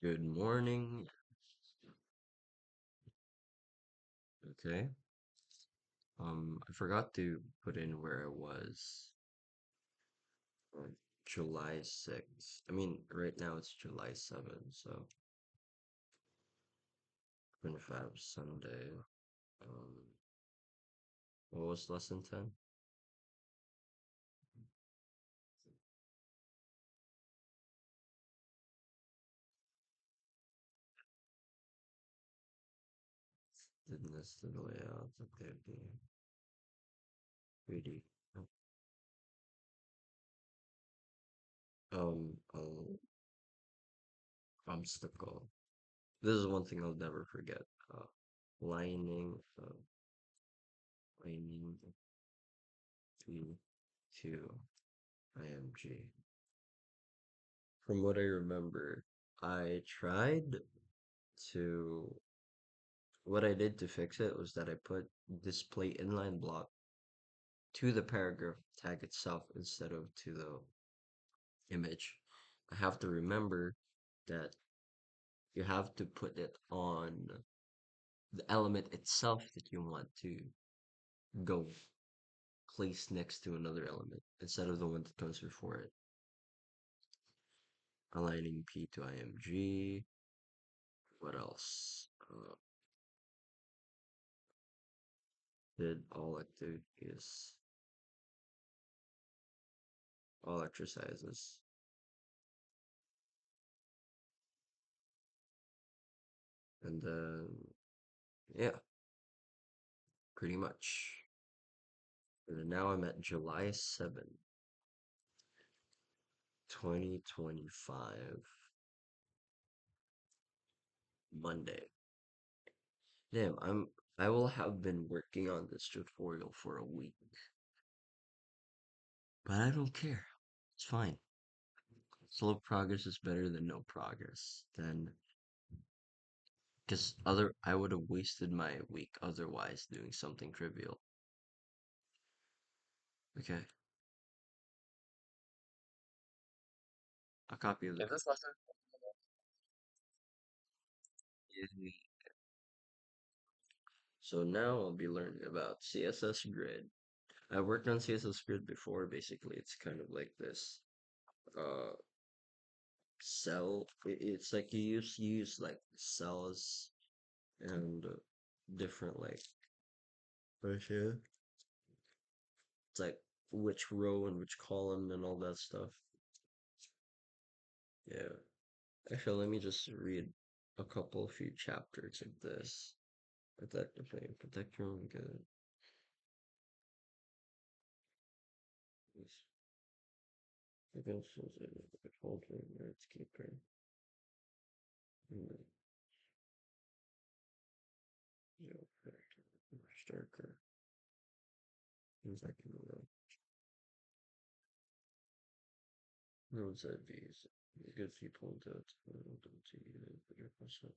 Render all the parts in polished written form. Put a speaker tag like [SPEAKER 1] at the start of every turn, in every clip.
[SPEAKER 1] Good morning. Okay. I forgot to put in where I was on July 6th. I mean, right now it's July 7th, so 25 Sunday. Um, what was lesson 10? Didn't list the layout. Okay, okay. Pretty. Oh, obstacle. This is one thing I'll never forget. Uh, lining, lining to IMG. From what I remember, I tried to, what I did to fix it was that I put display inline block to the paragraph tag itself instead of to the image. I have to remember that you have to put it on the element itself that you want to go place next to another element instead of the one that comes before it. Aligning P to IMG. What else? Did all activities, all exercises, and then yeah, pretty much. And then now I'm at July 7th, 2025, Monday. Damn, I will have been working on this tutorial for a week, but I don't care. It's fine. Slow progress is better than no progress. Then, because I would have wasted my week otherwise doing something trivial. Okay, a copy of the. So now I'll be learning about CSS Grid. I worked on CSS Grid before. Basically, it's kind of like this uh it's like you use like cells and different like right here. It's like which row and which column and all that stuff. Yeah. Actually, let me just read a few chapters of this. Protect your own good. Against hold its keeper. Starker. Things I can roads at these. Good people do it. To you, but your personal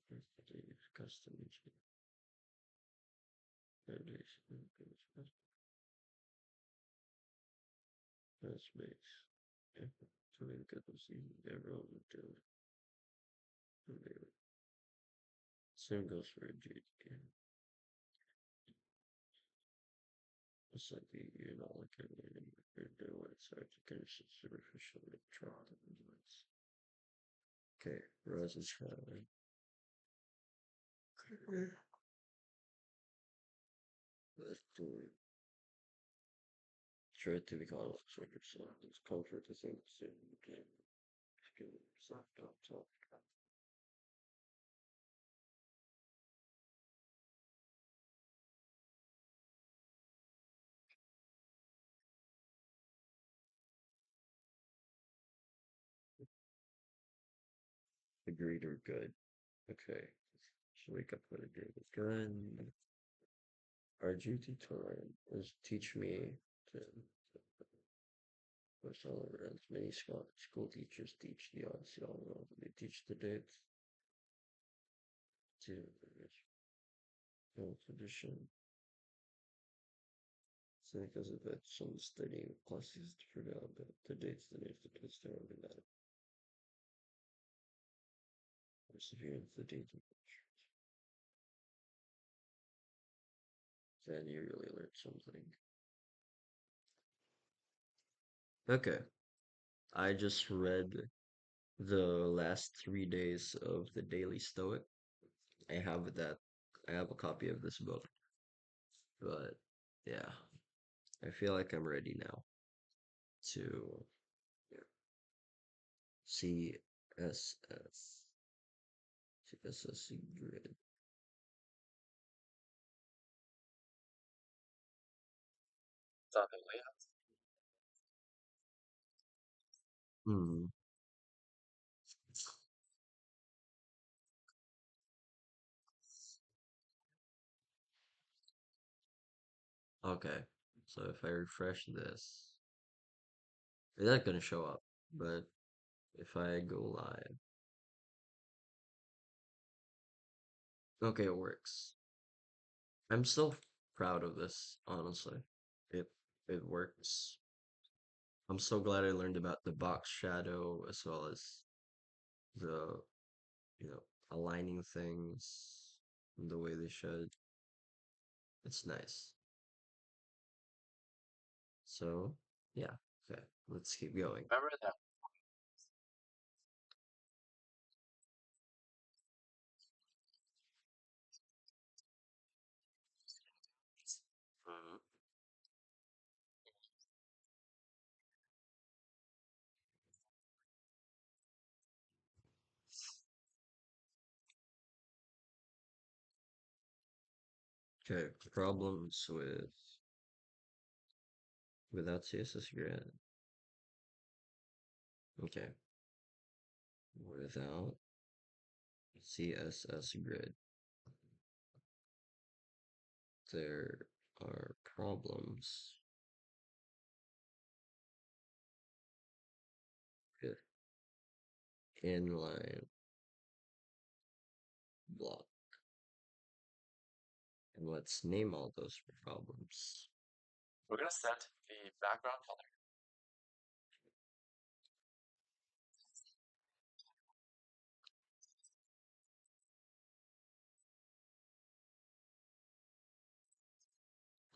[SPEAKER 1] custom that's base. Yeah. So we get to see everyone would do it. Same goes for a GT. It's like you're not looking at it, you're doing it, so to finish it superficially, try to do it. Okay, Rose is trying. Let's do it. Try to be honest with yourself. It's comfort to think soon. Give yourself top. Agreed or good. Okay. So we could put agreed or good. Our duty to learn is teach me to push all around. Many school teachers teach the odds, they teach the dates to tradition. So because of that, some studying classes to forget about the dates that if the kids don't remember that. persevere the data, then you really learn something. Okay, I just read the last 3 days of the Daily Stoic. I have that. I have a copy of this book, but yeah, I feel like I'm ready now to CSS, CSS grid. Hmm. Okay, so if I refresh this, it's not gonna show up, but if I go live, okay, it works. I'm still proud of this, honestly. It it works. I'm so glad I learned about the box shadow as well as the, you know, aligning things the way they should. It's nice. So, yeah, okay, let's keep going. Mhm. Okay, problems without CSS grid. Okay, without CSS grid, there are problems with inline block. And let's name all those problems.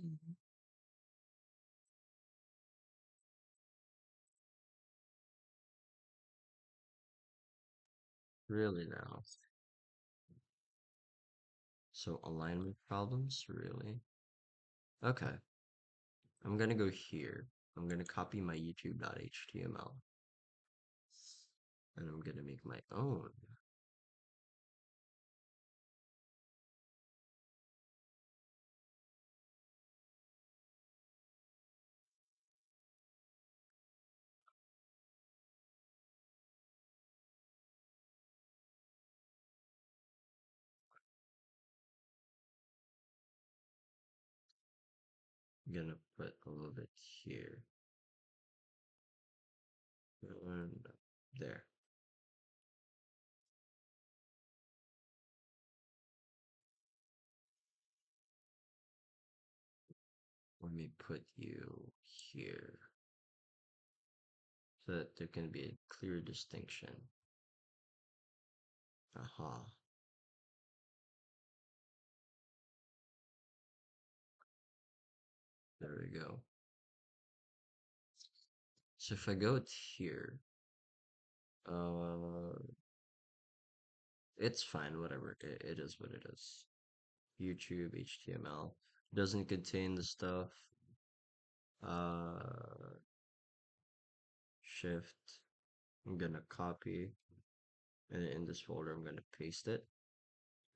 [SPEAKER 1] Mhm. Really now. So alignment problems, really? Okay, I'm gonna go here. I'm gonna copy my youtube.html and I'm gonna make my own. I'm gonna put a little bit here and there. Let me put you here so that there can be a clear distinction. Aha, there we go. So if I go here, uh, it's fine, whatever. It is what it is. YouTube HTML doesn't contain the stuff. Uh, Shift. I'm gonna copy, and in this folder, I'm gonna paste it.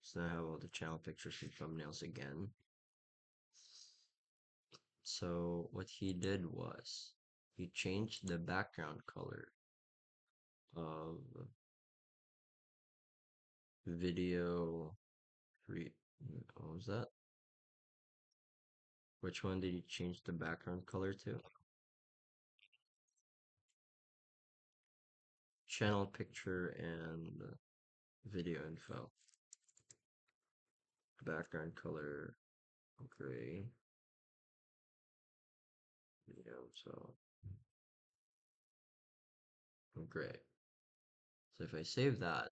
[SPEAKER 1] So now I have all the channel pictures and thumbnails again. So what he did was he changed the background color of video. Re what was that? Which one did he change the background color to? Channel picture and video info. Background color gray. Video so gray. So if I save that,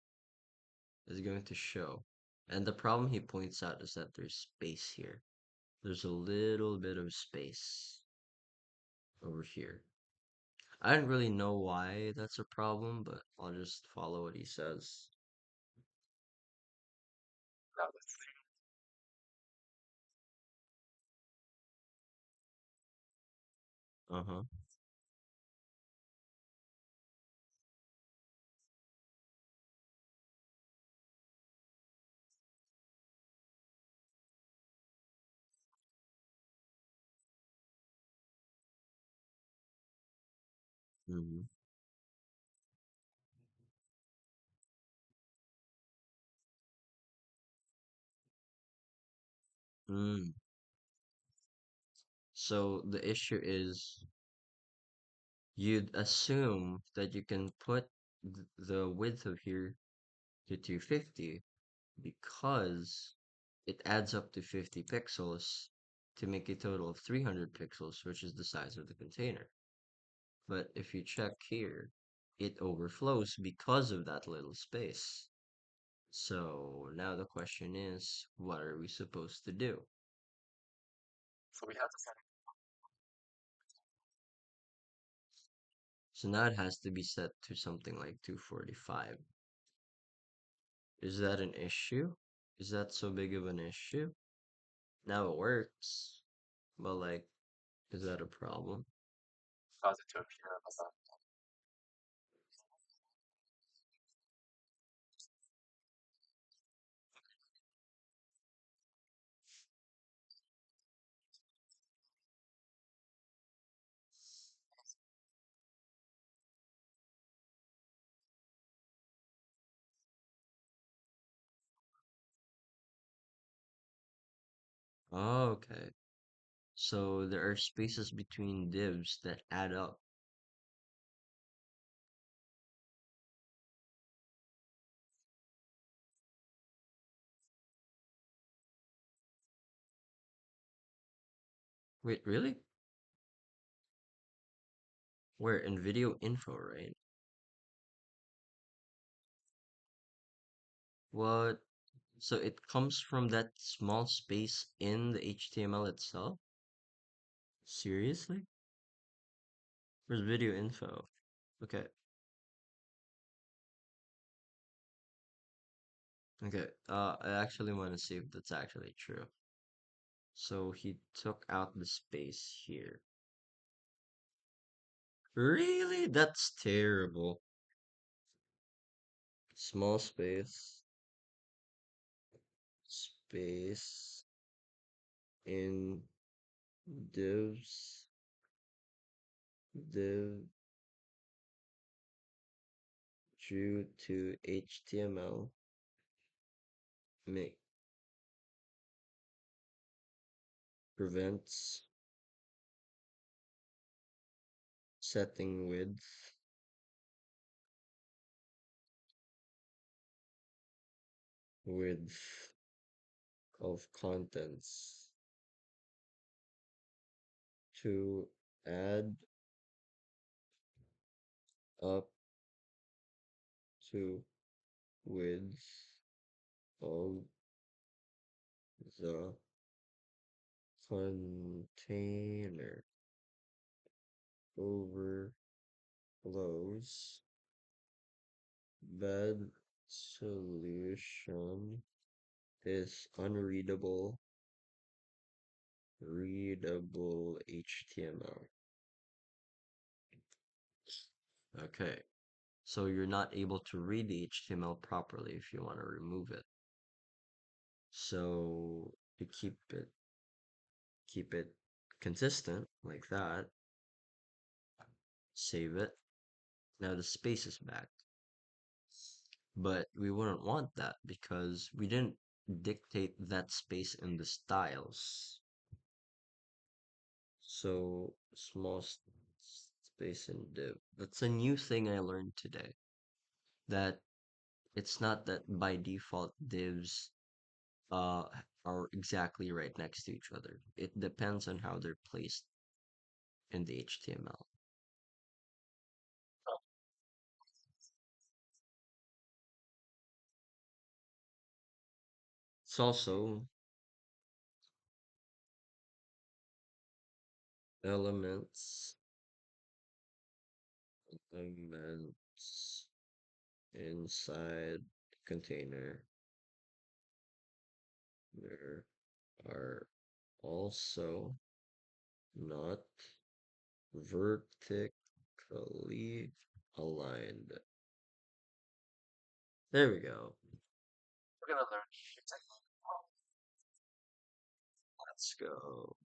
[SPEAKER 1] is going to show. And the problem he points out is that there's space here. There's a little bit of space over here. I don't really know why that's a problem, but I'll just follow what he says. Uh-huh. Mm-hmm. Mm. So the issue is you'd assume that you can put the width of here to 250 because it adds up to 50 pixels to make a total of 300 pixels, which is the size of the container. But if you check here, it overflows because of that little space. So now the question is, what are we supposed to do? So now it has to be set to something like 245. Is that an issue? Is that so big of an issue? Now it works, but like, is that a problem? Oh, okay. So there are spaces between divs that add up. Wait, really? Where in video info, right? What? So it comes from that small space in the HTML itself? Seriously? Where's video info? Okay, okay. I actually want to see if that's actually true. So he took out the space here. Really? That's terrible. Small space, space in divs, div due to HTML make prevents setting width of contents to add up to width of the container overflows. Bad solution is unreadable, readable HTML. Okay, so you're not able to read the HTML properly if you want to remove it. So to keep it consistent like that, save it. Now the space is back. But we wouldn't want that because we didn't dictate that space in the styles. So small space in div. That's a new thing I learned today. That it's not that by default divs uh are exactly right next to each other. It depends on how they're placed in the HTML. It's also elements, elements inside container. There are also not vertically aligned. There we go. We're gonna learn. Let's go.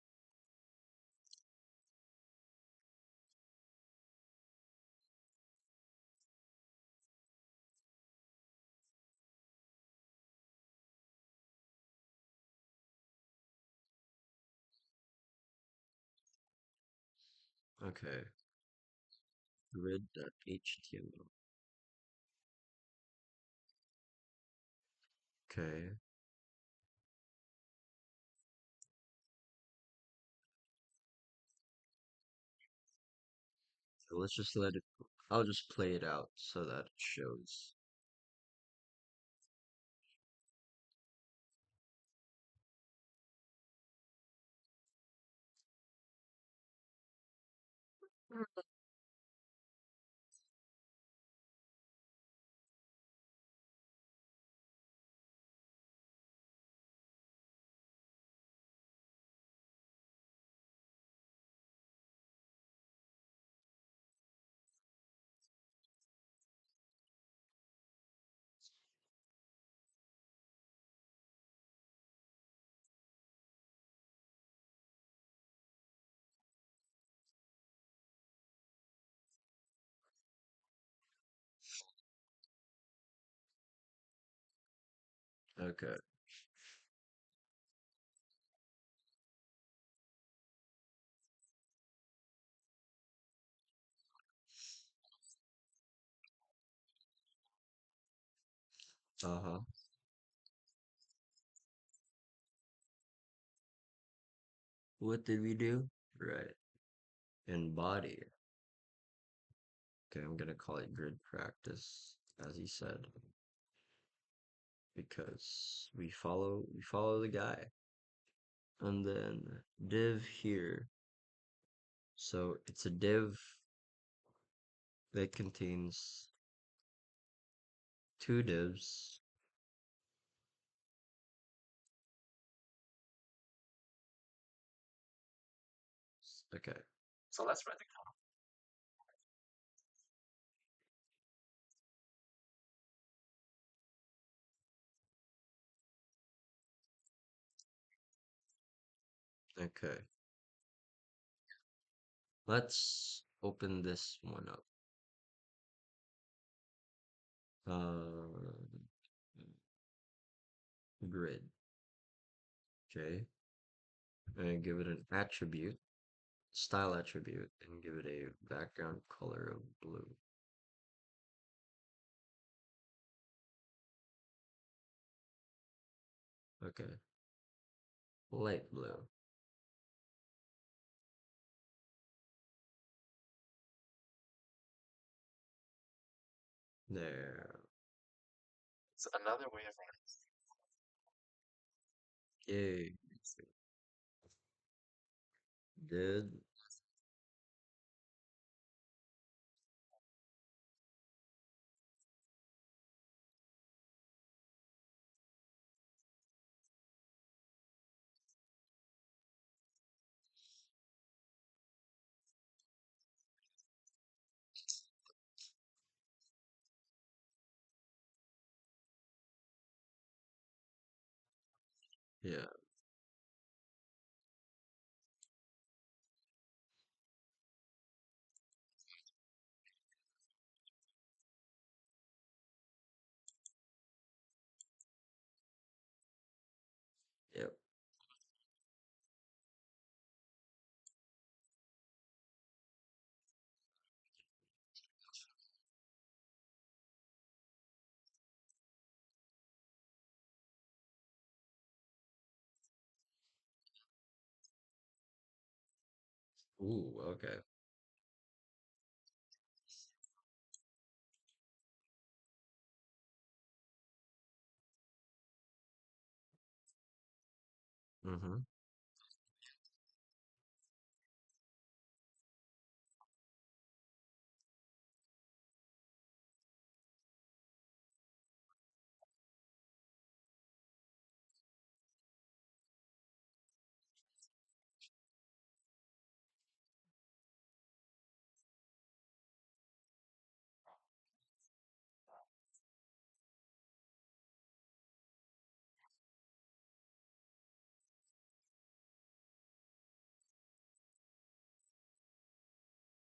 [SPEAKER 1] Okay. Grid.html. Okay. So let's just let it, I'll just play it out so that it shows. Okay. Uh-huh. What did we do? Right. And body. Okay, I'm gonna call it grid practice, as he said, because we follow the guy. And then div here. So it's a div that contains two divs. Okay. So let's write Okay. Let's open this one up. Uh, grid. Okay. And give it an attribute, style attribute, and give it a background color of blue. Okay. Light blue. There. It's another way of Yay. Did. Yeah. Yep. Ooh, okay. Mm-hmm.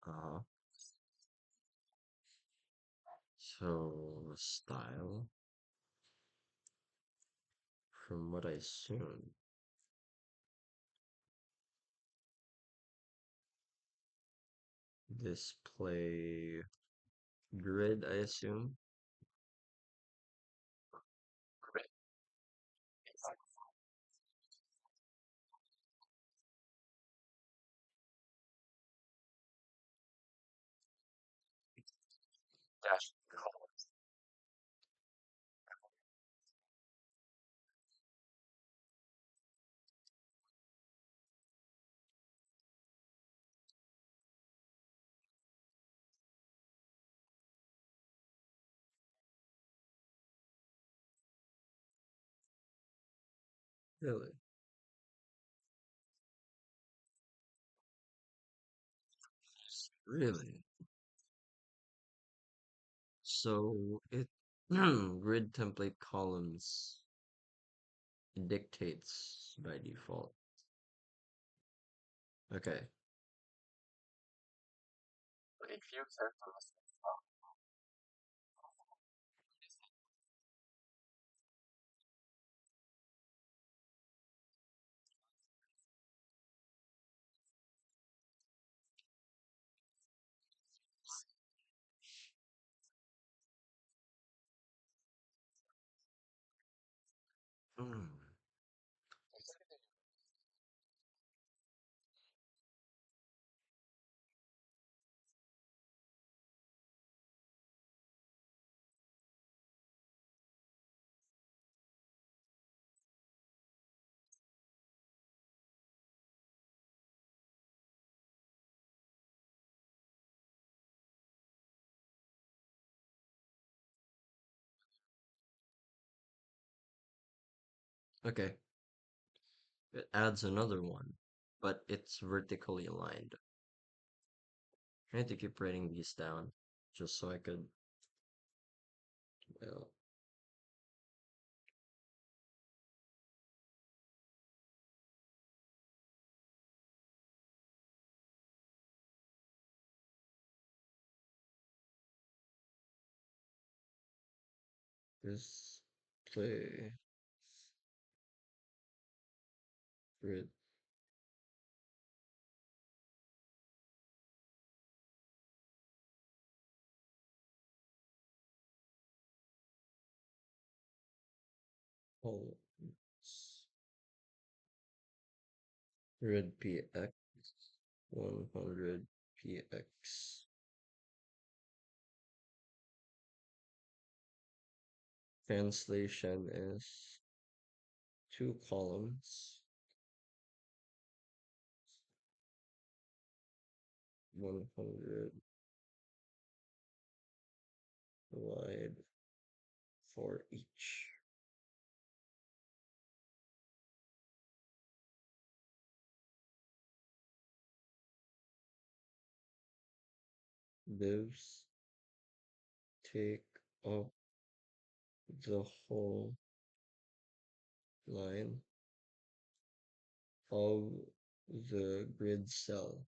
[SPEAKER 1] Uh-huh. So style, from what I assume, display grid, I assume. Dash. Really? Really? So it grid template columns dictates by default. Okay. Hmm. Okay. It adds another one, but it's vertically aligned. I need to keep writing these down just so I could, well, display grid columns. Grid px 100 px. Translation is two columns, 100 wide for each. Divs take up the whole line of the grid cell,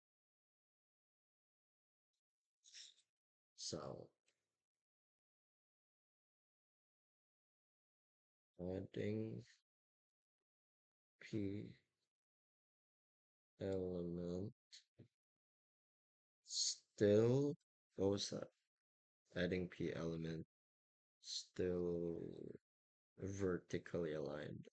[SPEAKER 1] adding p element still, what was that? Adding p element still vertically aligned.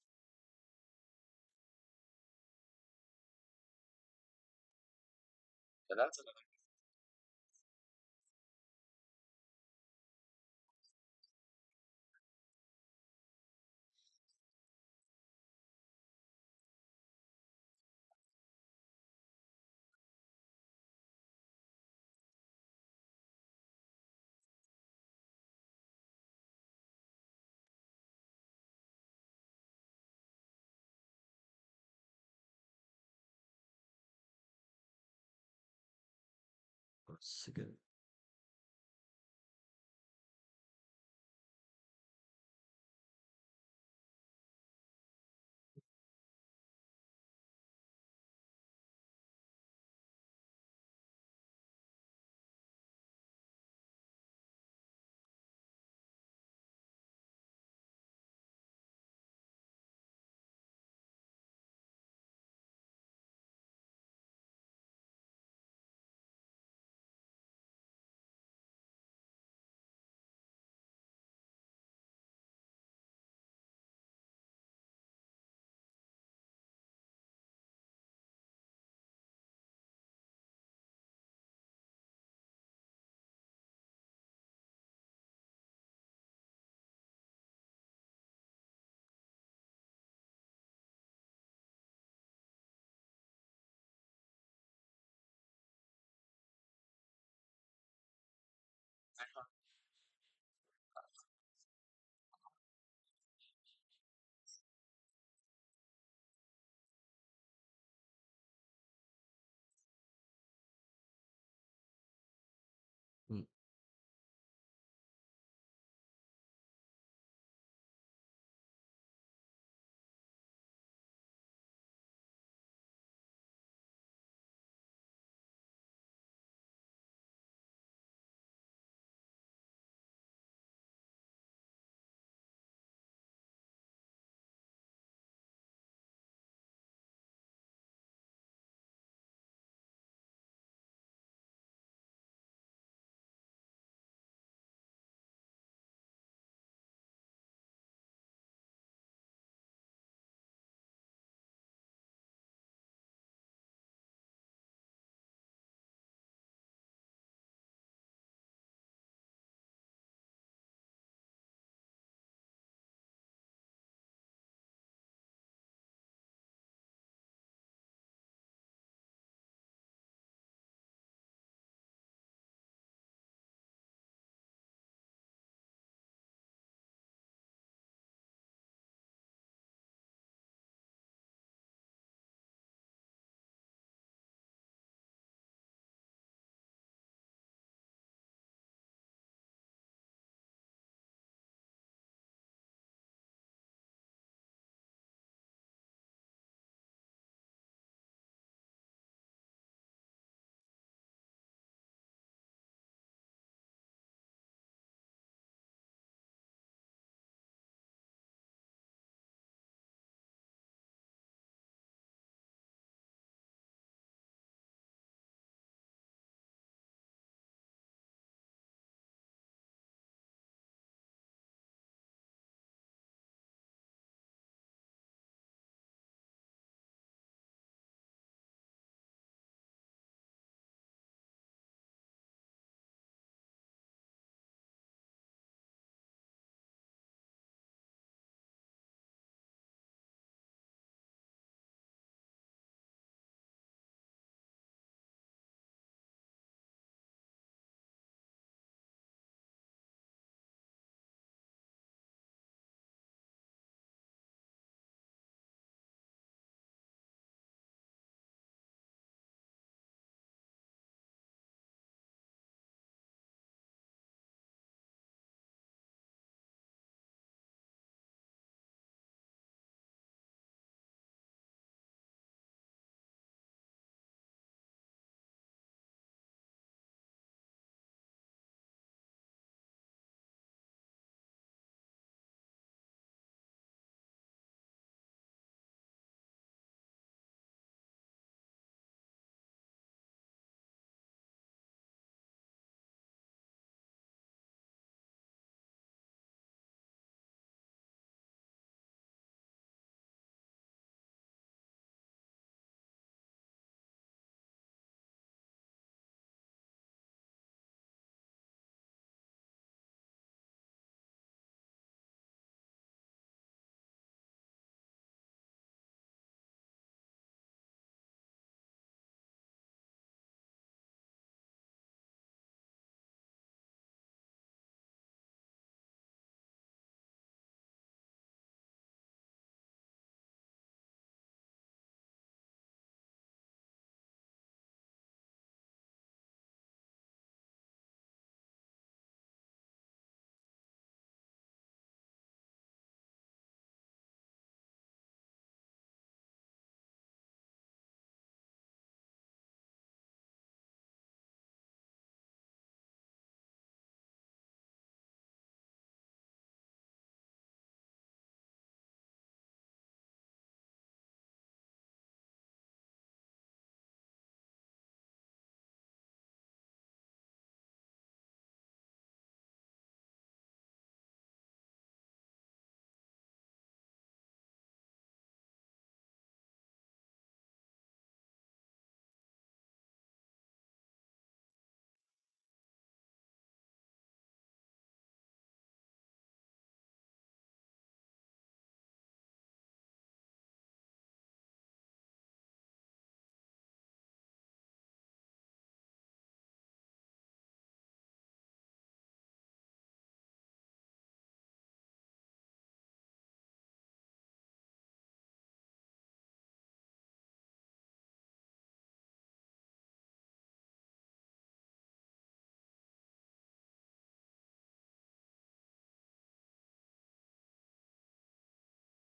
[SPEAKER 1] It's a good. Mm.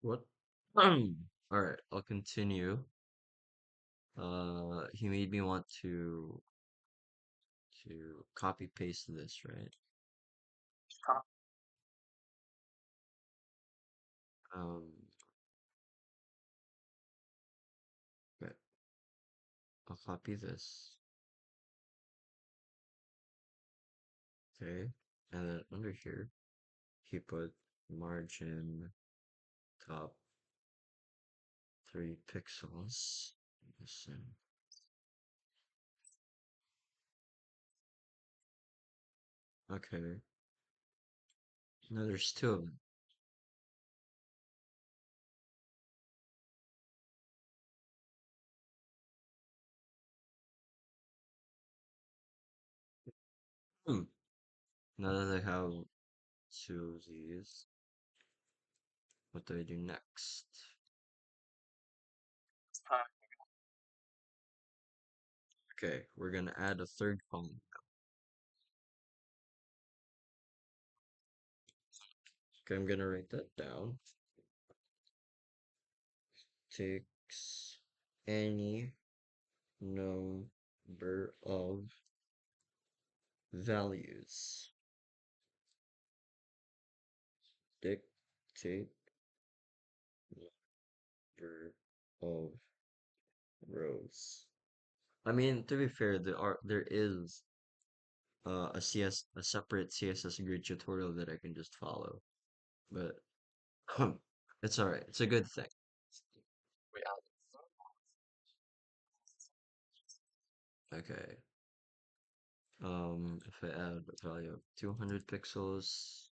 [SPEAKER 1] What? All right, I'll continue. He made me want to copy paste this, right? Um, okay, I'll copy this. Okay, and then under here, he put margin top 3 pixels. Listen. Okay, now there's two of them. Hmm. Now that I have two of these, what do I do next? Okay, we're gonna add a third column. Okay, I'm gonna write that down. Takes any number of values. Dictate number of rows. I mean, to be fair, there is a separate CSS grid tutorial that I can just follow, but it's all right. It's a good thing. Okay. If I add a value of 200 pixels,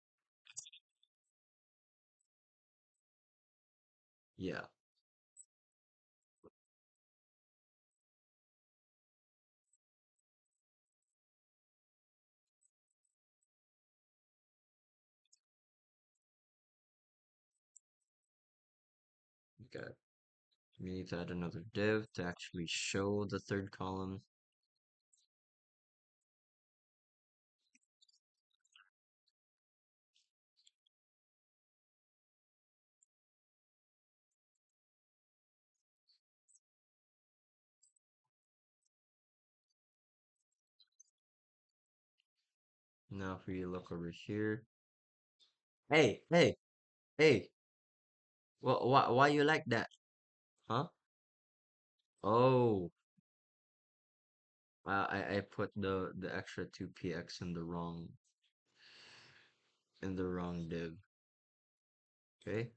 [SPEAKER 1] yeah. Okay. We need to add another div to actually show the third column. Now if we look over here, hey, hey, hey, why you like that? Huh? Oh, I put the extra 2px in the wrong div. Okay,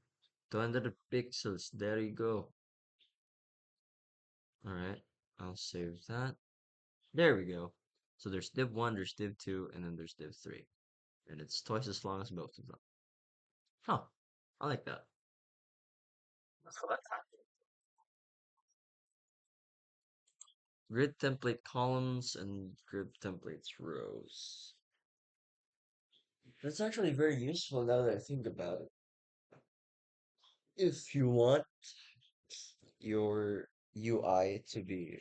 [SPEAKER 1] 200 pixels. There you go. All right, I'll save that. There we go. So there's div one, there's div two, and then there's div three, and it's twice as long as both of them. Huh? I like that. Grid template columns and grid templates rows. That's actually very useful now that I think about it. If you want your UI to be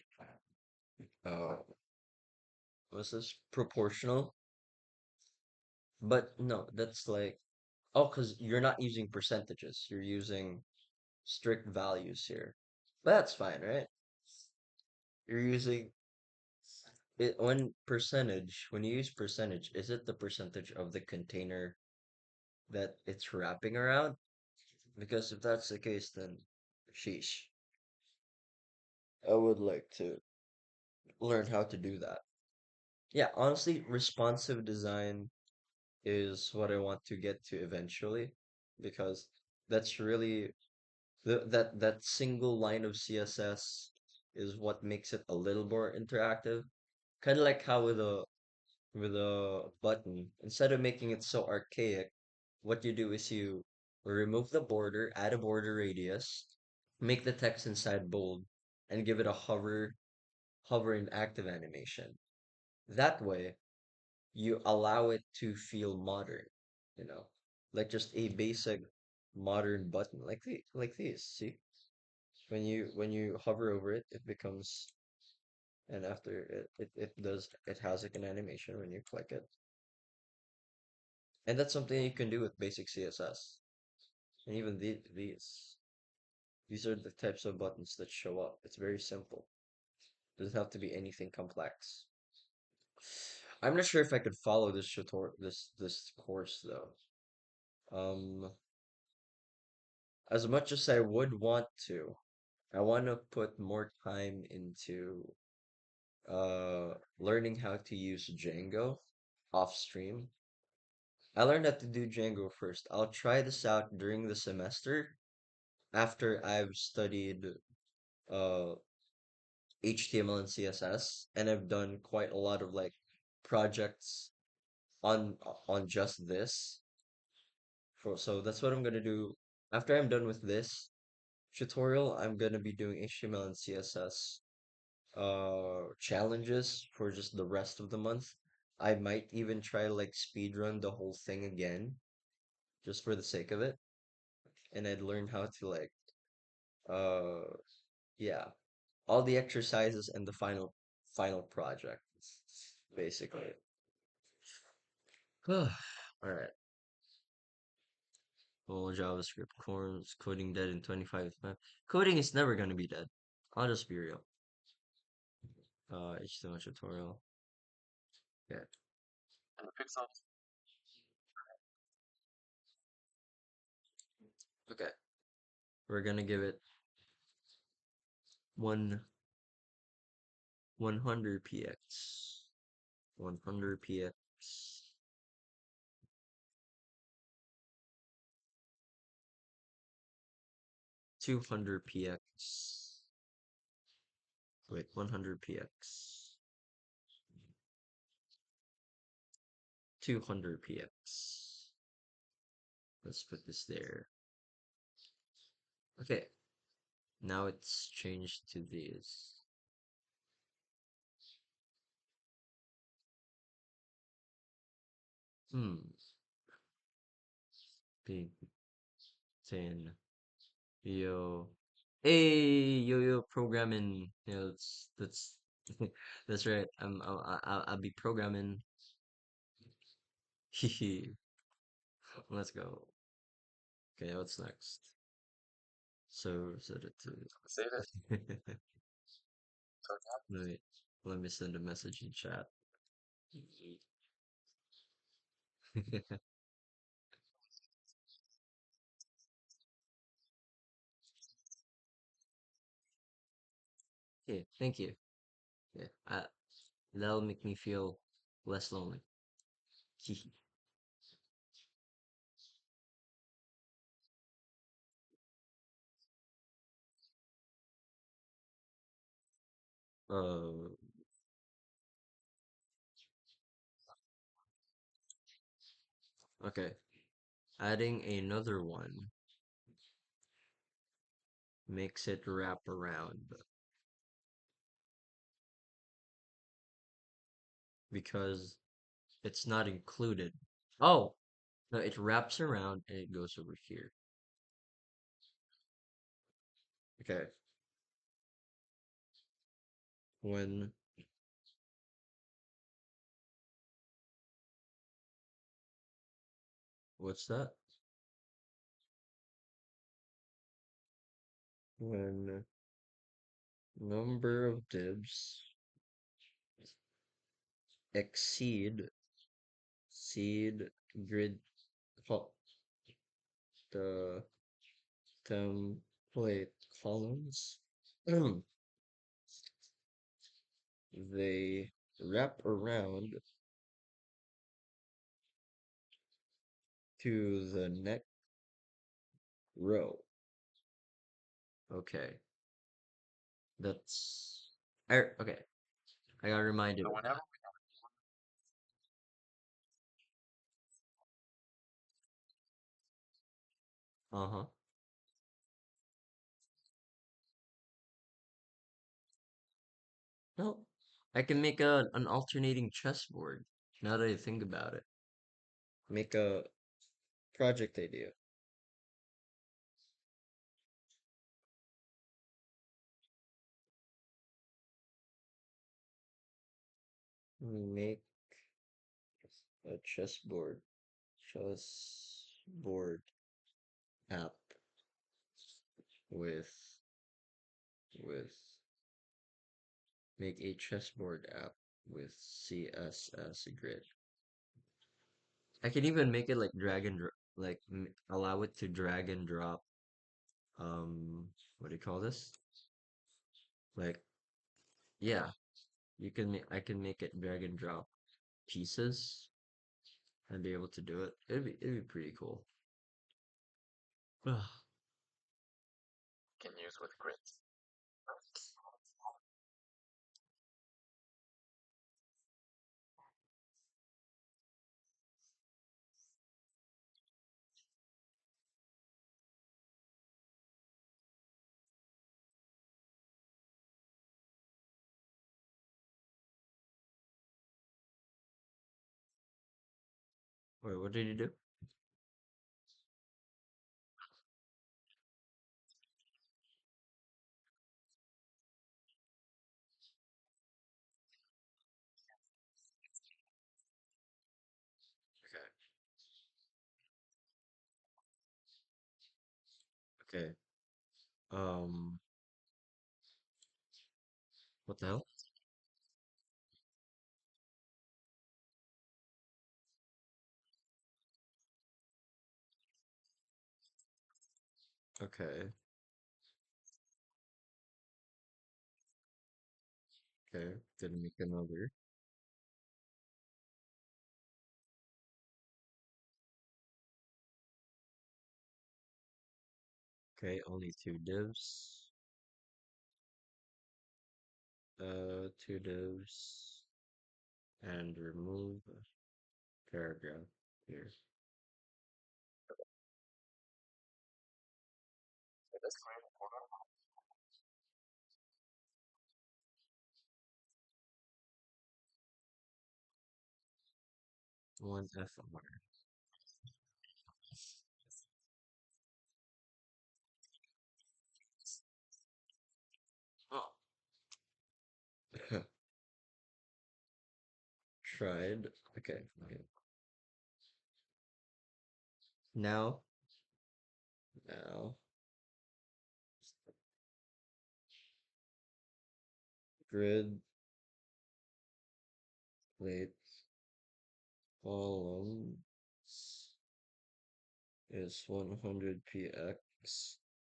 [SPEAKER 1] uh what's this proportional, but no, that's like oh, because you're not using percentages, you're using strict values here. But that's fine, right? You're using it when you use percentage, is it the percentage of the container that it's wrapping around? Because if that's the case, then sheesh. I would like to learn how to do that. Yeah, honestly, responsive design is what I want to get to eventually because that's really that single line of CSS is what makes it a little more interactive. Kind of like how with a button, instead of making it so archaic, what you do is you remove the border, add a border radius, make the text inside bold, and give it a hover and active animation. That way, you allow it to feel modern, you know, like just a basic modern button, like these. See, when you hover over it, it becomes, and after it has like an animation when you click it, and that's something you can do with basic CSS. And even these are the types of buttons that show up. It's very simple. Doesn't have to be anything complex. I'm not sure if I could follow this course though. Um, as much as I would want to, I want to put more time into learning how to use Django off stream. I learned how to do Django first. I'll try this out during the semester after I've studied uh HTML and CSS, and I've done quite a lot of like projects on on just this. So that's what I'm gonna do after I'm done with this tutorial. I'm gonna be doing HTML and CSS challenges for just the rest of the month. I might even try to like speed run the whole thing again just for the sake of it, and I'd learn how to like uh yeah, all the exercises and the final project basically. All right. Well, JavaScript course coding dead in 25 minutes. Coding is never gonna be dead. I'll just be real. HTML tutorial. Yeah. Okay. We're gonna give it one 100 px. 100 px. 200 px. Wait, 100 px. 200 px. Let's put this there. Okay. Now it's changed to these. Hmm. Big 10. Yo. Hey, yo, programming. Yeah, that's that's right. I'll be programming. Hehe. Let's go. Okay, what's next? So let let me send a message in chat. Yeah, thank you. Yeah, that'll make me feel less lonely. Hehe. Uh, okay. Adding another one makes it wrap around because it's not included. Oh, no, it wraps around and it goes over here. Okay. When what's that? When number of divs exceed seed grid co the template columns, they wrap around to the next row. Okay. That's okay. I got reminded of that. Uh-huh. No, I can make an alternating chessboard. Now that I think about it, make a project idea. Make a chessboard. Chessboard app with with make a chessboard app with CSS grid. I can even make it like drag and like allow it to drag and drop. What do you call this? Like, yeah, you can make. I can make it drag and drop pieces and be able to do it. It'd be pretty cool. Can use with grids. Wait, what did you do? Okay. Okay. Um, what the hell? Okay. Okay. Didn't make another. Okay, only two divs. Two divs and remove paragraph here. One FR. Oh. Tried. Okay. Okay. Now, now, grid plate columns is 100px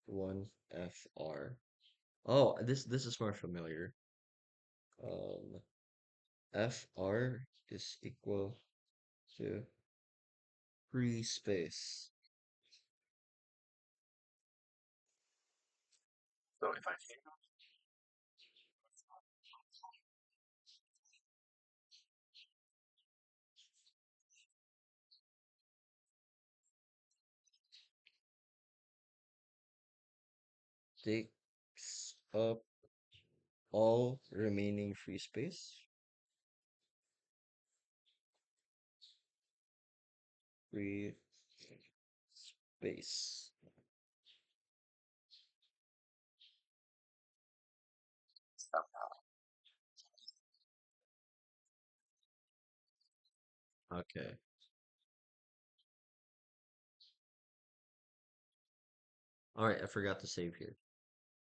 [SPEAKER 1] 1 fr. Oh, this is more familiar. Um, fr is equal to free space. So if I takes up all remaining free space, free space. Okay. All right, I forgot to save here.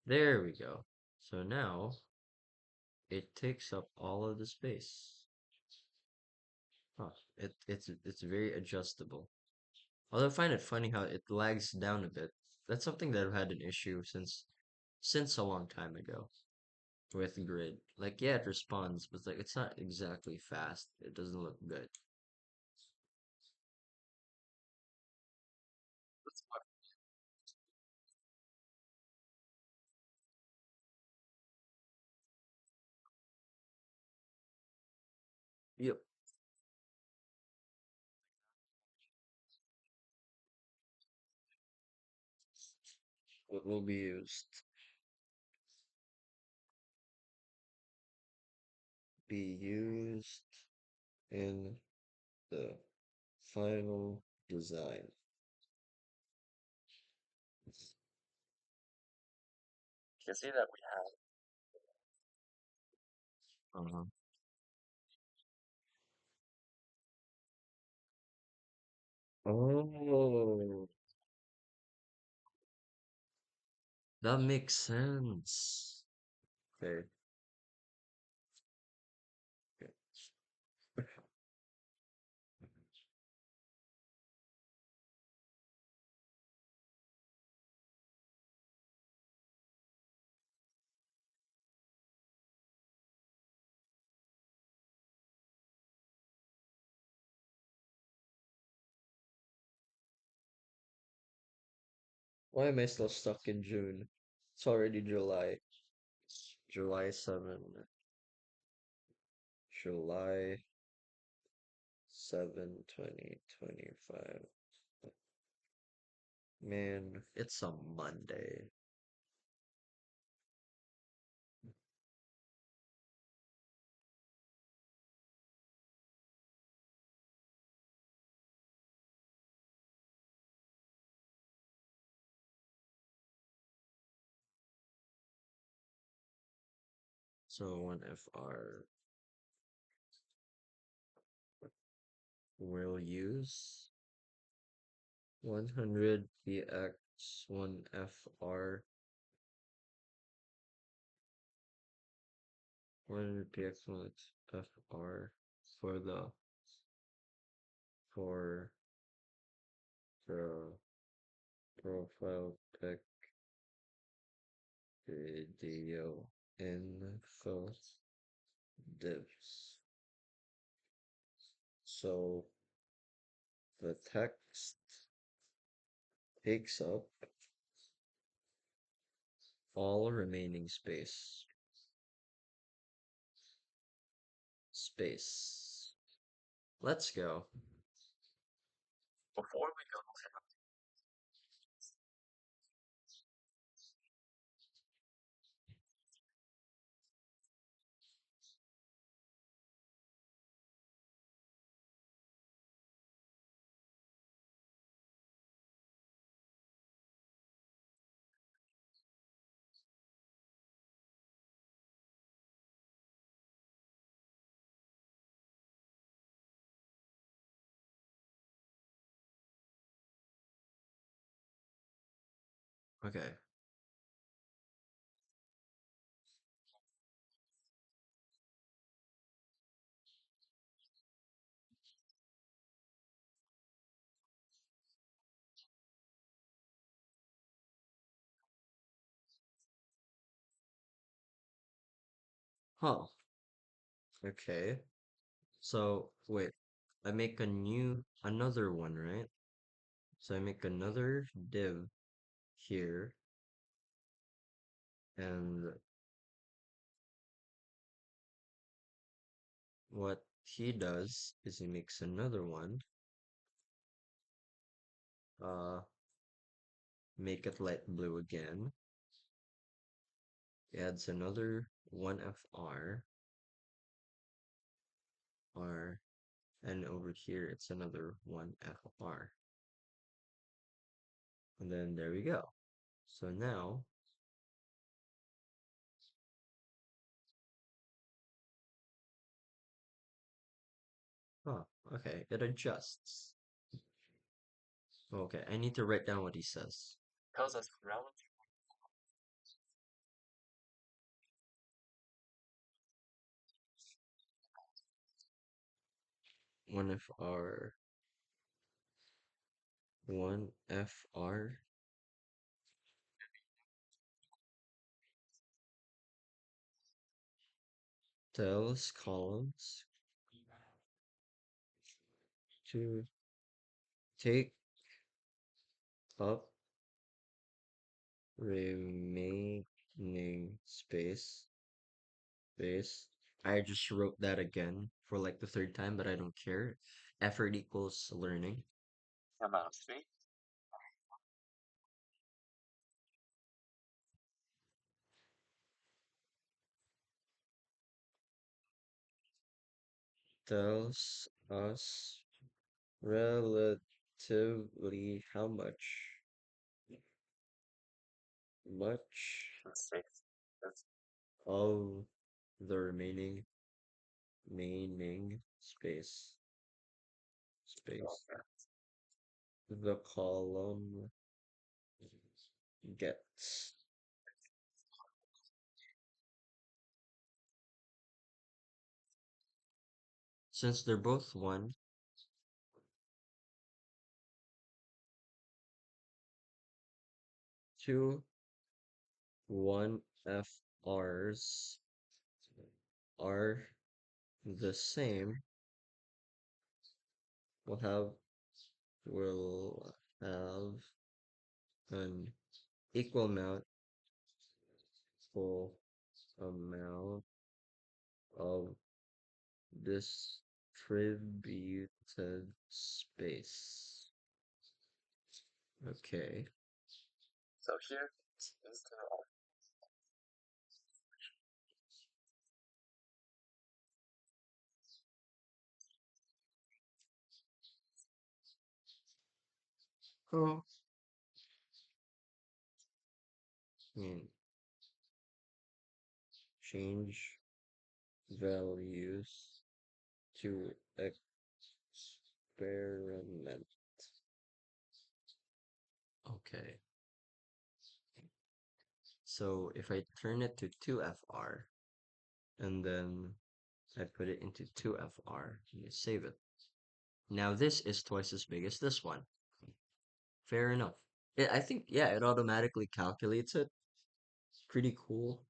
[SPEAKER 1] There we go. So now it takes up all of the space. Huh. It's very adjustable. Although I find it funny how it lags down a bit. That's something that I've had an issue since a long time ago with Grid. Like yeah, it responds, but like it's not exactly fast. It doesn't look good. Yep. What will be used in the final design. You see that we have. Uh-huh. Oh. That makes sense. Okay. Okay. Why am I still stuck in June? It's already July. July 7, July 7, 2025. Man, it's a Monday. So 1FR will use 100px 1FR 100px 1FR for for the profile pic video info divs. So the text takes up all remaining space. Let's go. Okay. Huh. Okay. So wait, I make another one, right? So I make another div here, and what he does is he makes another one, uh, make it light blue again, he adds another 1FR, R, and over here it's another 1FR. And then there we go. So now, oh, okay, it adjusts. Okay, I need to write down what he says. 1FR, 1FR tells columns to take up remaining space. I just wrote that again for like the third time, but I don't care. Effort equals learning. Tells us relatively how much of the remaining space the column gets. since they're both one, two 1FRs are the same, we'll have will have an equal full amount of distributed space. Okay. So here is the oh, mean change values to experiment. Okay. So if I turn it to 2FR and then I put it into 2FR and you save it. Now this is twice as big as this one. Fair enough. I think, yeah, it automatically calculates it. Pretty cool.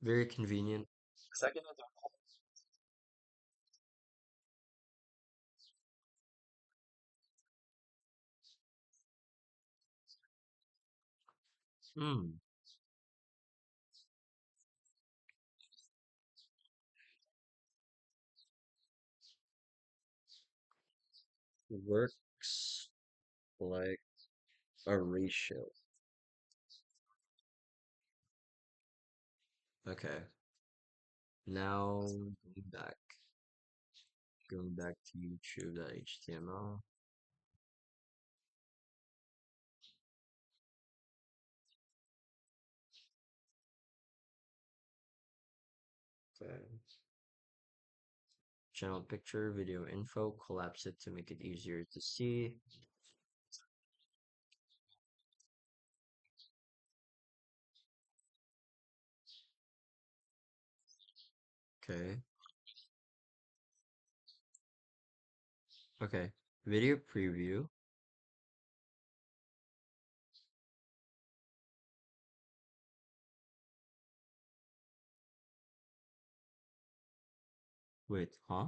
[SPEAKER 1] Very convenient. Second, hmm, works like a ratio. Okay. Now back. Going back to YouTube.html. Okay. Channel picture, video info, collapse it to make it easier to see. Okay. Okay. Video preview. Wait, huh?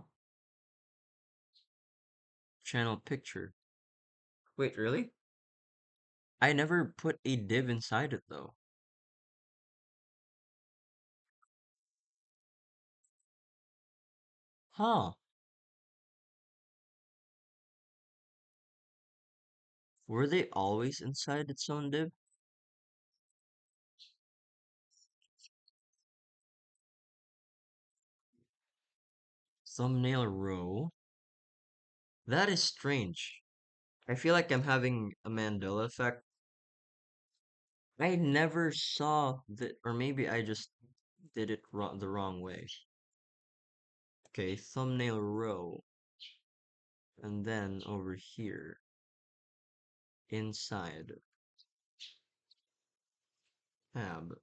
[SPEAKER 1] Channel picture. Wait, really? I never put a div inside it though. Huh. Were they always inside its own div? Thumbnail row. That is strange. I feel like I'm having a Mandela effect. I never saw that, or maybe I just did it the wrong way. Okay, thumbnail row. And then over here, inside tab.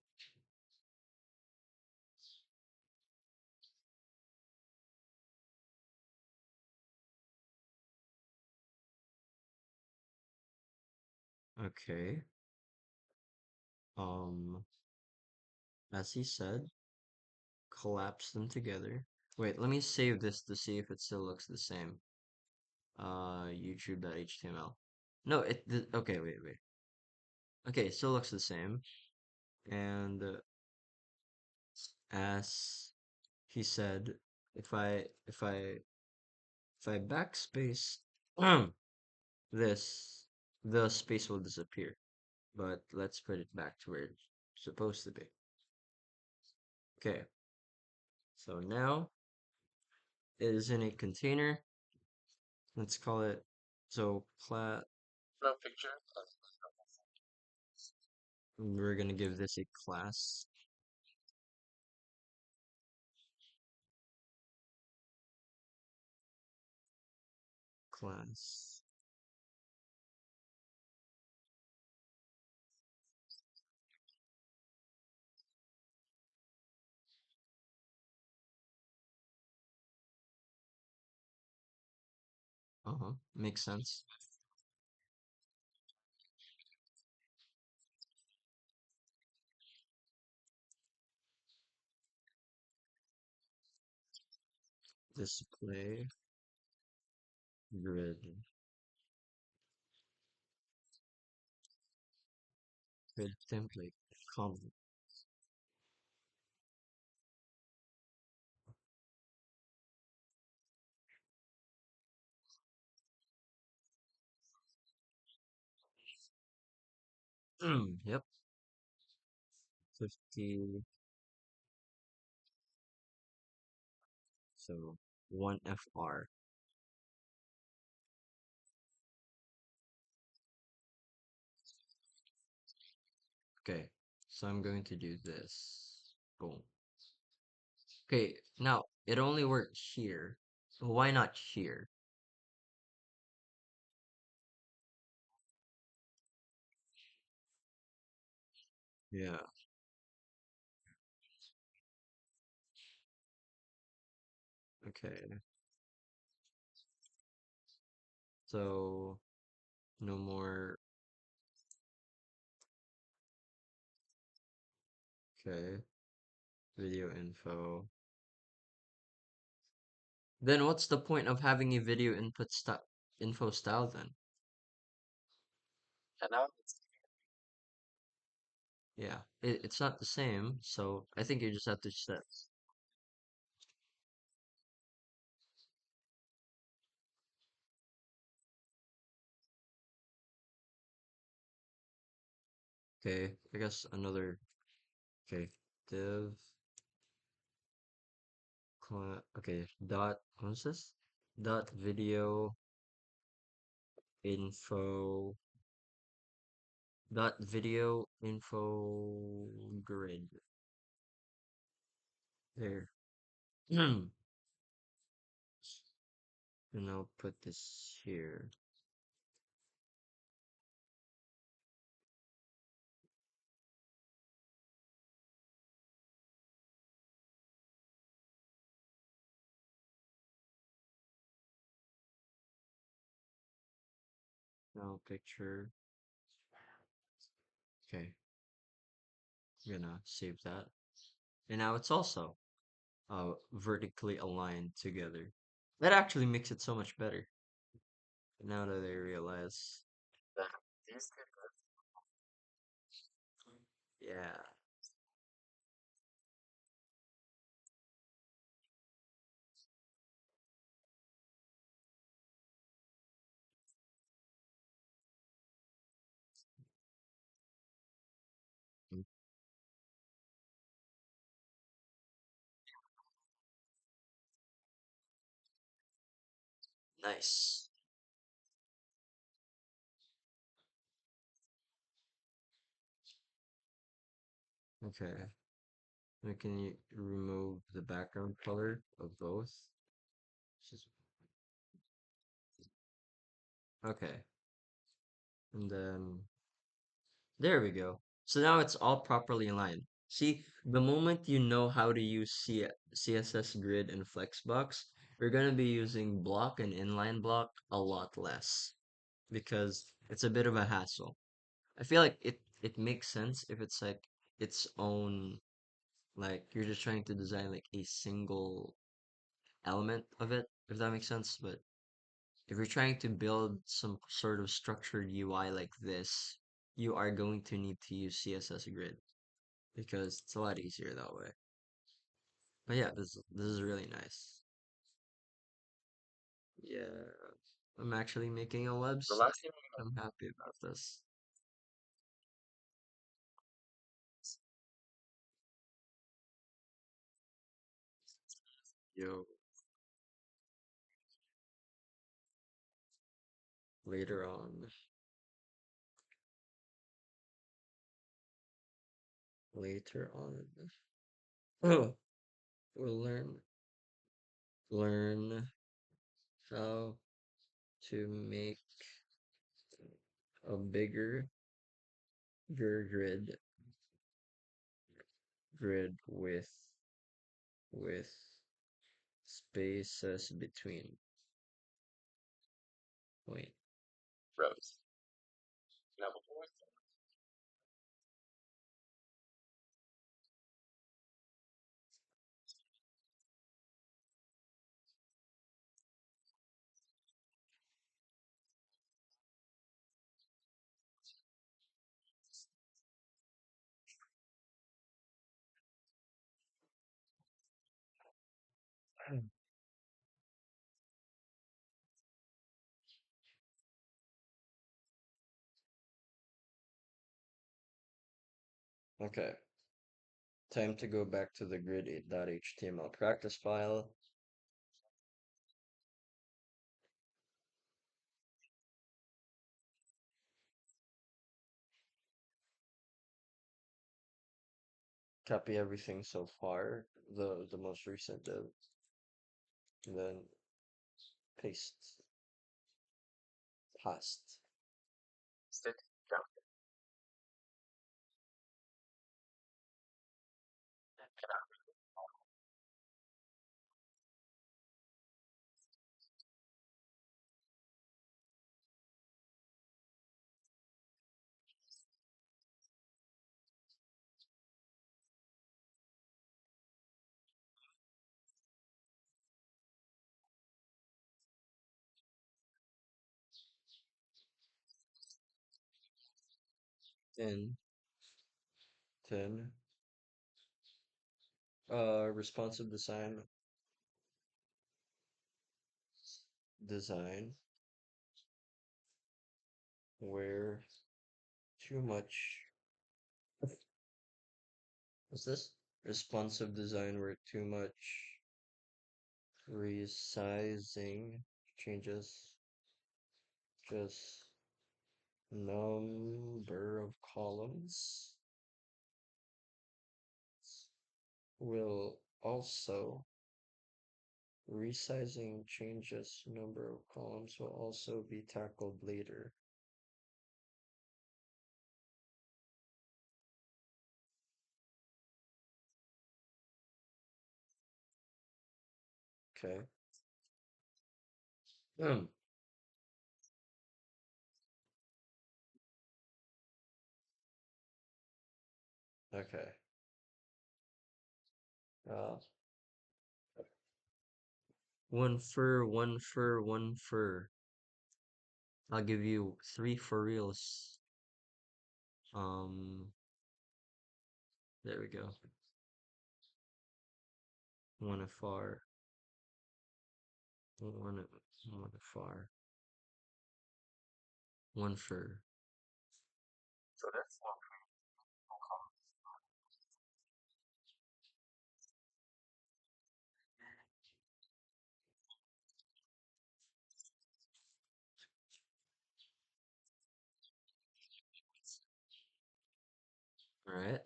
[SPEAKER 1] Okay. Um, as he said, collapse them together. Wait, let me save this to see if it still looks the same. YouTube.html. No, okay, wait. Okay, it still looks the same. And as he said, if I if I if I backspace this, the space will disappear. But let's put it back to where it's supposed to be. Okay, so now it is in a container. Let's call it so class. We're gonna give this a class. Uh-huh. Makes sense. Display grid. Grid template. Comment. Yep. 50. So 1 FR. Okay. So I'm going to do this. Boom. Okay. Now it only works here. Why not here? Yeah. Okay. So no more. Okay. Video info. Then what's the point of having a video input info style then? Yeah, it's not the same, so I think you just have to set. Okay, I guess another. Okay, div okay, dot what's this? Dot video info dot video info grid. There. And I'll put this here. Now picture. Okay, I'm gonna save that. And now it's also vertically aligned together. That actually makes it so much better. Now that I realize. Yeah. Mm, nice. Okay. Now can you remove the background color of both? Just okay. And then there we go. So now it's all properly aligned. See, the moment you know how to use CSS grid and Flexbox, you're gonna be using block and inline block a lot less because it's a bit of a hassle. I feel like it makes sense if it's like its own, like you're just trying to design like a single element of it, if that makes sense. But if you're trying to build some sort of structured UI like this, you are going to need to use CSS Grid because it's a lot easier that way. But yeah, this is really nice. Yeah, I'm actually making a website. I'm happy about this. Yo, later on, later on, oh, we'll learn how to make a bigger grid with spaces between. Wait. Okay, time to go back to the grid8.html practice file. Copy everything so far, the most recent div, and then paste, past. Then, then, responsive design where too much, what's this? Responsive design where too much resizing changes just number of columns will also resizing changes number of columns will also be tackled later. Okay. Hmm. Okay. Uh, one fur, one fur, one fur. I'll give you three for reals. Um, there we go. One afar, one afar, one fur. All right.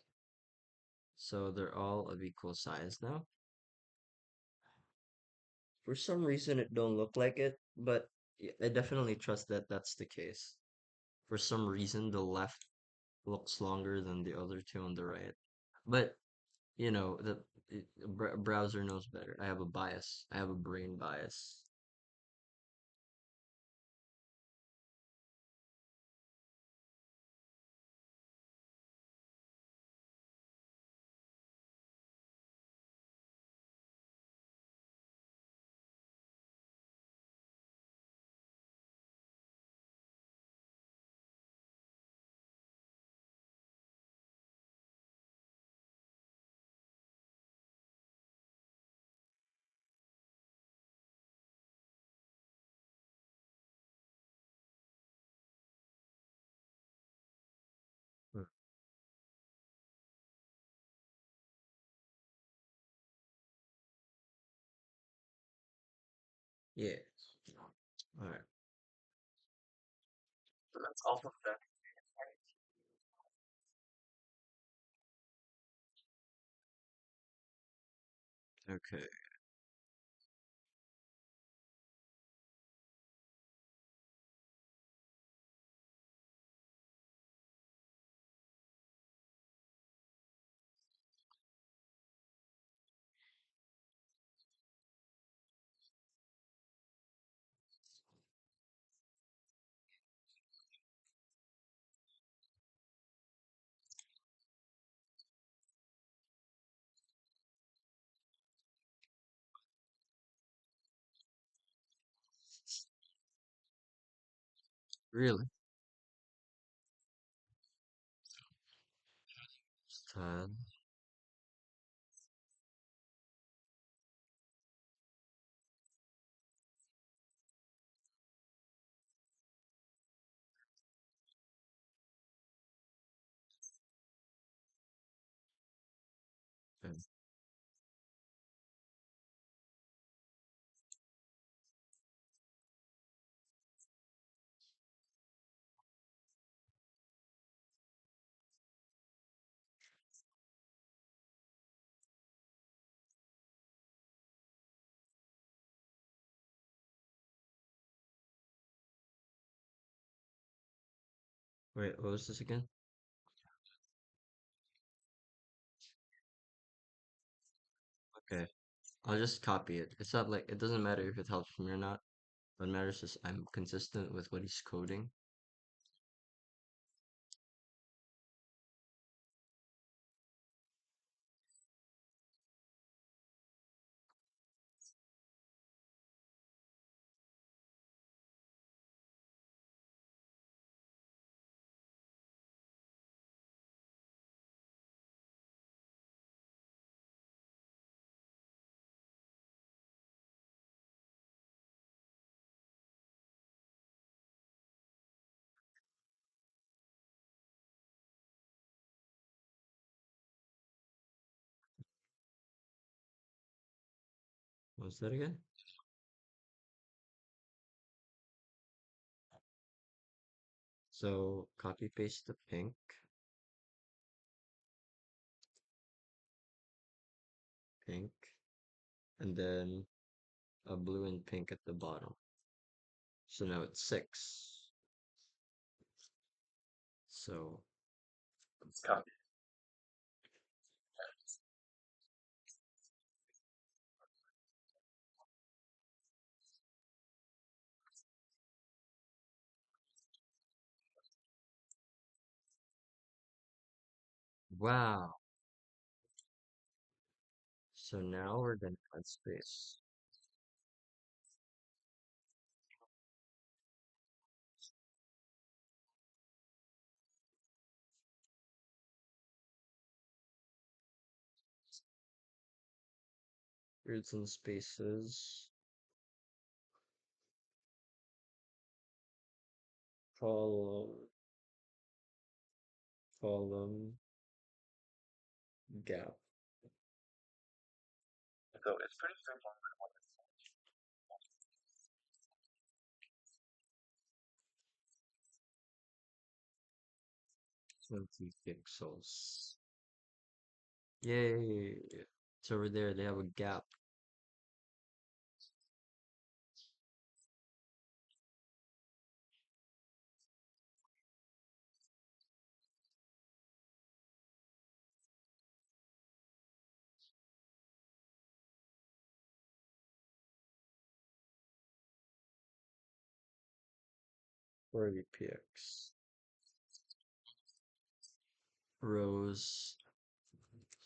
[SPEAKER 1] So they're all of equal size now. For some reason, it don't look like it, but I definitely trust that that's the case. For some reason, the left looks longer than the other two on the right. But the browser knows better. I have a bias. I have a brain bias. Hmm. Yeah. All right. Okay. Really? Style. Okay. Wait, what was this again? Okay. I'll just copy it. It's not like it doesn't matter if it helps me or not. What matters is I'm consistent with what he's coding. What was that again? So copy paste the pink, and then a blue and pink at the bottom. So now it's six. So copy. Wow. So now we're gonna add space. Words and spaces. Column, column, gap. 20 pixels. Yay! It's over there. They have a gap for the px. Rows.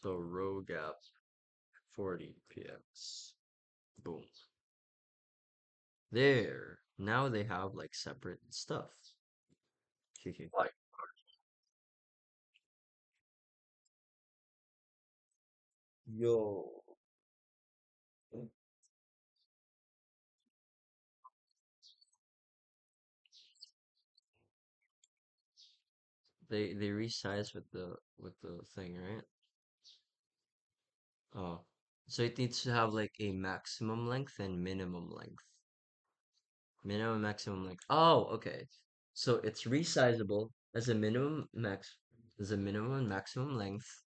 [SPEAKER 1] So row gap 40 px. Boom. There. Now they have like separate stuff. Like yo. They resize with the thing, right? Oh. So it needs to have like a maximum length and minimum length. Minimum maximum length. Oh, okay. So it's resizable as a minimum and maximum length.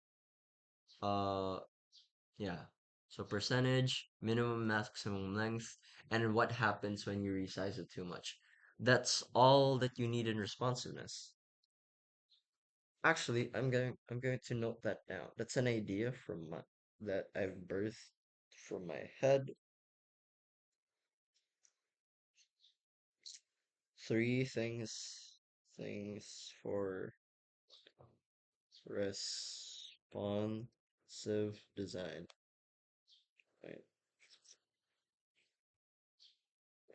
[SPEAKER 1] Uh yeah. So percentage, minimum maximum length, and what happens when you resize it too much. That's all that you need in responsiveness. Actually, I'm going to note that down. That's an idea that I've birthed from my head. Three things for responsive design. Right.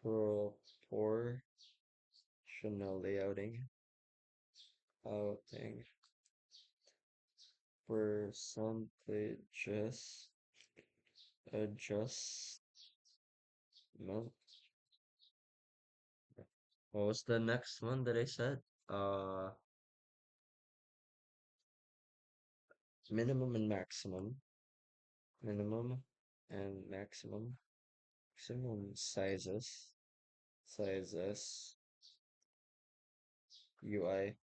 [SPEAKER 1] Proportion proportional outing, percentages, adjustment. What was the next one that I said? Uh, minimum and maximum. Minimum and maximum sizes, UI,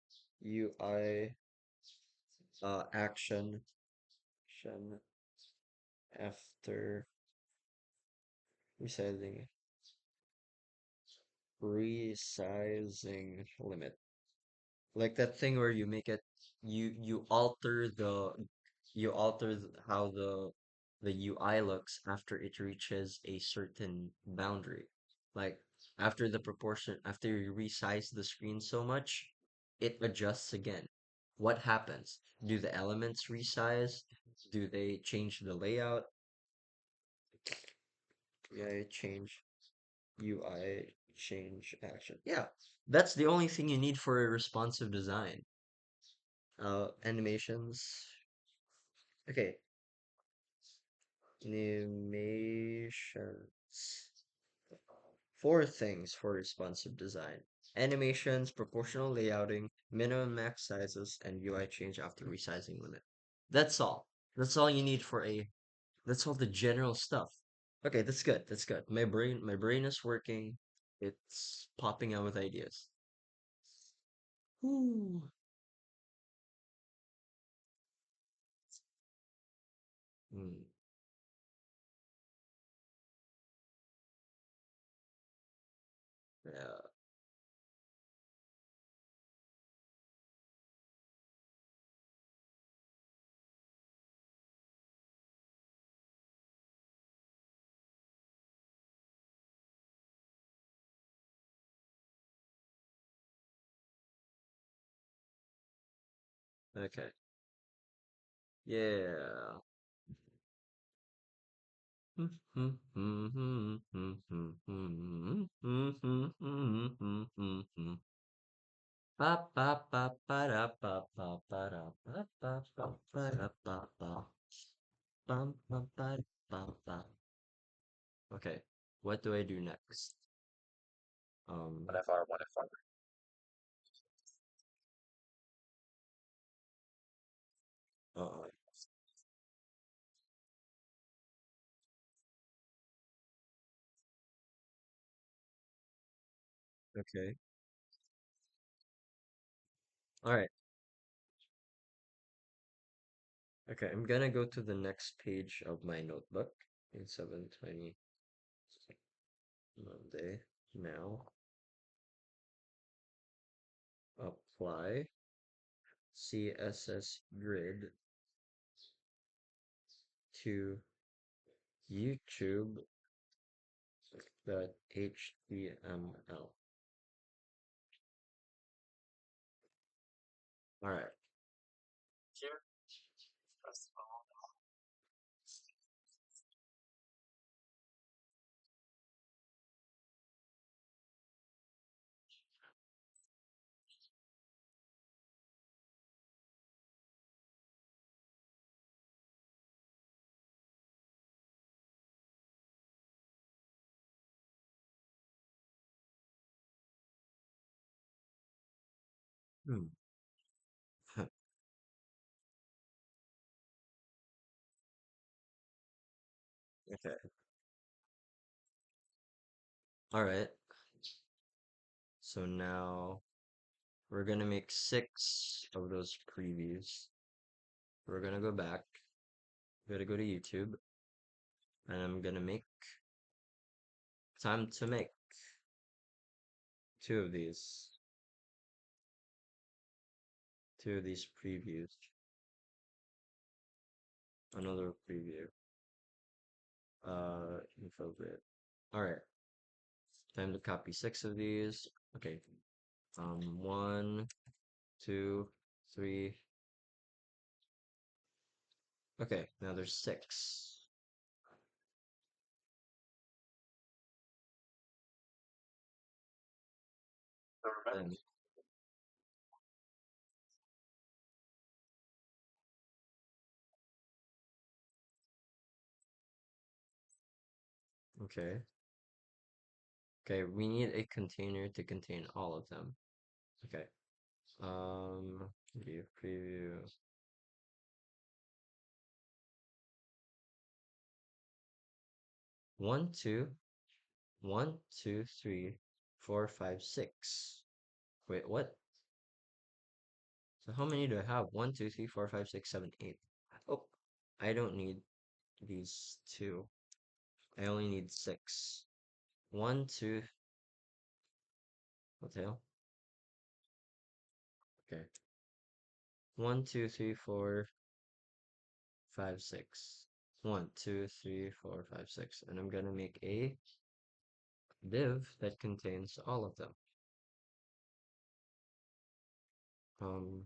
[SPEAKER 1] action after resizing, resizing limit. Like that thing where you make it, you alter how the UI looks after it reaches a certain boundary. Like after you resize the screen so much, it adjusts again. What happens? Do the elements resize? Do they change the layout? Yeah, change UI, change action. Yeah, that's the only thing you need for a responsive design. Animations. Okay, animations. Four things for responsive design. Animations, proportional layouting, minimum max sizes, and UI change after resizing limit. That's all. That's all you need for a, that's all the general stuff. Okay, that's good. That's good. My brain is working. It's popping out with ideas. Whew. Hmm. Yeah. Okay. Yeah. Pa pa pa para pa pa para pa pa pa para pa pa pam pam para pa pa. Okay, what do I do next? What if I. Uh, okay, all right. Okay, I'm gonna go to the next page of my notebook in 720 Monday. Now, apply CSS grid to YouTube HTML. All right. Hmm. Okay. All right. So now we're gonna make six of those previews. We're gonna go back. We're gonna go to YouTube, and I'm gonna make time to make two of these, two of these previews. Another preview. Info grid. All right. Time to copy six of these. Okay. One, two, three. Okay. Now there's six. Then, okay. Okay, we need a container to contain all of them. Okay. View preview. One, two, one, two, three, four, five, six. Wait, what? So how many do I have? One, two, three, four, five, six, seven, eight. Oh, I don't need these two. I only need six. One, two, what the hell? Okay. One, two, three, four, five, six. One, two, three, four, five, six. And I'm gonna make a div that contains all of them. Um,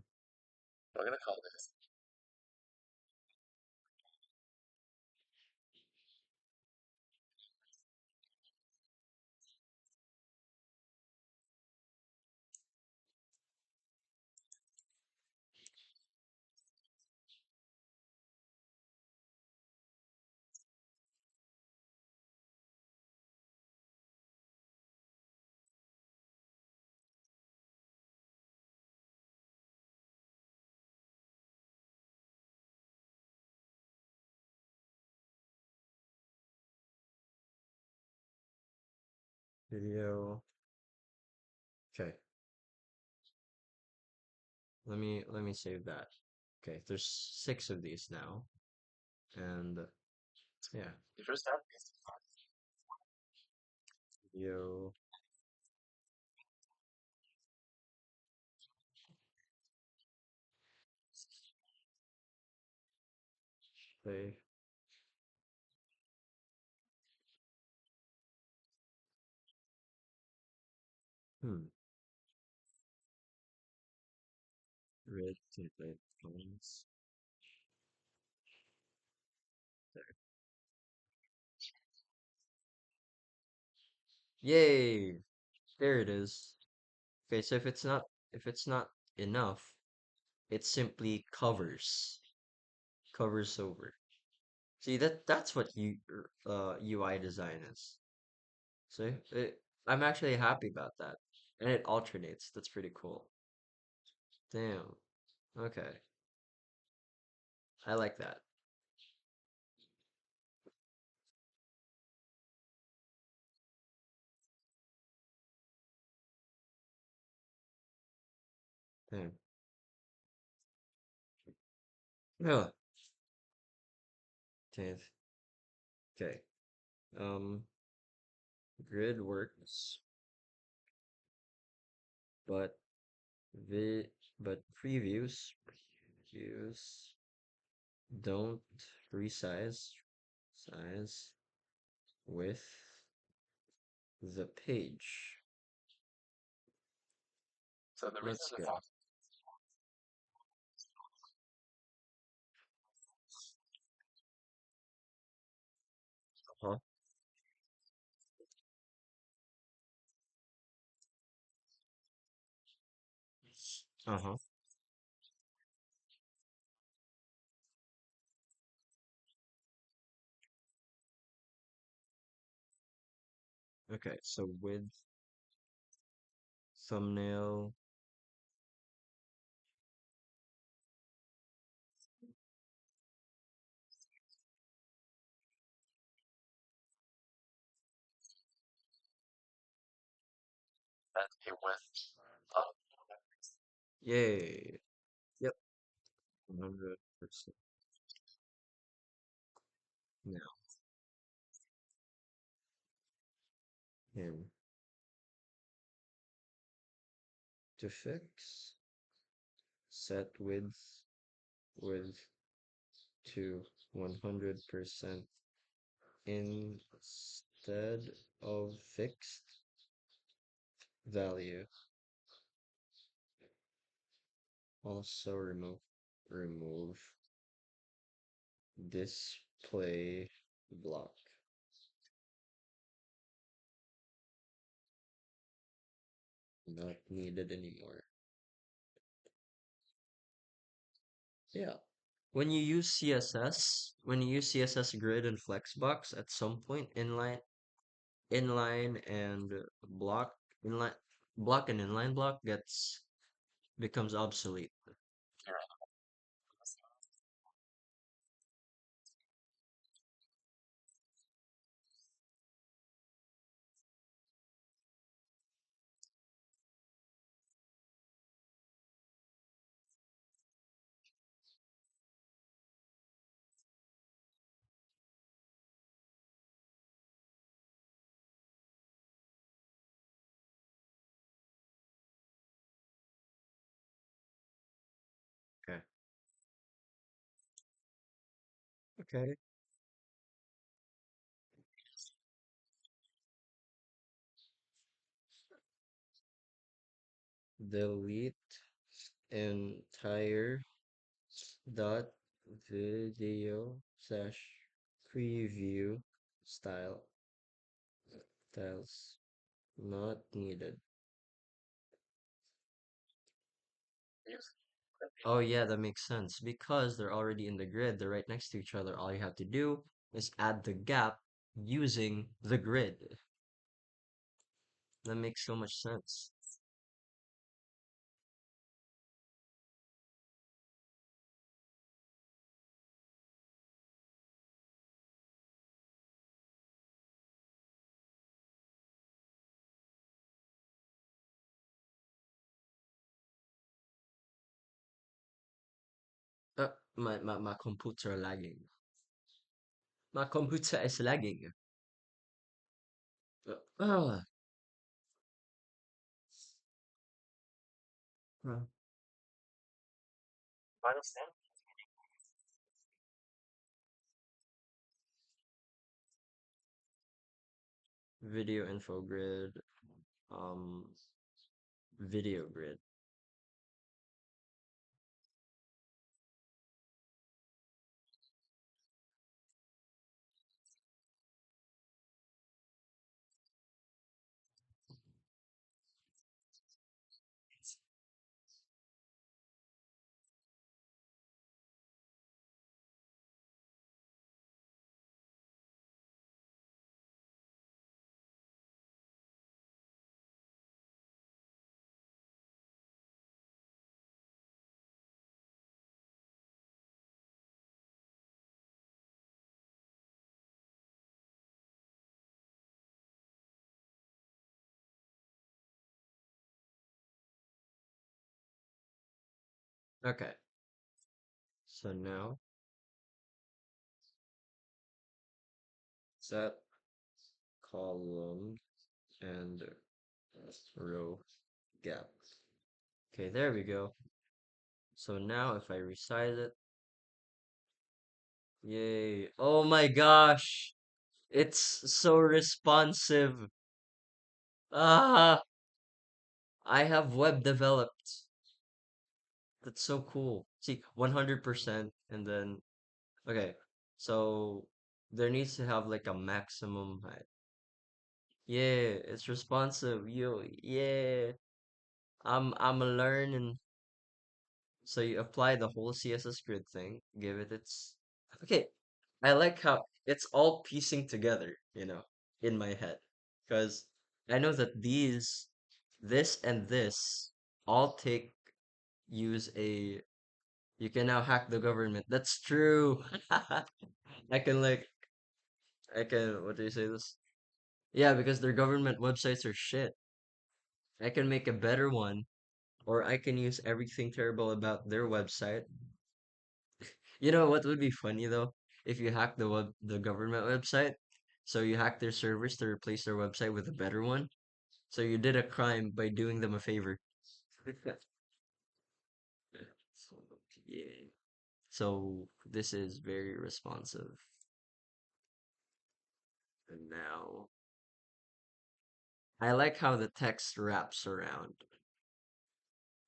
[SPEAKER 1] video. Okay, let me save that. Okay, there's six of these now, and yeah, video play. Hmm. Red template fonts. Yay! There it is. Okay, so if it's not enough, it simply covers over. See that's what UI design is. So I'm actually happy about that, and it alternates. That's pretty cool. Damn. Okay, I like that. Damn. Oh, damn. Okay. Um, grid works, but the but previews don't resize size with the page. Let's go. Uh-huh. Uh-huh. Okay, so with thumbnail, yay. Yep, 100%. Now, and to fix, set width to 100% instead of fixed value. Also remove display block. Not needed anymore. Yeah. When you use CSS grid and flexbox, at some point inline and block inline block and inline block gets becomes obsolete. Okay. Okay. Delete entire dot video slash preview style styles not needed. Oh yeah, that makes sense. Because they're already in the grid, they're right next to each other. All you have to do is add the gap using the grid. That makes so much sense. My computer lagging. My computer is lagging. Uh, uh, video info grid. Um, video grid. Okay. So now set column and row gap. Okay, there we go. So now if I resize it, yay. Oh my gosh. It's so responsive. Ah, I have web developed. That's so cool. See, 100% and then okay. So there needs to have like a maximum height. Yeah, it's responsive. Yeah. I'm learning. So you apply the whole CSS grid thing, give it its okay. I like how it's all piecing together, in my head. Because I know that this and this all use you can now hack the government. That's true. I can like, what do you say this? Yeah, because their government websites are shit. I can make a better one, or I can use everything terrible about their website. You know what would be funny though? If you hack the government website, so you hack their servers to replace their website with a better one. So you did a crime by doing them a favor. So, yeah. So this is very responsive. And now I like how the text wraps around.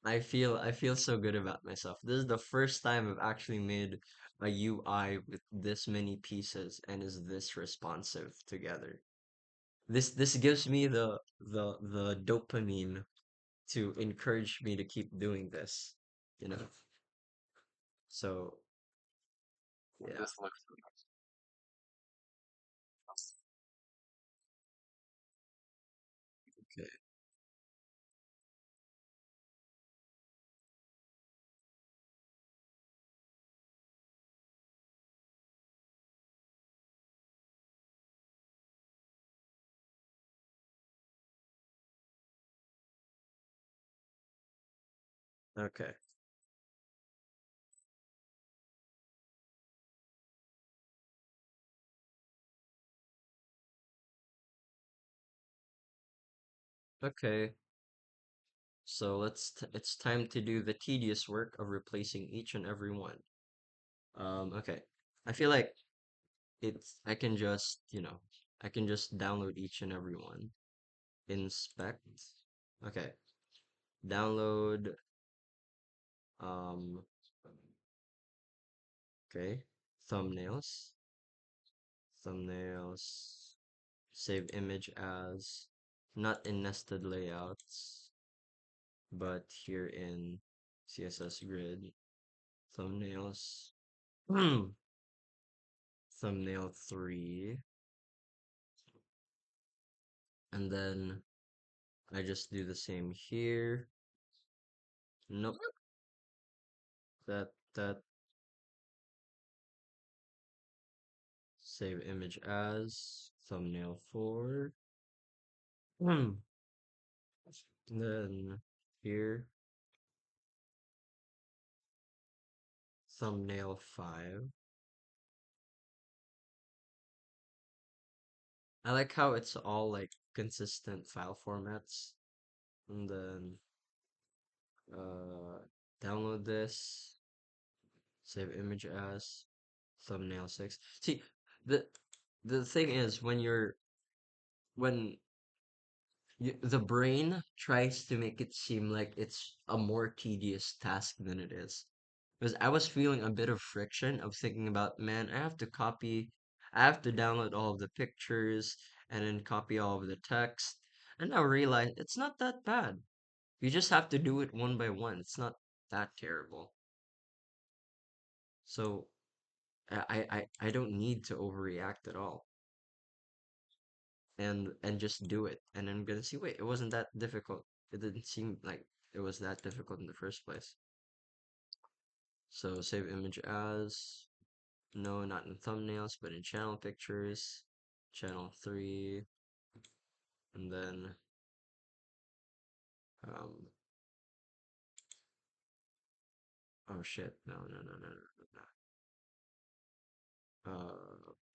[SPEAKER 1] I feel so good about myself. This is the first time I've actually made a UI with this many pieces and is this responsive together. This gives me the dopamine to encourage me to keep doing this, you know. So yeah. Okay. Okay. Okay. So it's time to do the tedious work of replacing each and every one. Okay. I feel like I can just, I can just download each and every one. Inspect. Okay. Download. Um, okay. Thumbnails. Thumbnails. Save image as not in nested layouts, but here in CSS grid. Thumbnails. Thumbnail 3. And then I just do the same here. Nope. That save image as thumbnail 4. And then here thumbnail 5. I like how it's all like consistent file formats. And then uh download this, save image as thumbnail 6. See, the the thing is when the brain tries to make it seem like it's a more tedious task than it is. Because I was feeling a bit of friction of thinking about, man, I have to download all of the pictures and then copy all of the text. And I realized it's not that bad. You just have to do it one by one. It's not that terrible. So I don't need to overreact at all. And just do it. And I'm gonna see, wait, it wasn't that difficult. It didn't seem like it was that difficult in the first place. So save image as, no, not in thumbnails, but in channel pictures, channel 3, and then um oh shit, no.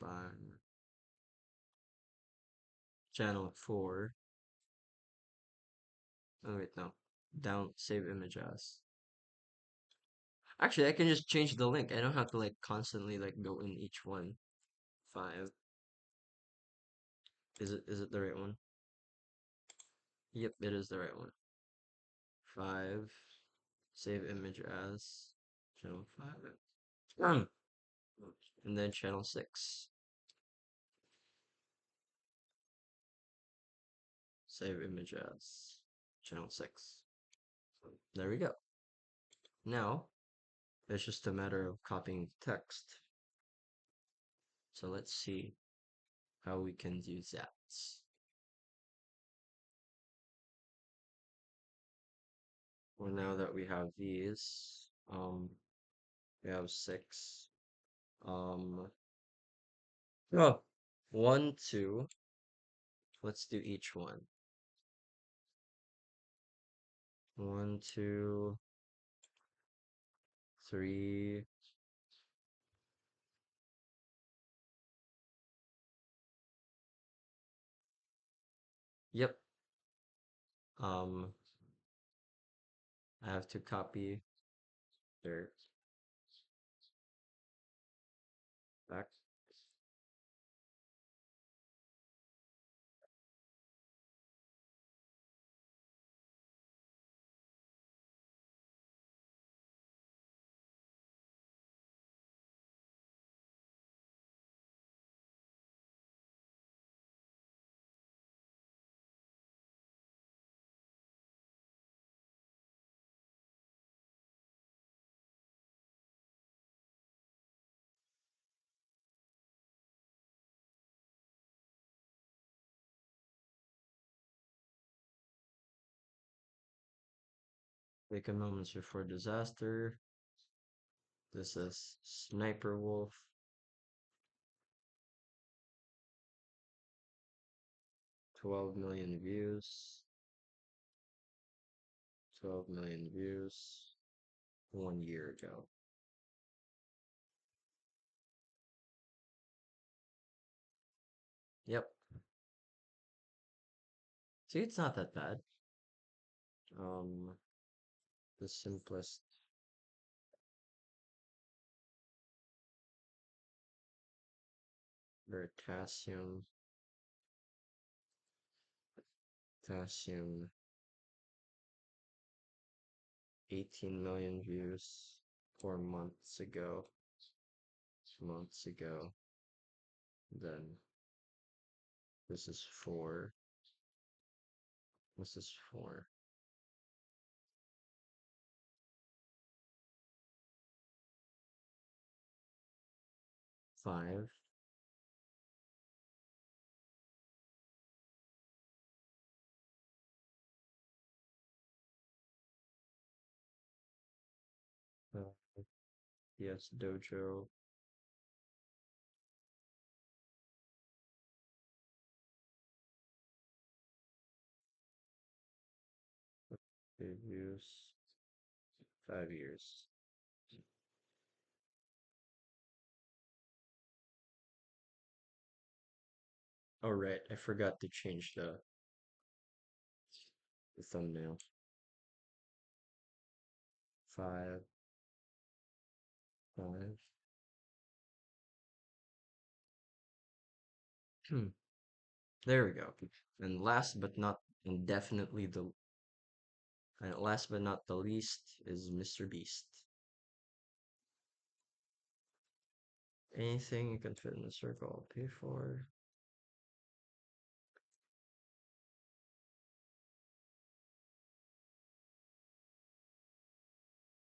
[SPEAKER 1] By channel 4. Oh wait, no. Down save image as. Actually, I can just change the link. I don't have to like constantly like go in each one. 5. Is it the right one? Yep, it is the right one. 5. Save image as channel 5. And then channel 6. Save image as channel 6. There we go. Now, it's just a matter of copying text. So let's see how we can do that. Well, now that we have these, we have 6. Um, oh, 1, 2. Let's do each one. 1, 2, 3. Yep. Um, I have to copy their back. Taken moments before disaster. This is Sniper Wolf. 12 million views. 12 million views 1 year ago. Yep. See, it's not that bad. Um, the simplest Veritasium, Potassium, 18 million views 4 months ago. Months ago. Then this is four. This is four. Five. Yes, Dojo. Reviews. 5 years. Oh right, I forgot to change the thumbnail. Five, five. Hmm. There we go. And last but not the least is Mr. Beast. Anything you can fit in a circle, I'll pay for.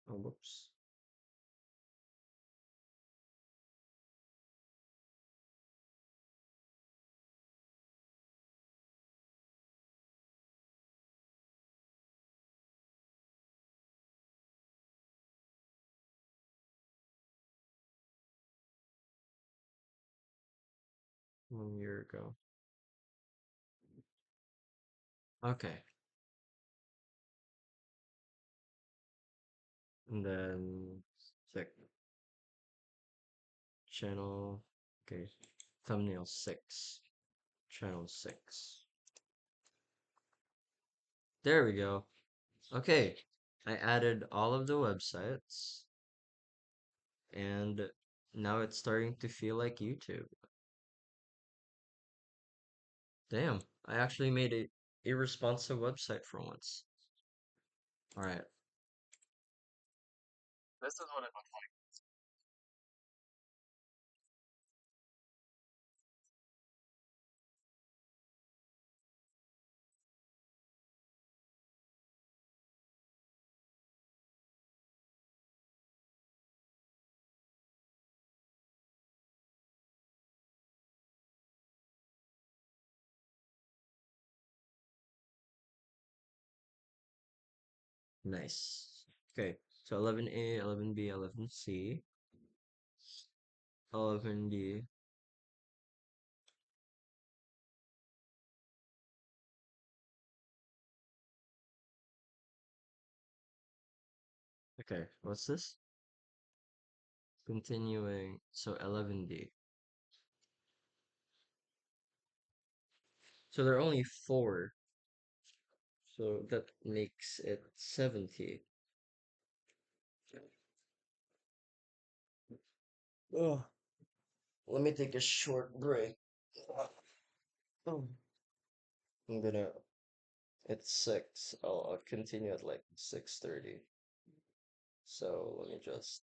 [SPEAKER 1] Oh, whoops. One year ago. Okay. And then check channel. Okay. Thumbnail 6. Channel 6. There we go. Okay. I added all of the websites and now it's starting to feel like YouTube. Damn, I actually made a irresponsive website for once. All right. This is what it looks like. Nice. Okay, so 11A, 11B, 11C, 11D. Okay, what's this? Continuing, so 11D. So there are only four, so that makes it 70. Oh, let me take a short break. Oh, I'm gonna, it's 6. I'll continue at like 6:30. So let me just,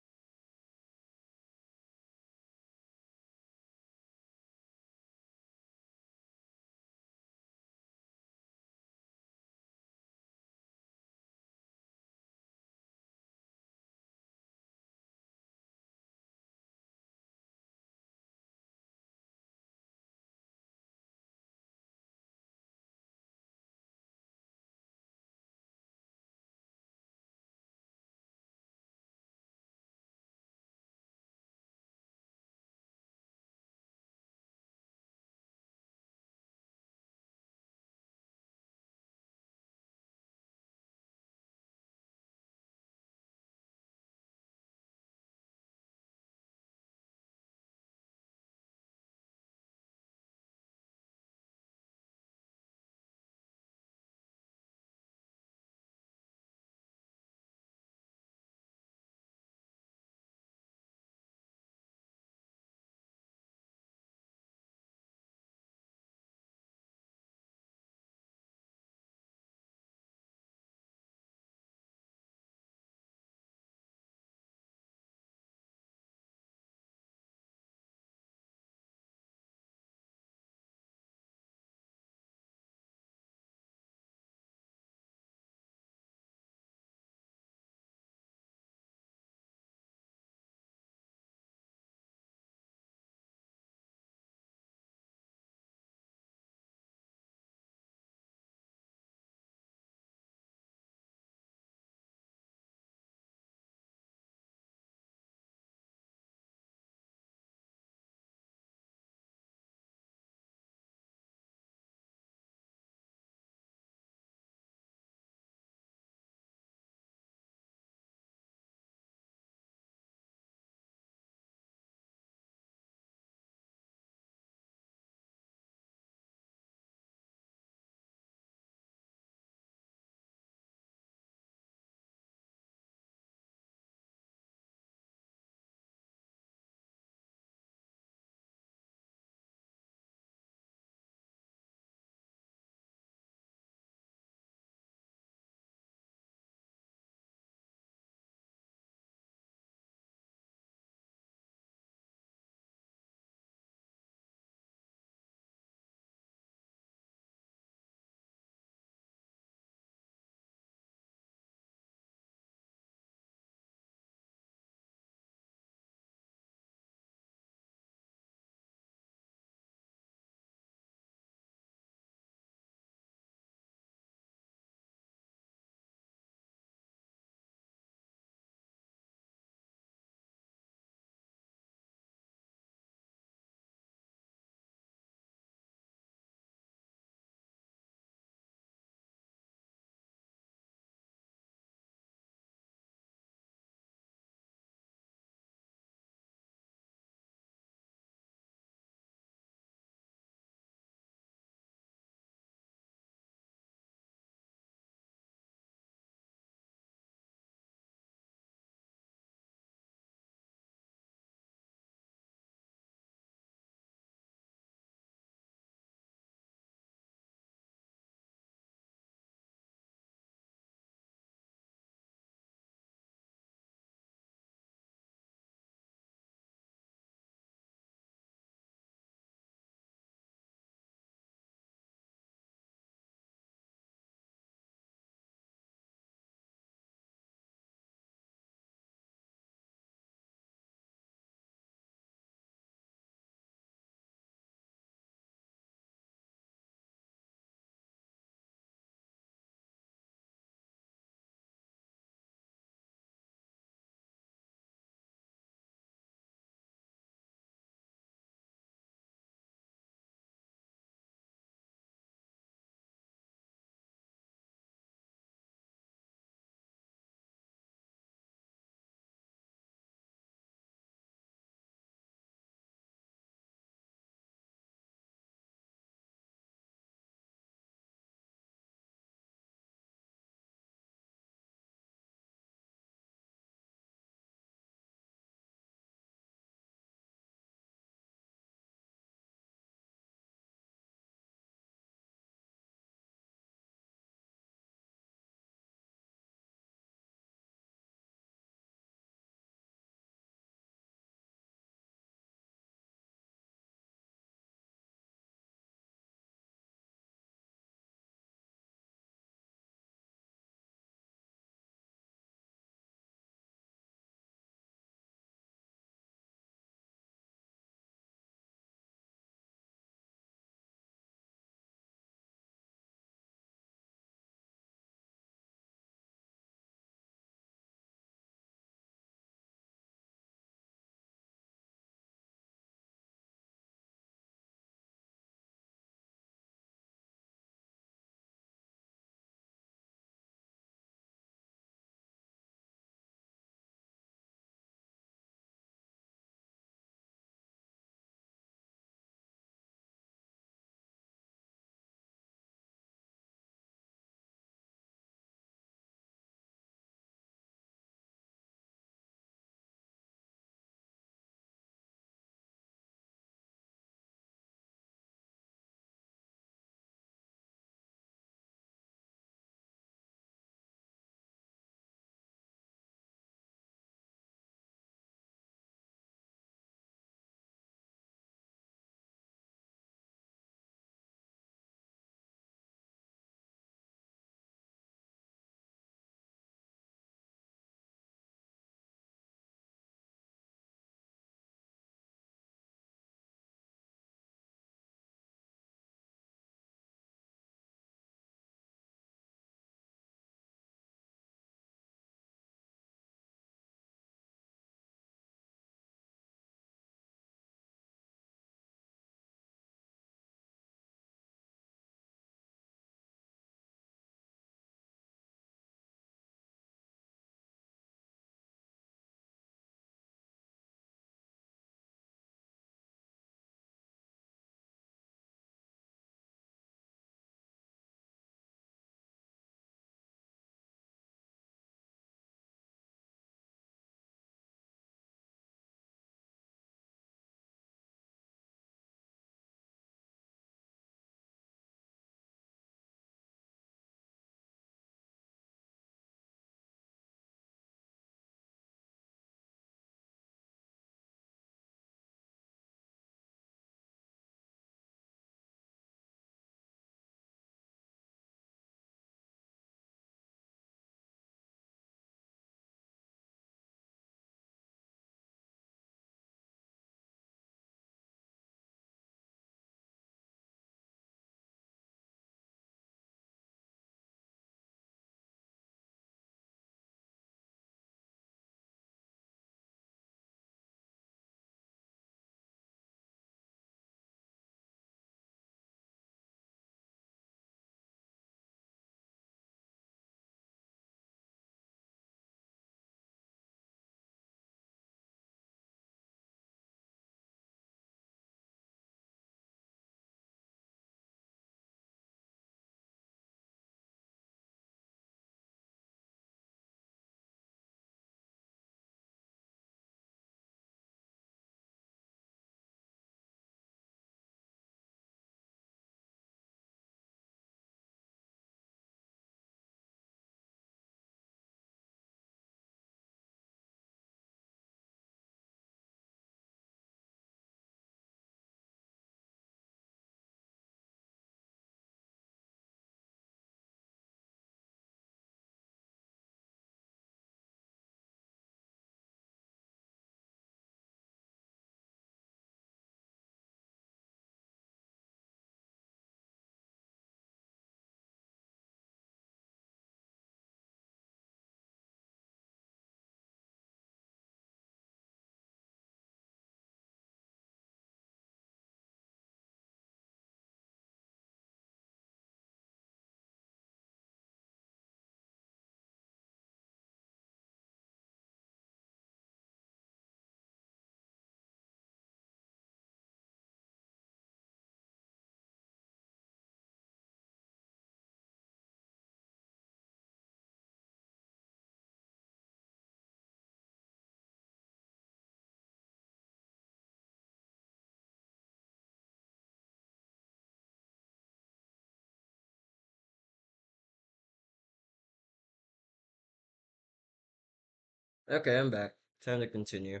[SPEAKER 1] Okay, I'm back. Time to continue.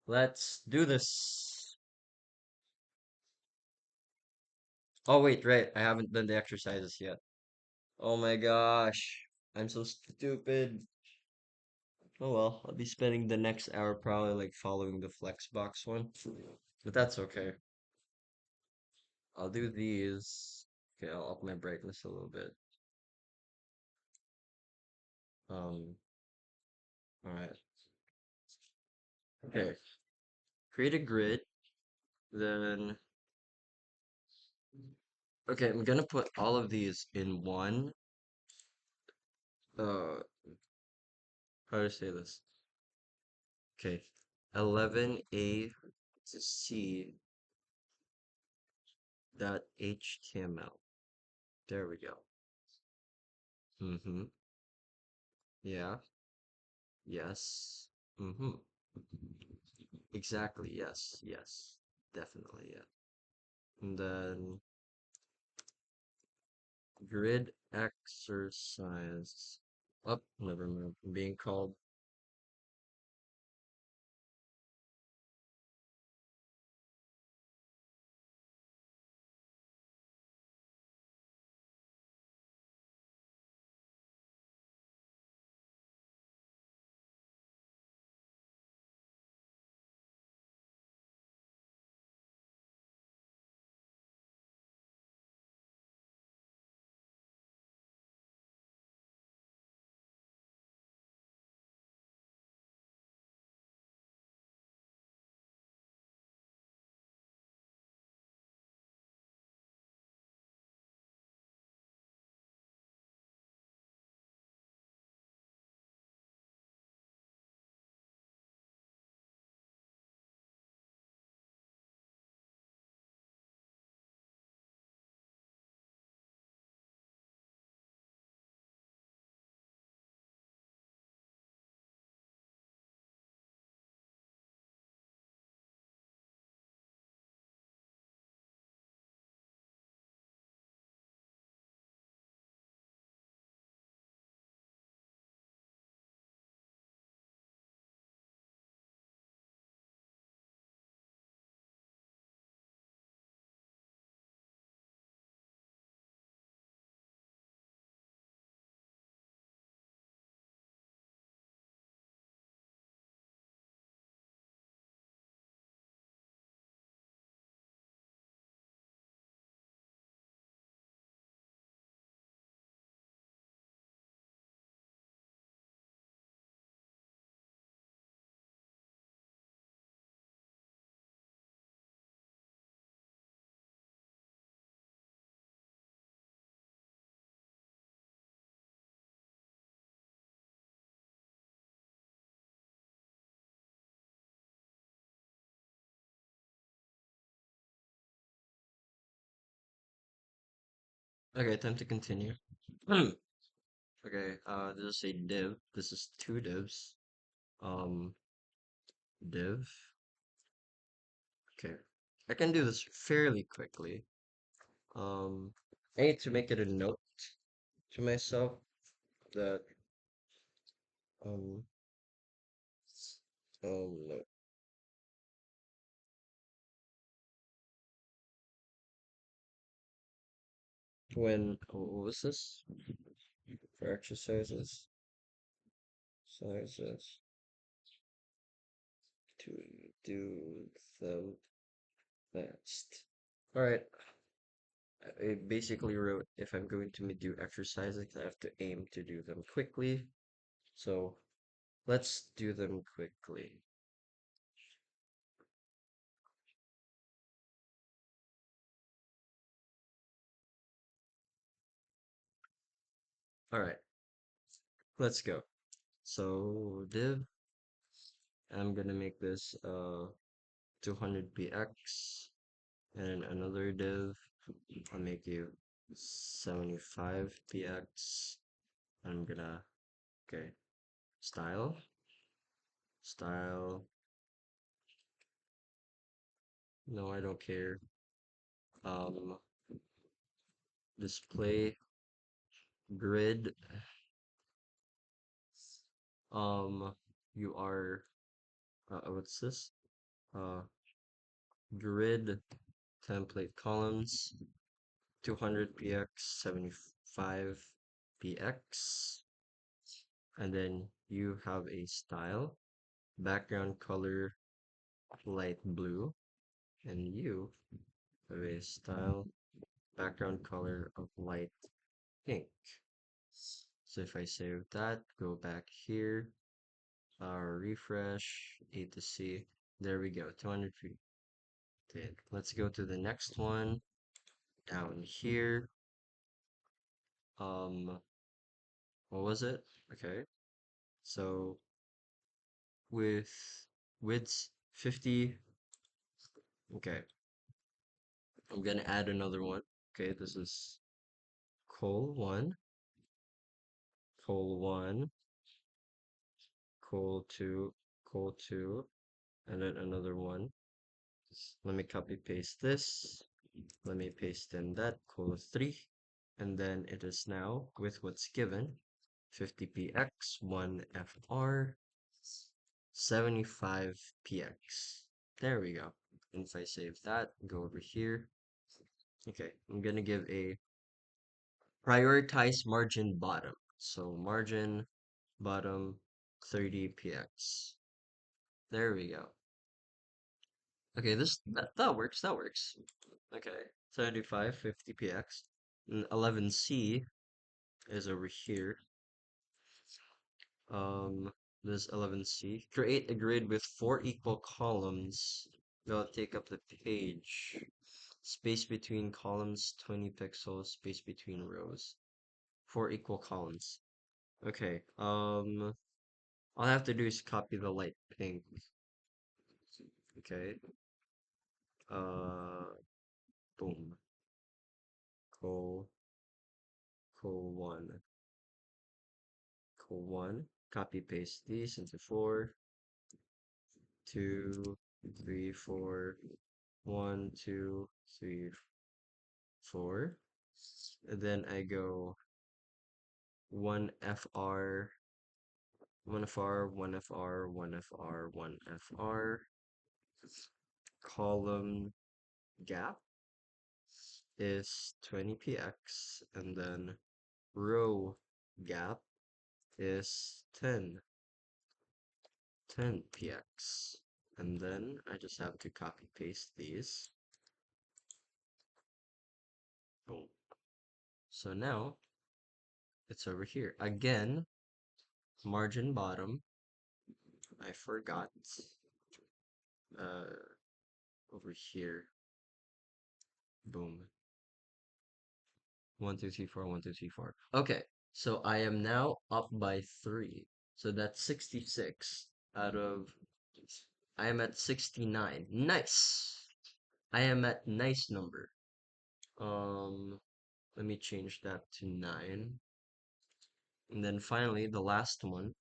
[SPEAKER 1] Let's do this. Oh, wait, right. I haven't done the exercises yet. Oh my gosh. I'm so stupid. Oh well, I'll be spending the next hour probably like following the Flexbox one. But that's okay. I'll do these. Okay, I'll up my brightness a little bit. Um, all right. Okay. Create a grid. Then, okay, I'm gonna put all of these in one. Uh, how to say this? Okay. 11A to C dot HTML. There we go. Mm-hmm. Yeah. Yes. Mm-hmm. Exactly. Yes. Yes. Definitely. Yeah. And then grid exercise. Up. Never mind. I'm being called. Okay, time to continue. Okay, this is a div. This is two divs. Um, div. Okay, I can do this fairly quickly. Um, I need to make it a note to myself that um no, when what was this for exercises? Exercises to do them fast. All right, I basically wrote if I'm going to do exercises, I have to aim to do them quickly. So let's do them quickly. All right, let's go. So div, I'm gonna make this 200px, and another div, I'll make you 75px. I'm gonna, okay, style, style, no, I don't care. Um, display grid, you are what's this? Uh, Grid template columns 200 px 75 px, and then you have a style background color light blue, and you have a style background color of light pink. So if I save that, go back here, refresh A to C, there we go, 200 feet. Okay, let's go to the next one down here. Um, what was it? Okay, so with widths 50. Okay, I'm gonna add another one. Okay, this is col1, col1, col2, col2, and then another one. Let me copy paste this. Let me paste in that col3, and then it is now with what's given 50px, 1fr, 75px. There we go. And if I save that, go over here. Okay, I'm gonna give a prioritize margin bottom. So margin bottom 30px. There we go. Okay, that works. That works. Okay, 75, 50px. And 11c is over here. Um, this 11c. Create a grid with 4 equal columns. They'll take up the page. Space between columns 20 pixels. Space between rows. 4 equal columns. Okay. All I have to do is copy the light pink. Okay. Uh, boom. Col, col1, col1. Copy paste these into 4, 2, 3, 4, 1, 2, 3, 4. And then I go 1fr, 1fr, 1fr, 1fr, 1fr. Column gap is 20px, and then row gap is 10px. And then I just have to copy paste these. Boom. So now it's over here. Again, margin bottom. I forgot. Uh, over here. Boom. 1, 2, 3, 4, 1, 2, 3, 4. Okay, so I am now up by 3. So that's 66 out of. I am at 69. Nice. I am at nice number. Let me change that to 9. And then finally, the last one.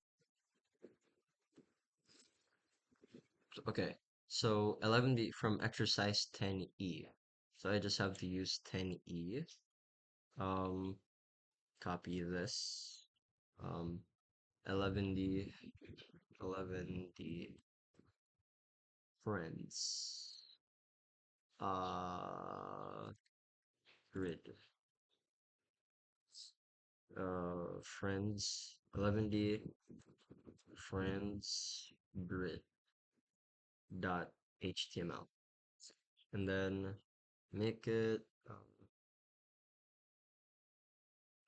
[SPEAKER 1] Okay, so 11B from exercise 10E. So I just have to use 10E. Um, copy this. 11D, 11D friends. Grid. Friends. 11D friends grid dot HTML, and then make it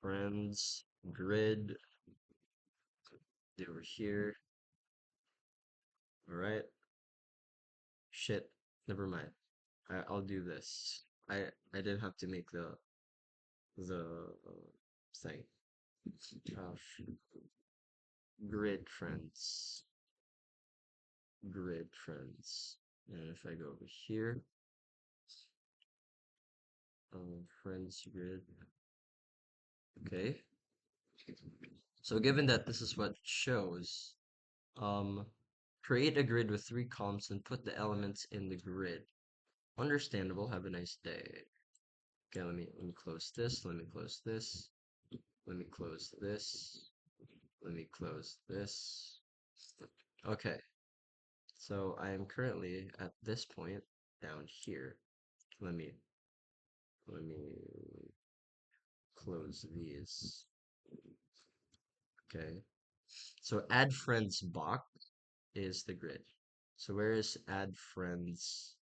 [SPEAKER 1] friends grid over here. All right. Shit. Never mind. I'll do this. I didn't have to make the thing. Uh, grid friends. Grid friends. And if I go over here, friends grid. Okay. So given that this is what it shows, um, create a grid with 3 columns and put the elements in the grid. Understandable. Have a nice day. Okay, let me close this. Let me close this. Let me close this. Let me close this. Okay, so I am currently at this point down here. Let me let me close these. Okay. So add friends box is the grid. So where is add friends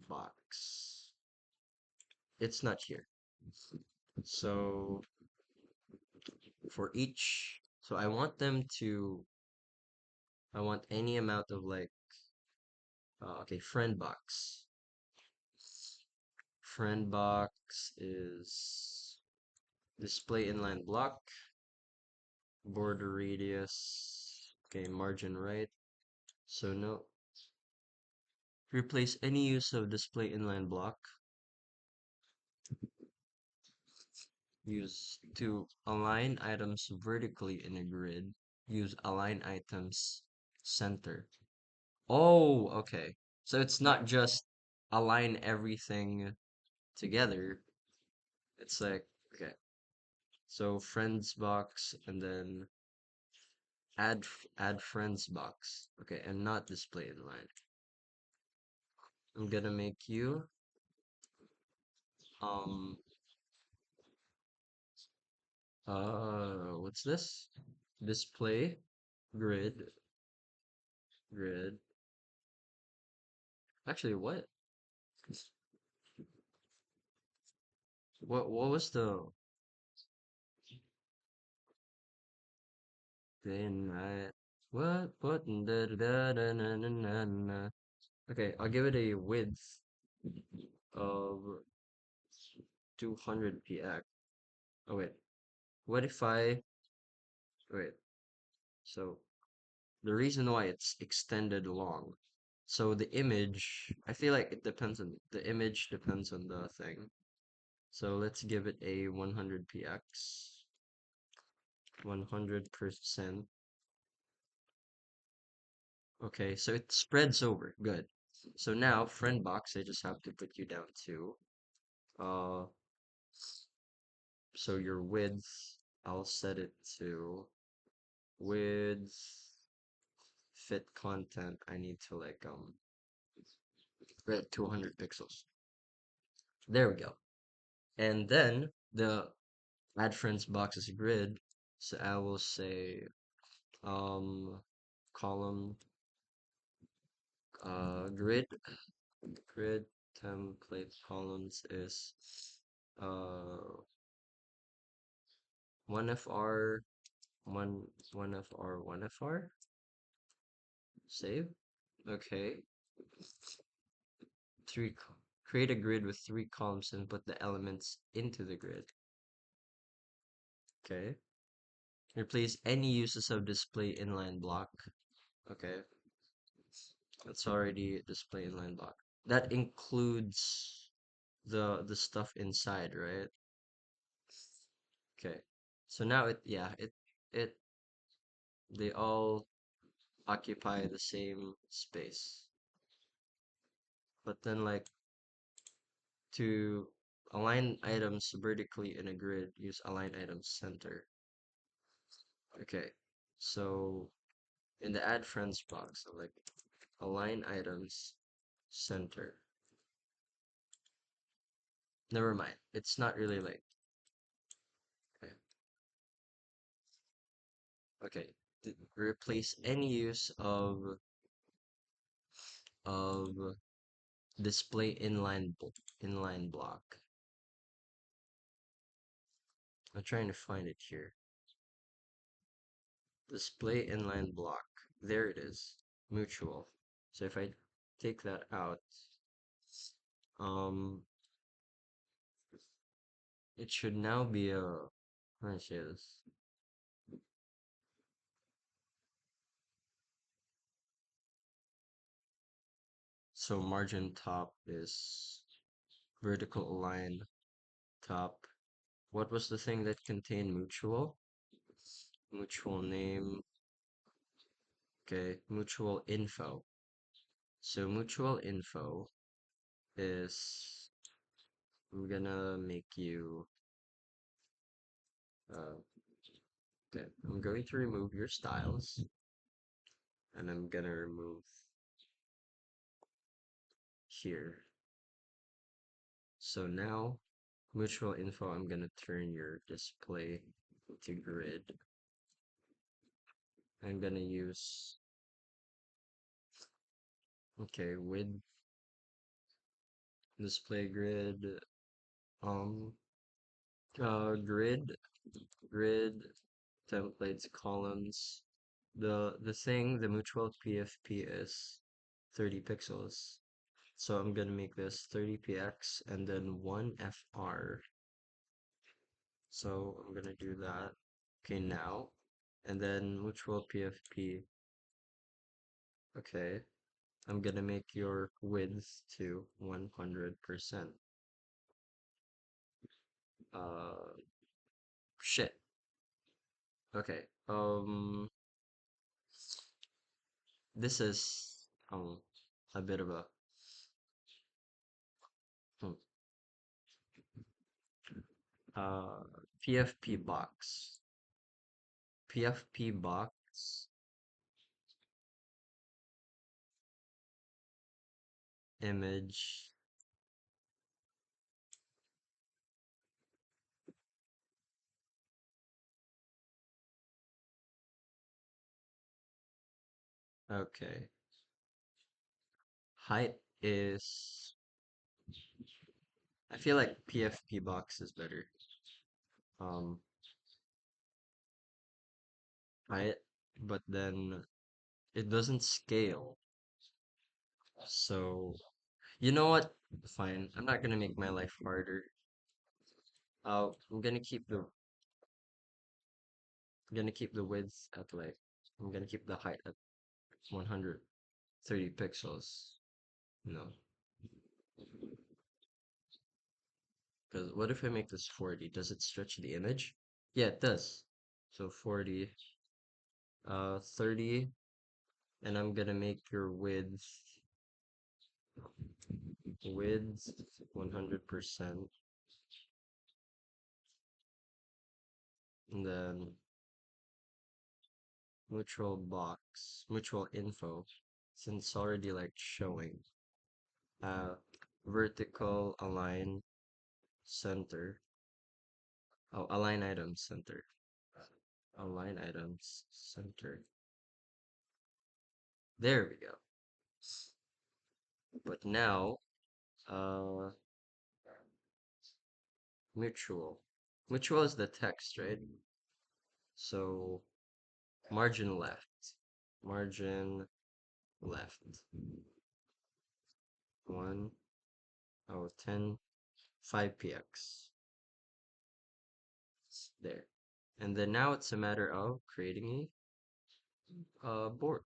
[SPEAKER 1] box? It's not here. So for each, so I want any amount of like, okay, friend box. Friend box is display inline block, border radius, okay, margin right. So no, replace any use of display inline block. Use to align items vertically in a grid. Use align items center. Oh, okay. So it's not just align everything together. It's like, okay. So friends box and then add friends box. Okay, and not display inline. I'm gonna make you um what's this? Display grid. Actually, what was the then I what da da da da na na na na. Okay, I'll give it a width of 200 px. Oh wait, what if I wait? So the reason why it's extended long. So the image, I feel like it depends on the image depends on the thing. So let's give it a 100 px, 100%. Okay, so it spreads over. Good. So now friend box, I just have to put you down to uh so your width, I'll set it to width fit content. I need to like read 200 pixels. There we go. And then the add friends box is a grid. So I will say um column grid template columns is uh 1fr 1fr save. Okay. Create a grid with three columns and put the elements into the grid. Okay. Replace any uses of display inline block. Okay. That's already display inline block. That includes the stuff inside, right? Okay. So now it they all occupy the same space. But then like to align items vertically in a grid, use align items center. Okay. So in the add friends box, so like align items center. Never mind. It's not really like okay. Okay. Replace any use of display inline block. I'm trying to find it here. Display inline block. There it is. Mutual. So if I take that out, um, it should now be a. How do I say this? So margin top is vertical align top. What was the thing that contained mutual? Mutual name. Okay, mutual info. So mutual info is I'm gonna make you okay. I'm going to remove your styles. and I'm gonna remove here. So now, mutual info, I'm gonna turn your display to grid. I'm gonna use, okay, with display grid, um, grid, grid, templates, columns. The mutual PFP is 30 pixels. So I'm gonna make this 30px and then 1fr. So I'm gonna do that. Okay, now. And then mutual PFP. Okay. I'm gonna make your width to 100%. Uh, shit. Okay. This is a bit of a hmm, uh PFP box. PFP box image. Okay. Height is, I feel like PFP box is better. Um, height, but then it doesn't scale. So, you know what? Fine. I'm not gonna make my life harder. I'm gonna keep the width at like, I'm gonna keep the height at 130 pixels. No, because what if I make this 40? Does it stretch the image? Yeah, it does. So 40, 30, and I'm gonna make your width 100%, and then mutual info, since it's already like showing, uh, vertical align center, oh, align items center, align items center. There we go. But now, uh, mutual. Mutual is the text, right? So margin left, margin left, 1, oh, 10, 5px. There. And then now it's a matter of creating a board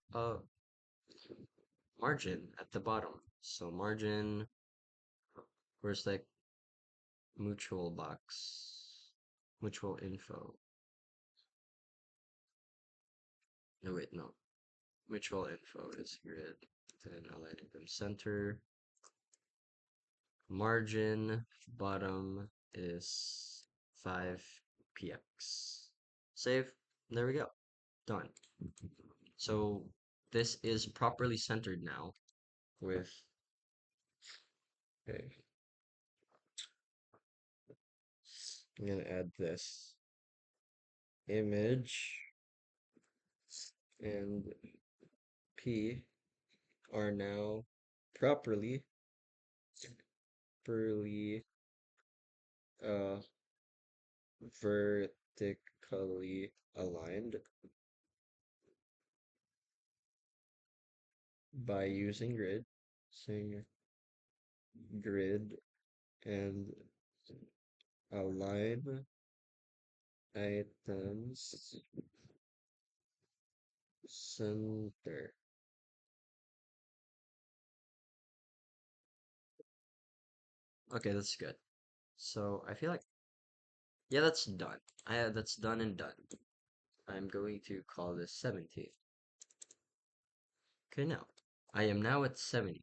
[SPEAKER 1] margin at the bottom. So margin, where's like mutual box, mutual info. No, wait, no. Mutual info is grid. Then align them center. Margin bottom is 5px. Save. There we go. Done. So this is properly centered now with, okay, I'm gonna add this image and P are now properly properly uh vertically aligned by using grid and align items center. Okay, that's good. So I feel like, yeah, that's done. That's done and done. I'm going to call this 70. Okay, now I am now at 70.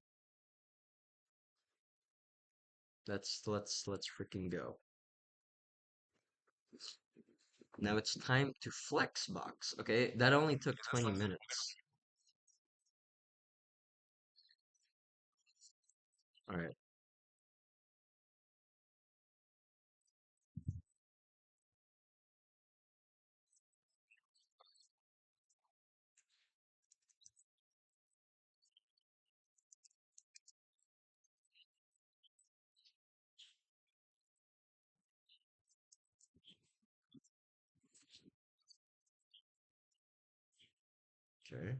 [SPEAKER 1] Let's freaking go. Now it's time to flex box. Okay, that only took 20 minutes. All right. Okay.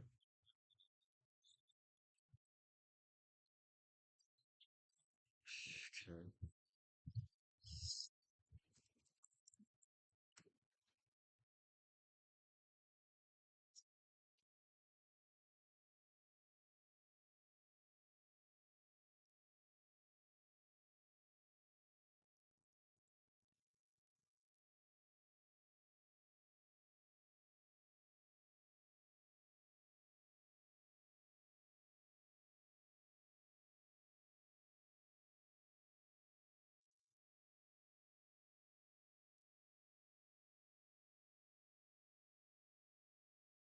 [SPEAKER 1] Okay.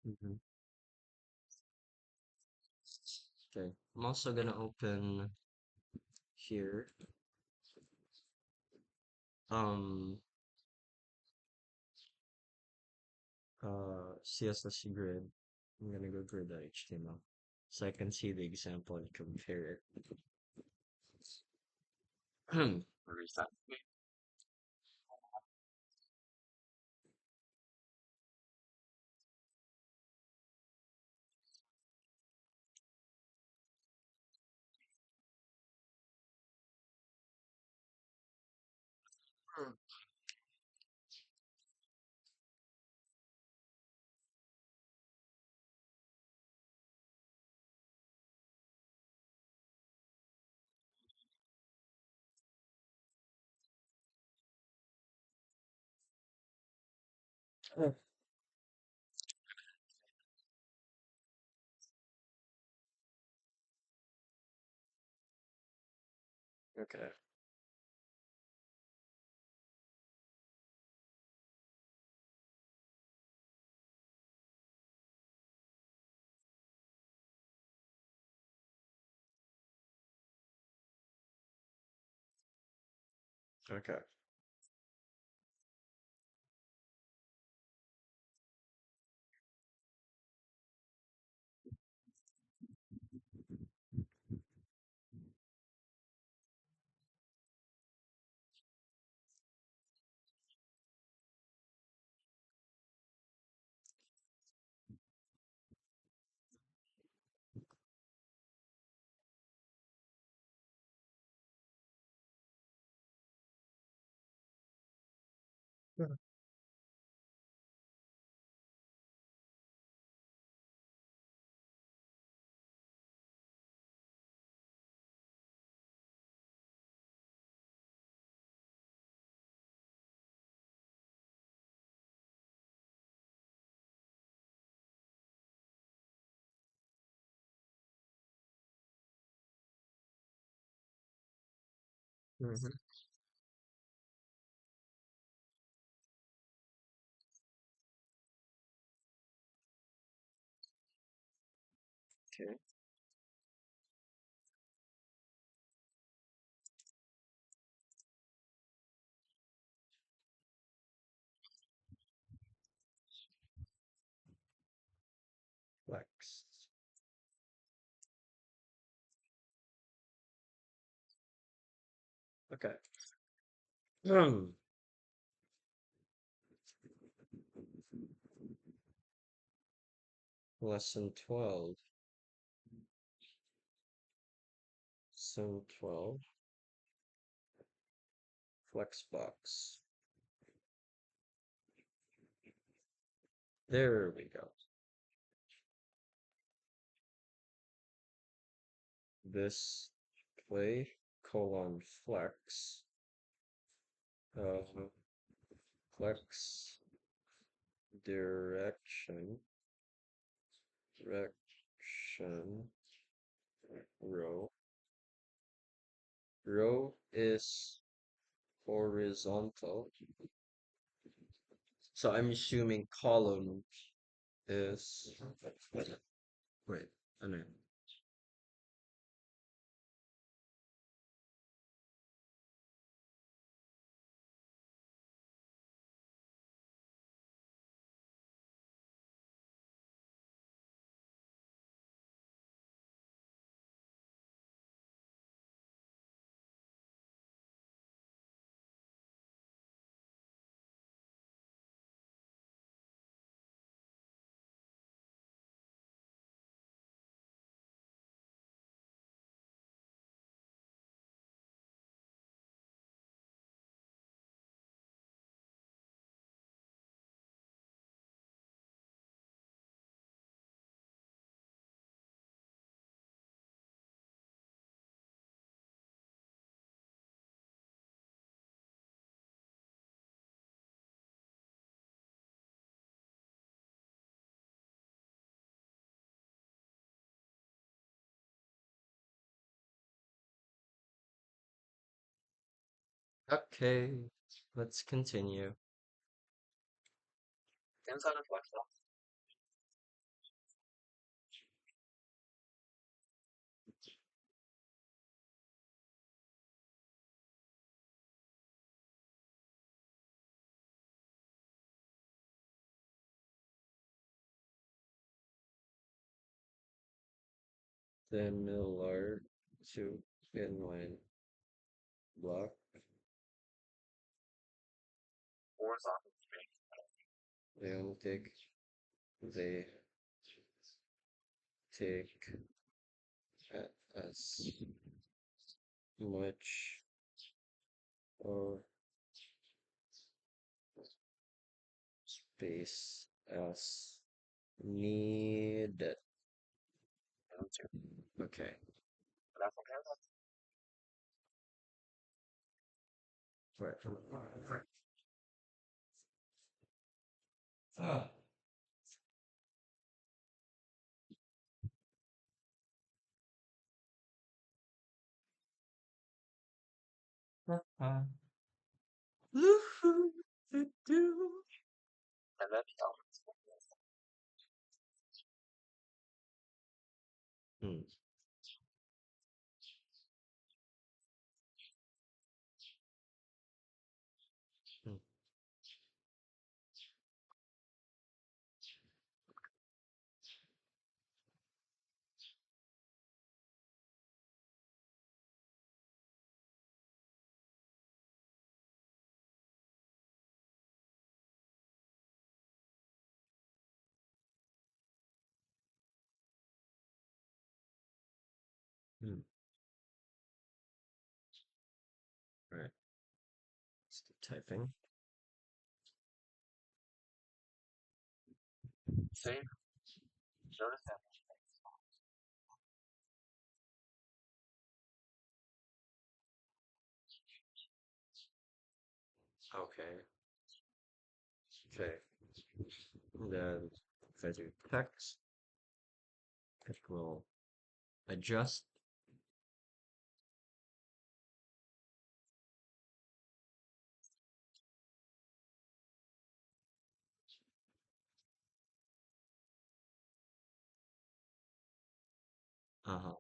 [SPEAKER 1] Mm-hmm. Okay. I'm also gonna open here. Um. CSS grid. I'm gonna go grid the HTML so I can see the example and compare it. Where is that? Hmm. Oh, okay. Okay. Yeah. Mm-hmm. Okay. Flex. Okay. Lesson 12. Lesson 12. Flexbox. There we go. This play colon flex. Uh, flex direction. Direction row. Row is horizontal. So I'm assuming column is wait, I know. Okay, let's continue. Similar to inline block. They don't take they take as much or space as needed. Okay. Right. Ah. Ah. Hmm, hmm, hmm. Right. Stop typing. Okay. Okay. Then if I do text, it will adjust. Uh-huh.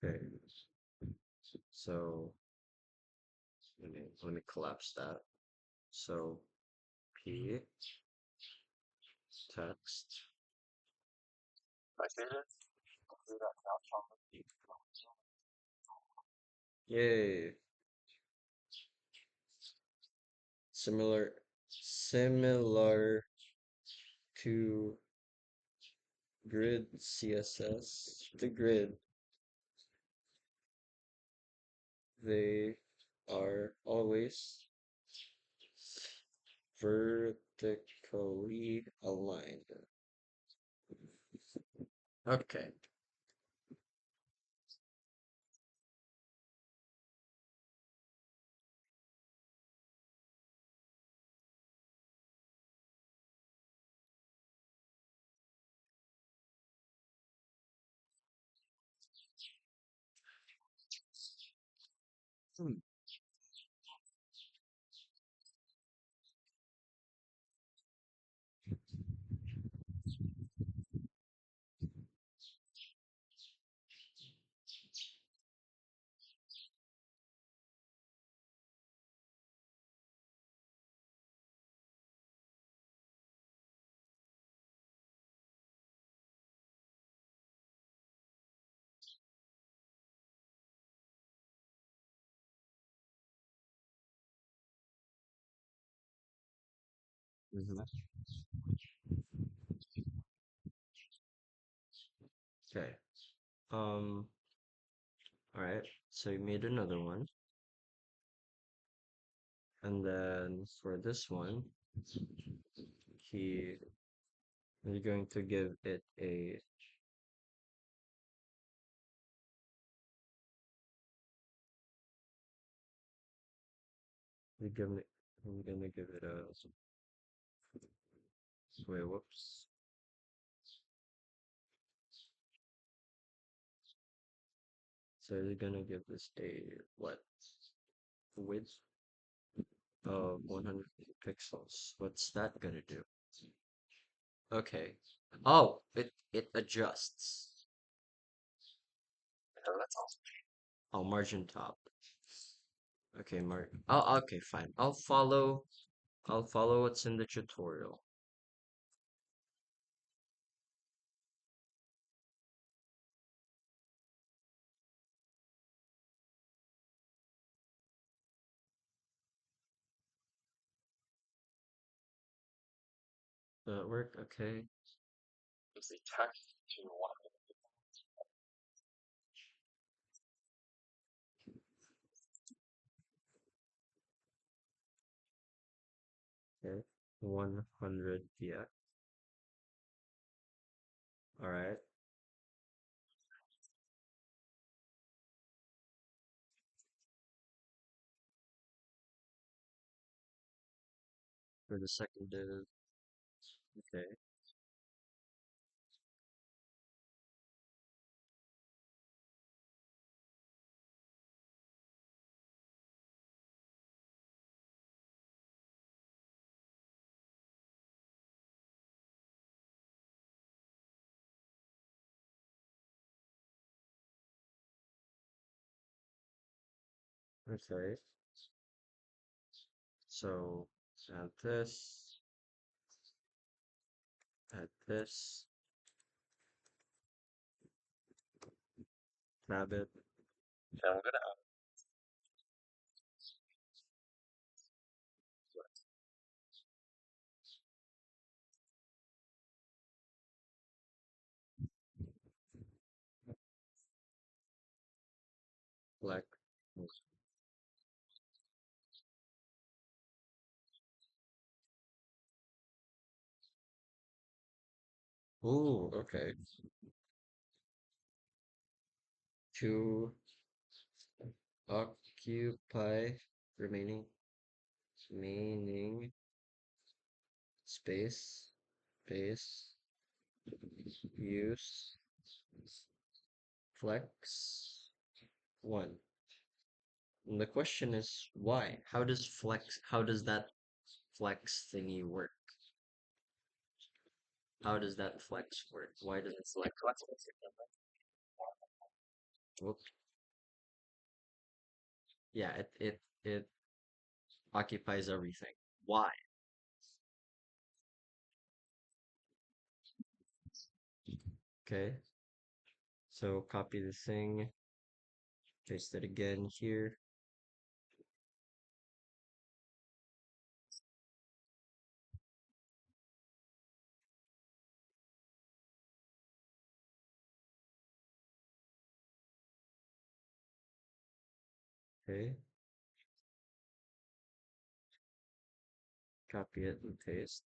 [SPEAKER 1] Okay. So let me collapse that. So P text. Yay. Similar to grid CSS. The grid, they are always vertically aligned. Okay. Hmm. Mhm. Okay. Um, all right. So you made another one. And then for this one, he you're going to give it a you're gonna I'm gonna give it a wait, whoops. So you're gonna give this a what width of 100 pixels. What's that gonna do? Okay. Oh, it adjusts. Oh, that's awesome. Oh, margin top. Okay, Oh, okay, fine. I'll follow what's in the tutorial. Does that work? Okay. Is the text to one? Okay. 100 px. All right. For the second div. Okay. Okay. So add this, add this, grab it, tab it out, select. Ooh, okay. To occupy remaining remaining space space use flex one. And the question is why? How does that flex thingy work? How does that flex work? Why does it select? Whoops. Yeah, it occupies everything. Why? Okay, so copy the thing, paste it again here. Okay, copy it and paste.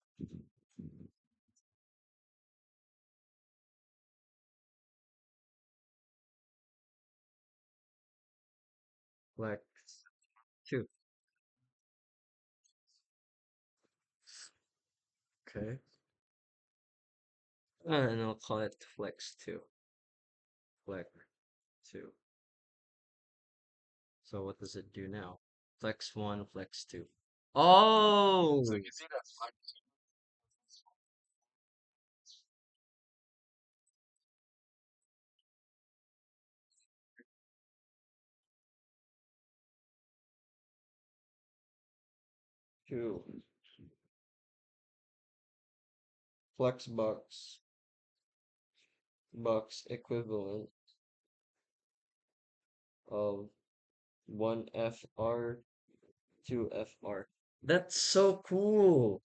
[SPEAKER 1] Flex two. Okay, and I'll call it flex two. Flex two. So what does it do now? Flex one, flex two. Oh, so you see that flex two. Flex box equivalent of 1 FR, 2 FR. That's so cool.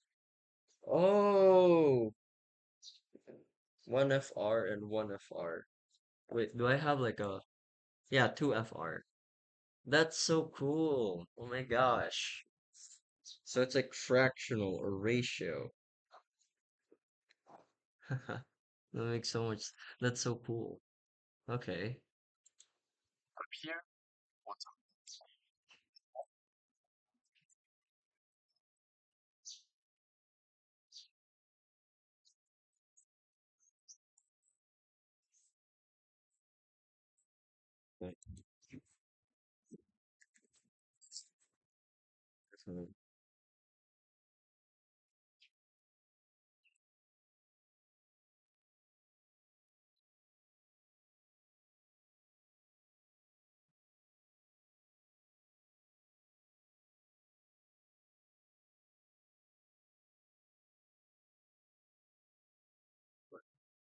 [SPEAKER 1] Oh, 1 FR and 1 FR. Wait, do I have like a, yeah, 2 FR. That's so cool. Oh my gosh. So it's like fractional or ratio. That makes so much, that's so cool. Okay. Up here, what's up?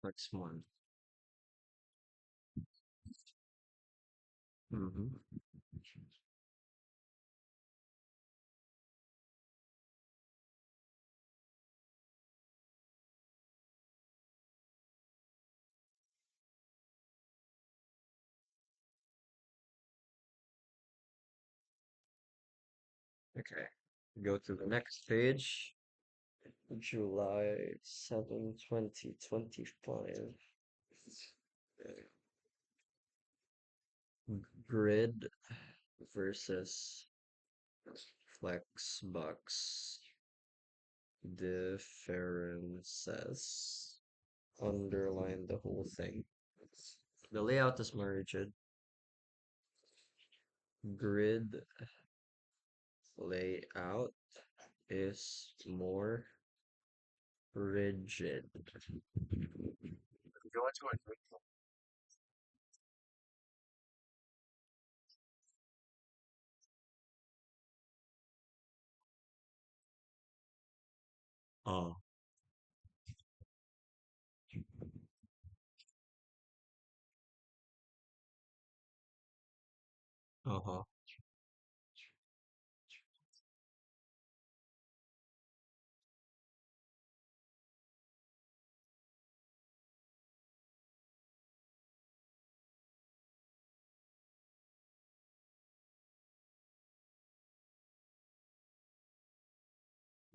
[SPEAKER 1] Flex one. Mm-hmm. Okay. Go to the next page. July 7, 2025. Grid versus Flexbox differences. Underline the whole thing. The layout is more rigid. Grid layout is more rigid. Go into it. Oh, uh-huh.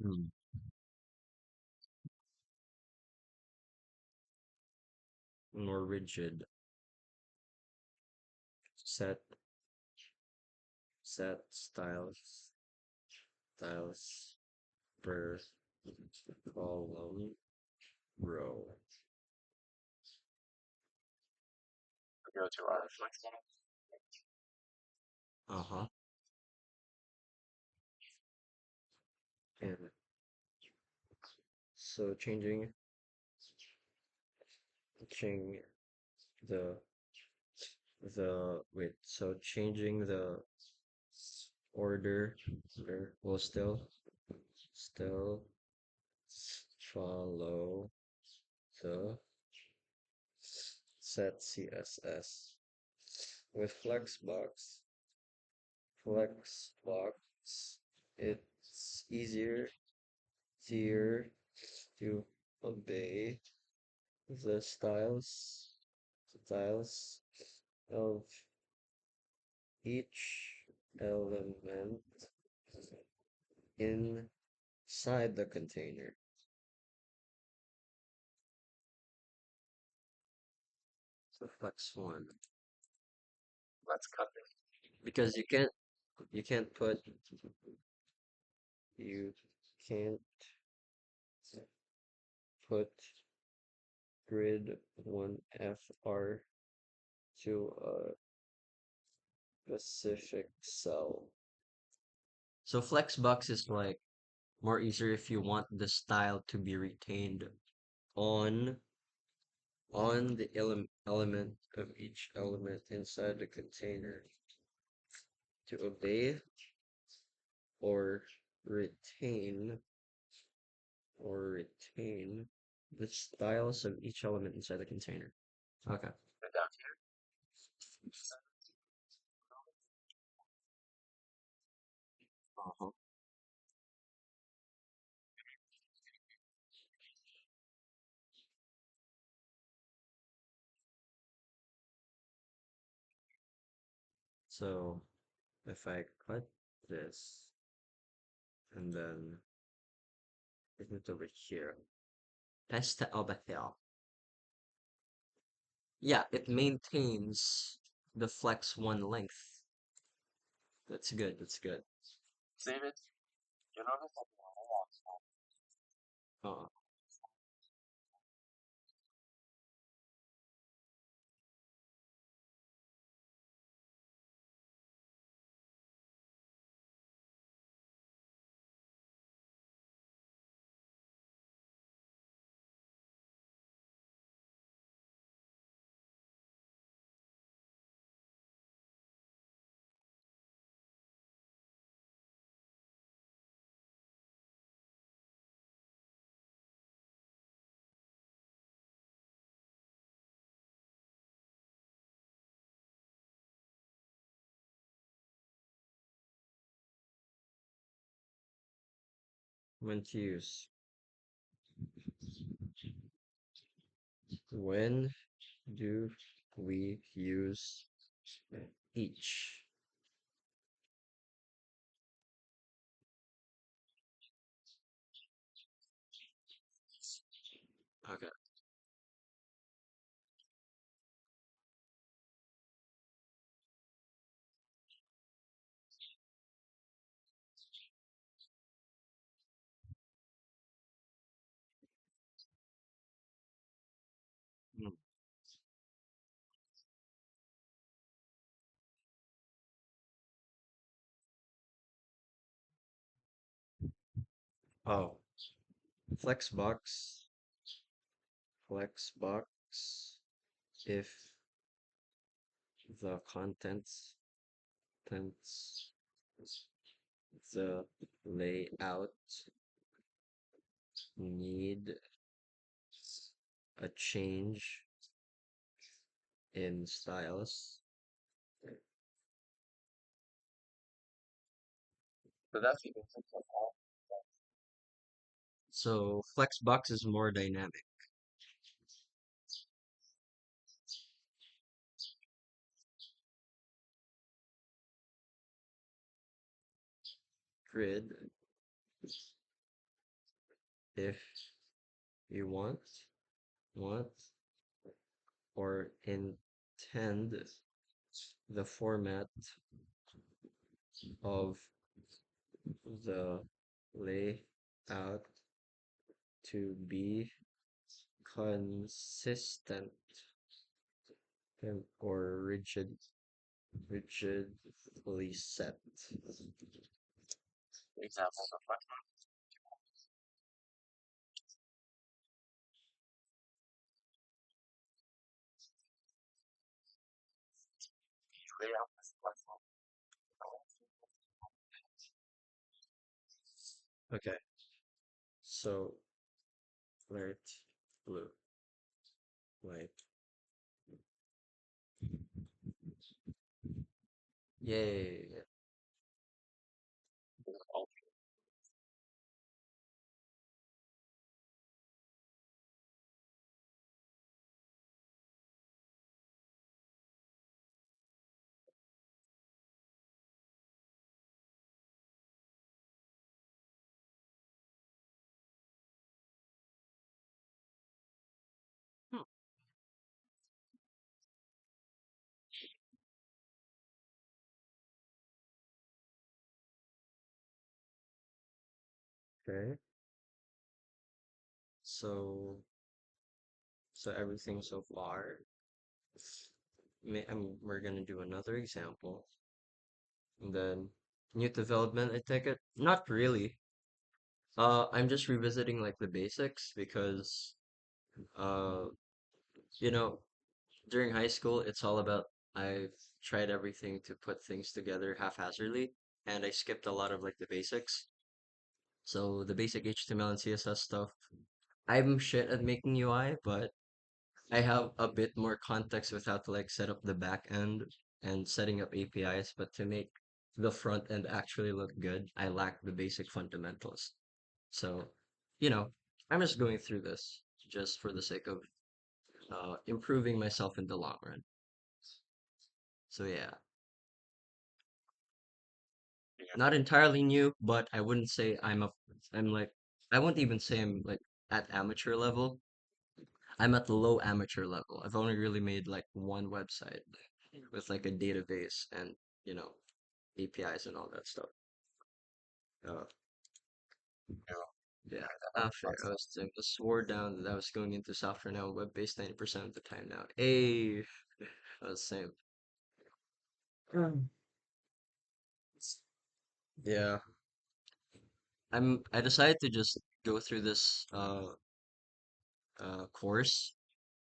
[SPEAKER 1] Hmm. More rigid. Set styles per column row. Go to our uh-huh. And so changing the changing the order will still follow the set CSS. With Flexbox, it's easier to obey the styles of each element inside the container. So flex one. Let's cut it. Because you can't put you can't put grid one FR to a specific cell. So flexbox is like more easier if you want the style to be retained on the element of each element inside the container to obey or retain retain the styles of each element inside the container. Okay. Uh-huh. So if I cut this and then bring it over here, pesta Albathel. Yeah, it maintains the flex one length. That's good. That's good. Save it. You know this? Uh, When to use. When do we use each? Okay. Hmm. Oh, Flexbox. Flexbox. If the contents, the layout need a change in styles. So Flexbox is more dynamic. Grid, if you want or intend the format of the layout to be consistent or rigidly set. Okay, so light blue, light. Yay. Hmm. Okay, so everything so far. We're gonna do another example, and then new development. I take it. Not really. I'm just revisiting like the basics because uh, you know, during high school, it's all about I've tried everything to put things together haphazardly, and I skipped a lot of like the basics. So the basic HTML and CSS stuff, I'm shit at making UI, but I have a bit more context with how to like set up the back end and setting up APIs, but to make the front end actually look good, I lack the basic fundamentals. So, you know, I'm just going through this just for the sake of improving myself in the long run. So yeah, not entirely new, but I wouldn't say I'm like, I wouldn't even say I'm like at amateur level. I'm at the low amateur level. I've only really made like one website with like a database and, you know, APIs and all that stuff. Uh, yeah, fair. I was swore down that I was going into software now, web-based 90% of the time now. Hey, that was the same. Mm. Yeah, I decided to just go through this course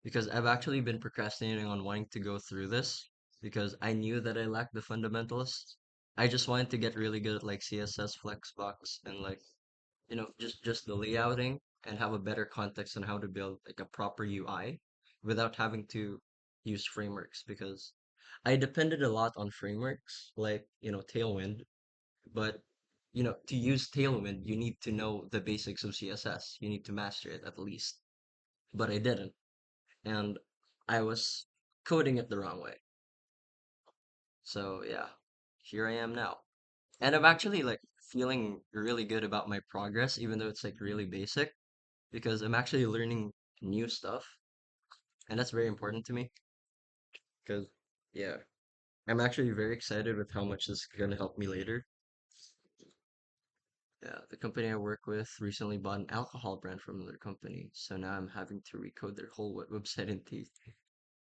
[SPEAKER 1] because I've actually been procrastinating on wanting to go through this because I knew that I lacked the fundamentals. I just wanted to get really good at like CSS, Flexbox, and like just the layouting and have a better context on how to build like a proper UI without having to use frameworks because I depended a lot on frameworks like Tailwind, but to use Tailwind, you need to know the basics of CSS. You need to master it at least. But I didn't, and I was coding it the wrong way. So yeah, here I am now. And I'm actually like feeling really good about my progress, even though it's like really basic, because I'm actually learning new stuff, and that's very important to me. Because yeah, I'm actually very excited with how much this is gonna help me later. Yeah, the company I work with recently bought an alcohol brand from another company, so now I'm having to recode their whole website in T.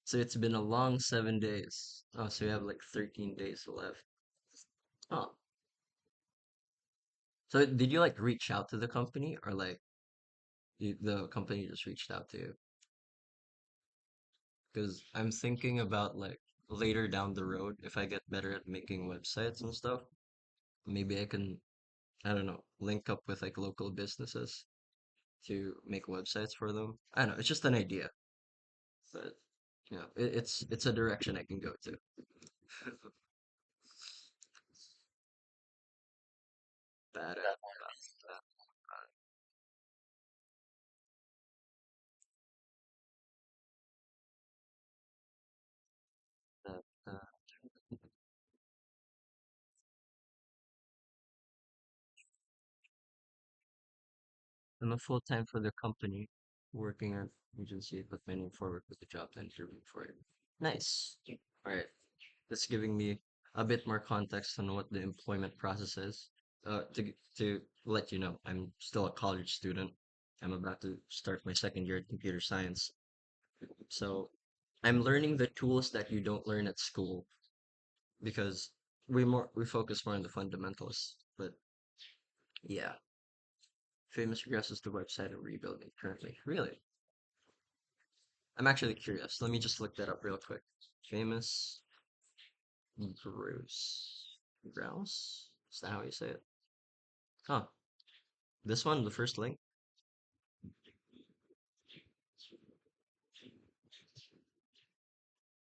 [SPEAKER 1] So it's been a long 7 days. Oh, so we have like 13 days left. Oh, so did you like reach out to the company or like the company just reached out to you? Because I'm thinking about like later down the road, if I get better at making websites and stuff, maybe I can, I don't know, link up with like local businesses to make websites for them. I don't know, it's just an idea, but it's a direction I can go to. Bad at that. I'm a full time for the company, working at agency, but meaning forward with the job and interviewing for it. Nice. All right. That's giving me a bit more context on what the employment process is. To let you know, I'm still a college student. I'm about to start my second year at computer science. So I'm learning the tools that you don't learn at school because we focus more on the fundamentals. But yeah, Famous progresses the website and rebuilding currently. Really? I'm actually curious. Let me just look that up real quick. Famous Grouse. Grouse? Is that how you say it? Huh. This one, the first link?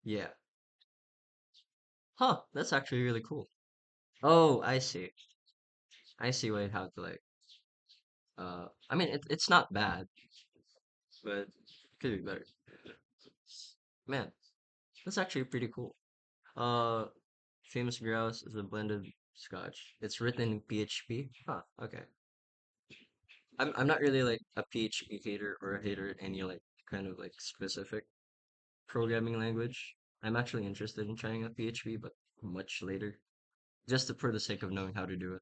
[SPEAKER 1] Yeah. Huh. That's actually really cool. Oh, I see. I see why you have to like I mean it's not bad, but it could be better. Man, that's actually pretty cool. Uh Famous Grouse is a blended scotch. It's written in PHP. Huh, okay. I'm not really like a PHP hater or a hater at any like kind of like specific programming language. I'm actually interested in trying out PHP, but much later, just for the sake of knowing how to do it.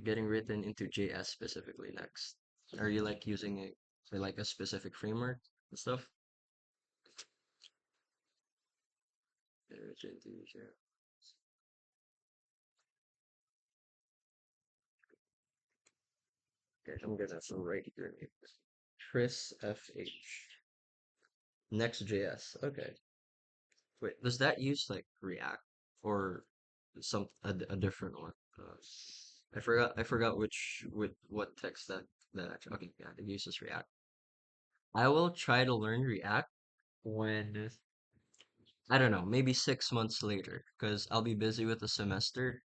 [SPEAKER 1] Getting written into JS specifically next. Are you like using a say, like a specific framework and stuff? Okay, I'm gonna write your name. Chris FH. Next.js. Okay. Wait, does that use like React or a different one? I forgot which with what text that actually. Okay, yeah, it uses React. I will try to learn React when I don't know, maybe 6 months later, because I'll be busy with the semester,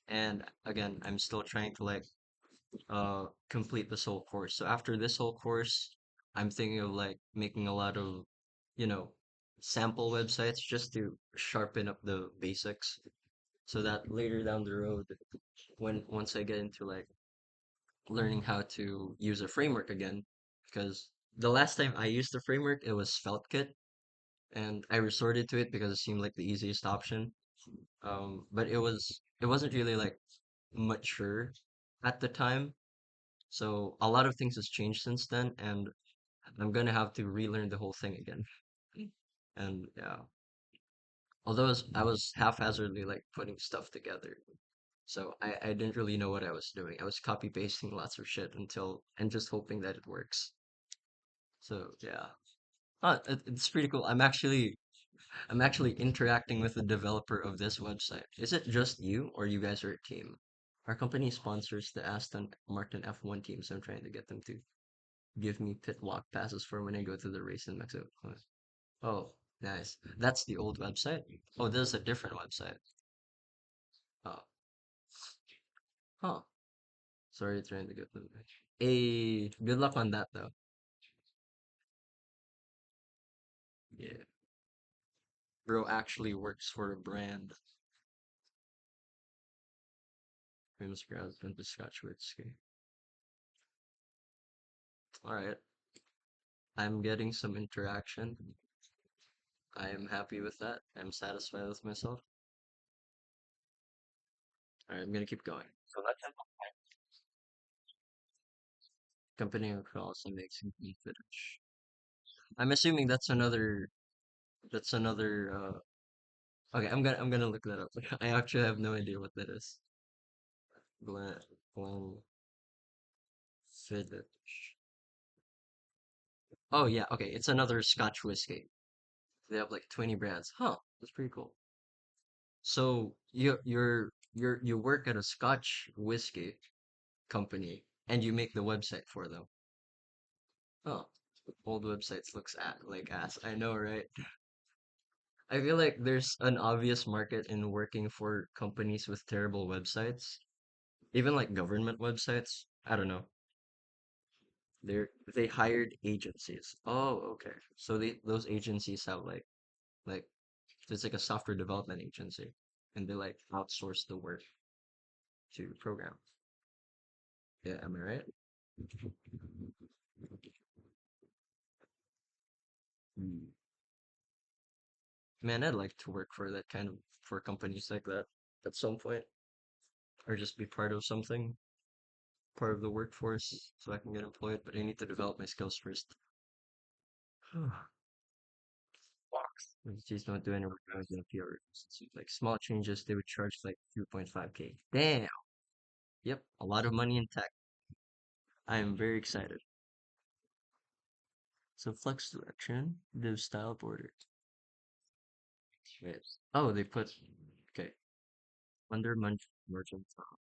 [SPEAKER 1] and again, I'm still trying to like complete this whole course. So after this whole course, I'm thinking of like making a lot of, you know, sample websites just to sharpen up the basics so that later down the road, when once I get into like learning how to use a framework again, because the last time I used the framework, it was FeltKit, and I resorted to it because it seemed like the easiest option. But it wasn't really like mature at the time. So a lot of things has changed since then, and I'm gonna have to relearn the whole thing again. And yeah, although I was haphazardly like putting stuff together, so I didn't really know what I was doing. I was copy pasting lots of shit until and just hoping that it works. So yeah, it's pretty cool. I'm actually interacting with the developer of this website. Is it just you, or you guys are a team? Our company sponsors the Aston Martin F1 team, so I'm trying to get them to give me pit walk passes for when I go to the race in Mexico. Oh, nice. That's the old website. Oh, this is a different website. Oh, Huh. Sorry, trying to get them. Hey, good luck on that though. Yeah. Bro actually works for a brand. Famous crowds been to Scotch whiskey. Alright. I'm getting some interaction. I am happy with that. I'm satisfied with myself. Alright, I'm gonna keep going. So that's it. Company across and makes complete footage. I'm assuming that's another okay, I'm gonna look that up. I actually have no idea what that is. Glen Fiddich. Oh yeah, okay. It's another Scotch whiskey. They have like 20 brands. Huh, that's pretty cool. So you work at a Scotch whiskey company and you make the website for them. Oh, old websites looks like ass. I know, right? I feel like there's an obvious market in working for companies with terrible websites, even like government websites. I don't know. They hired agencies. Oh, okay. So those agencies have like it's like a software development agency, and they like outsource the work to program. Yeah, am I right? Hmm. Man, I'd like to work for that kind of for companies like that at some point, or just be part of something, part of the workforce, so I can get employed. But I need to develop my skills first. Agencies don't do any work on the PR. Like small changes, they would charge like 2.5K. Damn. Yep, a lot of money in tech. I am very excited. So flex direction, div style border. Wait. Oh, they put okay under margin top.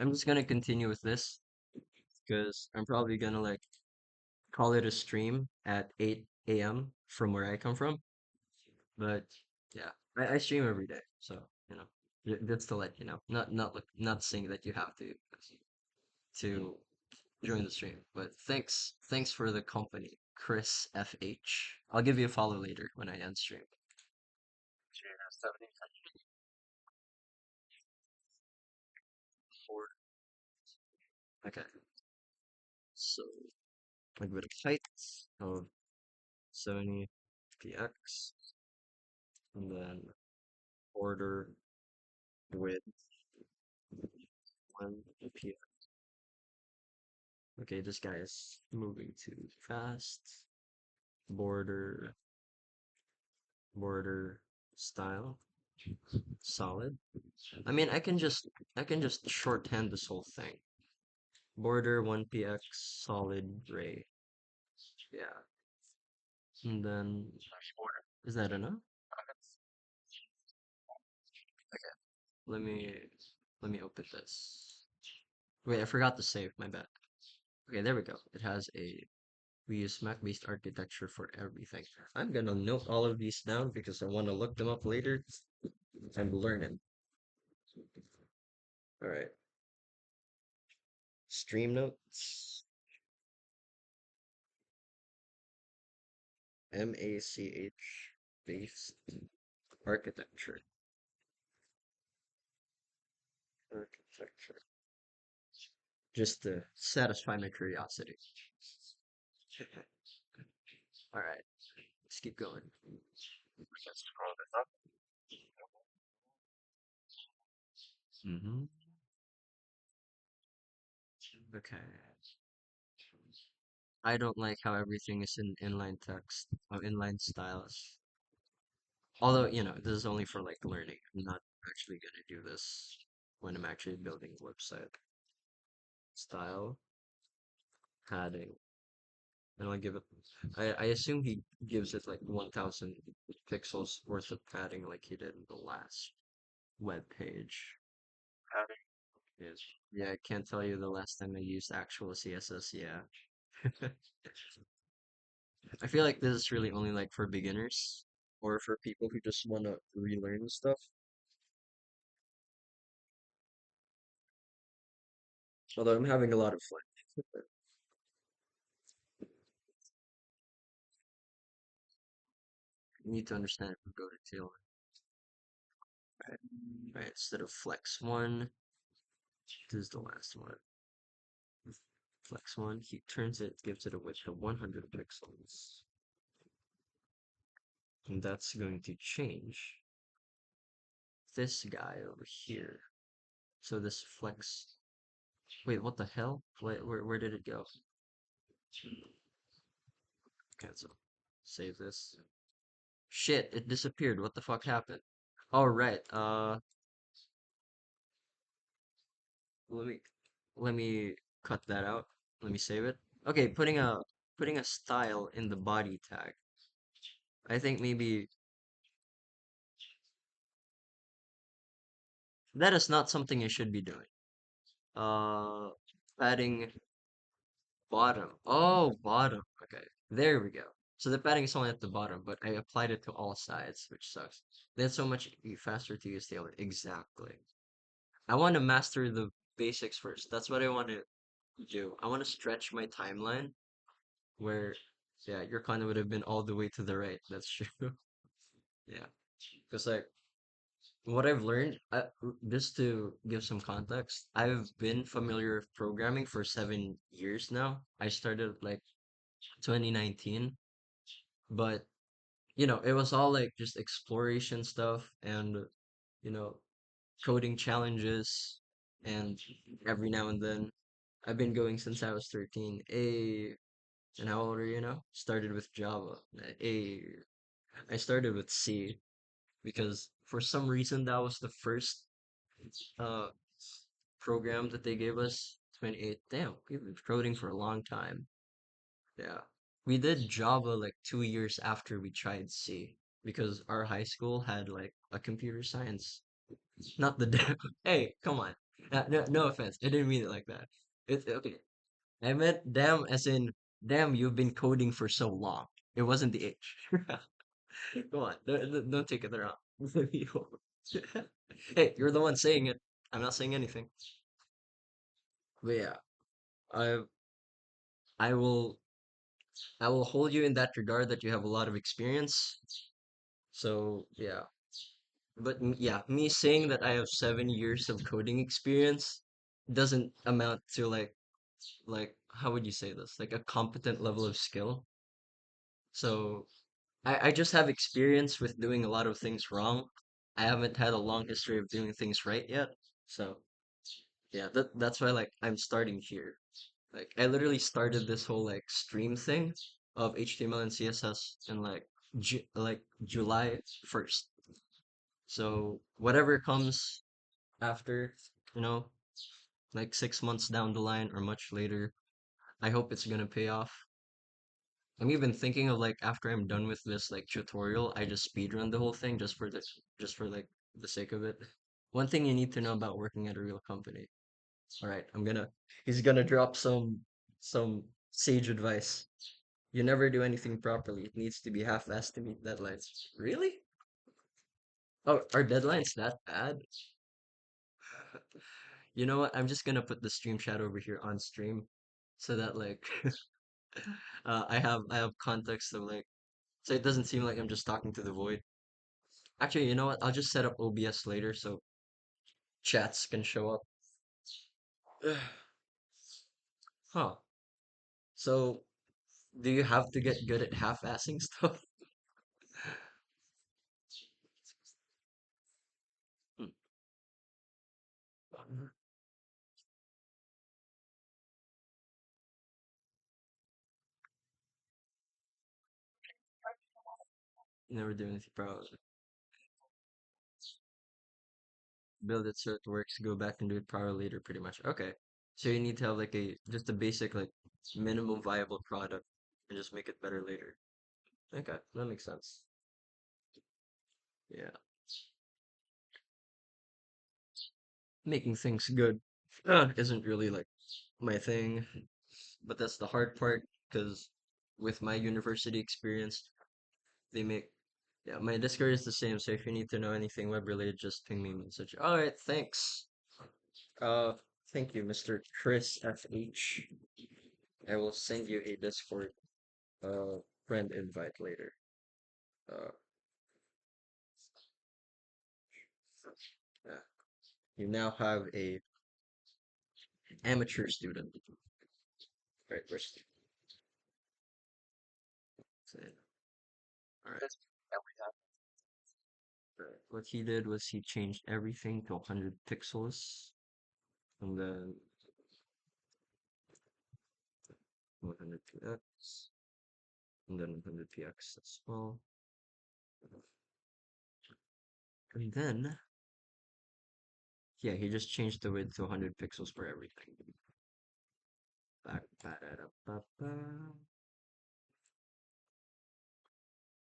[SPEAKER 1] I'm just gonna continue with this because I'm probably gonna like call it a stream at 8 a.m. from where I come from. But yeah, I stream every day, so you know that's to let you know. Not saying that you have to join the stream, but thanks for the company, Chris FH. I'll give you a follow later when I end stream. Okay, so like with a height of 70 px, and then border width 1 px. Okay, this guy is moving too fast. Border border style solid. I mean, I can just shorthand this whole thing. Border 1px solid gray. Yeah. And then is that enough? Okay. Let me open this. Wait, I forgot to save, my bad. Okay, there we go. It has a we use Mac-based architecture for everything. I'm gonna note all of these down because I want to look them up later and learn it. All right. Stream notes. MACH based architecture. Architecture. Just to satisfy my curiosity. All right, let's keep going. Mm-hmm. Okay. I don't like how everything is in inline text, inline styles. Although, this is only for like learning. I'm not actually gonna do this when I'm actually building a website. Style, padding. And I'll give it, I assume he gives it like 1000 pixels worth of padding like he did in the last web page. Yes. Yeah, I can't tell you the last time I used actual CSS. Yeah. I feel like this is really only like for beginners or for people who just want to relearn stuff. Although I'm having a lot of fun. You need to understand if we go to tail. Right. Right. Instead of flex one, this is the last one. Flex one, he turns it, gives it a width of 100 pixels. And that's going to change this guy over here. So this flex, wait, what the hell? Where did it go? Cancel. Save this. Shit, it disappeared. What the fuck happened? All right. Let me let me cut that out. Let me save it. Okay, putting a style in the body tag. I think maybe that is not something you should be doing. Uh, padding bottom. Oh, bottom. Okay, there we go. So the padding is only at the bottom, but I applied it to all sides, which sucks. Then so much faster to use tailor. Exactly. I want to master the basics first. That's what I want to do. I want to stretch my timeline where, yeah, your kind would have been all the way to the right. That's true. Yeah, because like what I've learned, just to give some context, I've been familiar with programming for 7 years now. I started like 2019, but it was all like just exploration stuff and you know, coding challenges, and every now and then I've been going since I was 13. And how old are you now? Started with Java. A, I started with C because for some reason that was the first uh program that they gave us. 28. Damn, we've been coding for a long time. Yeah. We did Java like 2 years after we tried C because our high school had like a computer science. Not the damn. Hey, come on. No offense. I didn't mean it like that. It's okay. I meant damn as in damn, you've been coding for so long. It wasn't the H. Come on. Don't take it the wrong. Hey, you're the one saying it. I'm not saying anything. But yeah, I I will I will hold you in that regard that you have a lot of experience. So yeah. But yeah, me saying that I have 7 years of coding experience doesn't amount to like how would you say this? Like a competent level of skill. So I just have experience with doing a lot of things wrong. I haven't had a long history of doing things right yet. So yeah, that's why like I'm starting here. Like I literally started this whole like stream thing of HTML and CSS in like July 1st. So whatever comes after, you know, like 6 months down the line or much later, I hope it's gonna pay off. I'm even thinking of like after I'm done with this like tutorial, I just speedrun the whole thing just for like the sake of it. One thing you need to know about working at a real company. All right, he's gonna drop some sage advice. You never do anything properly. It needs to be half-assed to meet deadlines. Really? Oh, are deadlines that bad? You know what? I'm just gonna put the stream chat over here on stream so that like I have context of like so it doesn't seem like I'm just talking to the void. Actually, you know what? I'll just set up OBS later so chats can show up. Huh. So, do you have to get good at half-assing stuff? Hmm. Never do anything proud. Build it so it works, go back and do it power later, pretty much. Okay. So you need to have like just a basic like minimum viable product and just make it better later. Okay, that makes sense. Yeah. Making things good isn't really like my thing, but that's the hard part because with my university experience, they make yeah, my Discord is the same, so if you need to know anything web related, just ping me a message. All right, thanks. Uh, Thank you, Mr. Chris FH. I will send you a Discord friend invite later. Uh, yeah. You now have a amateur student. Right, where's all right. What he did was he changed everything to 100 pixels and then 100 px and then 100 px as well. And then, yeah, he just changed the width to 100 pixels for everything.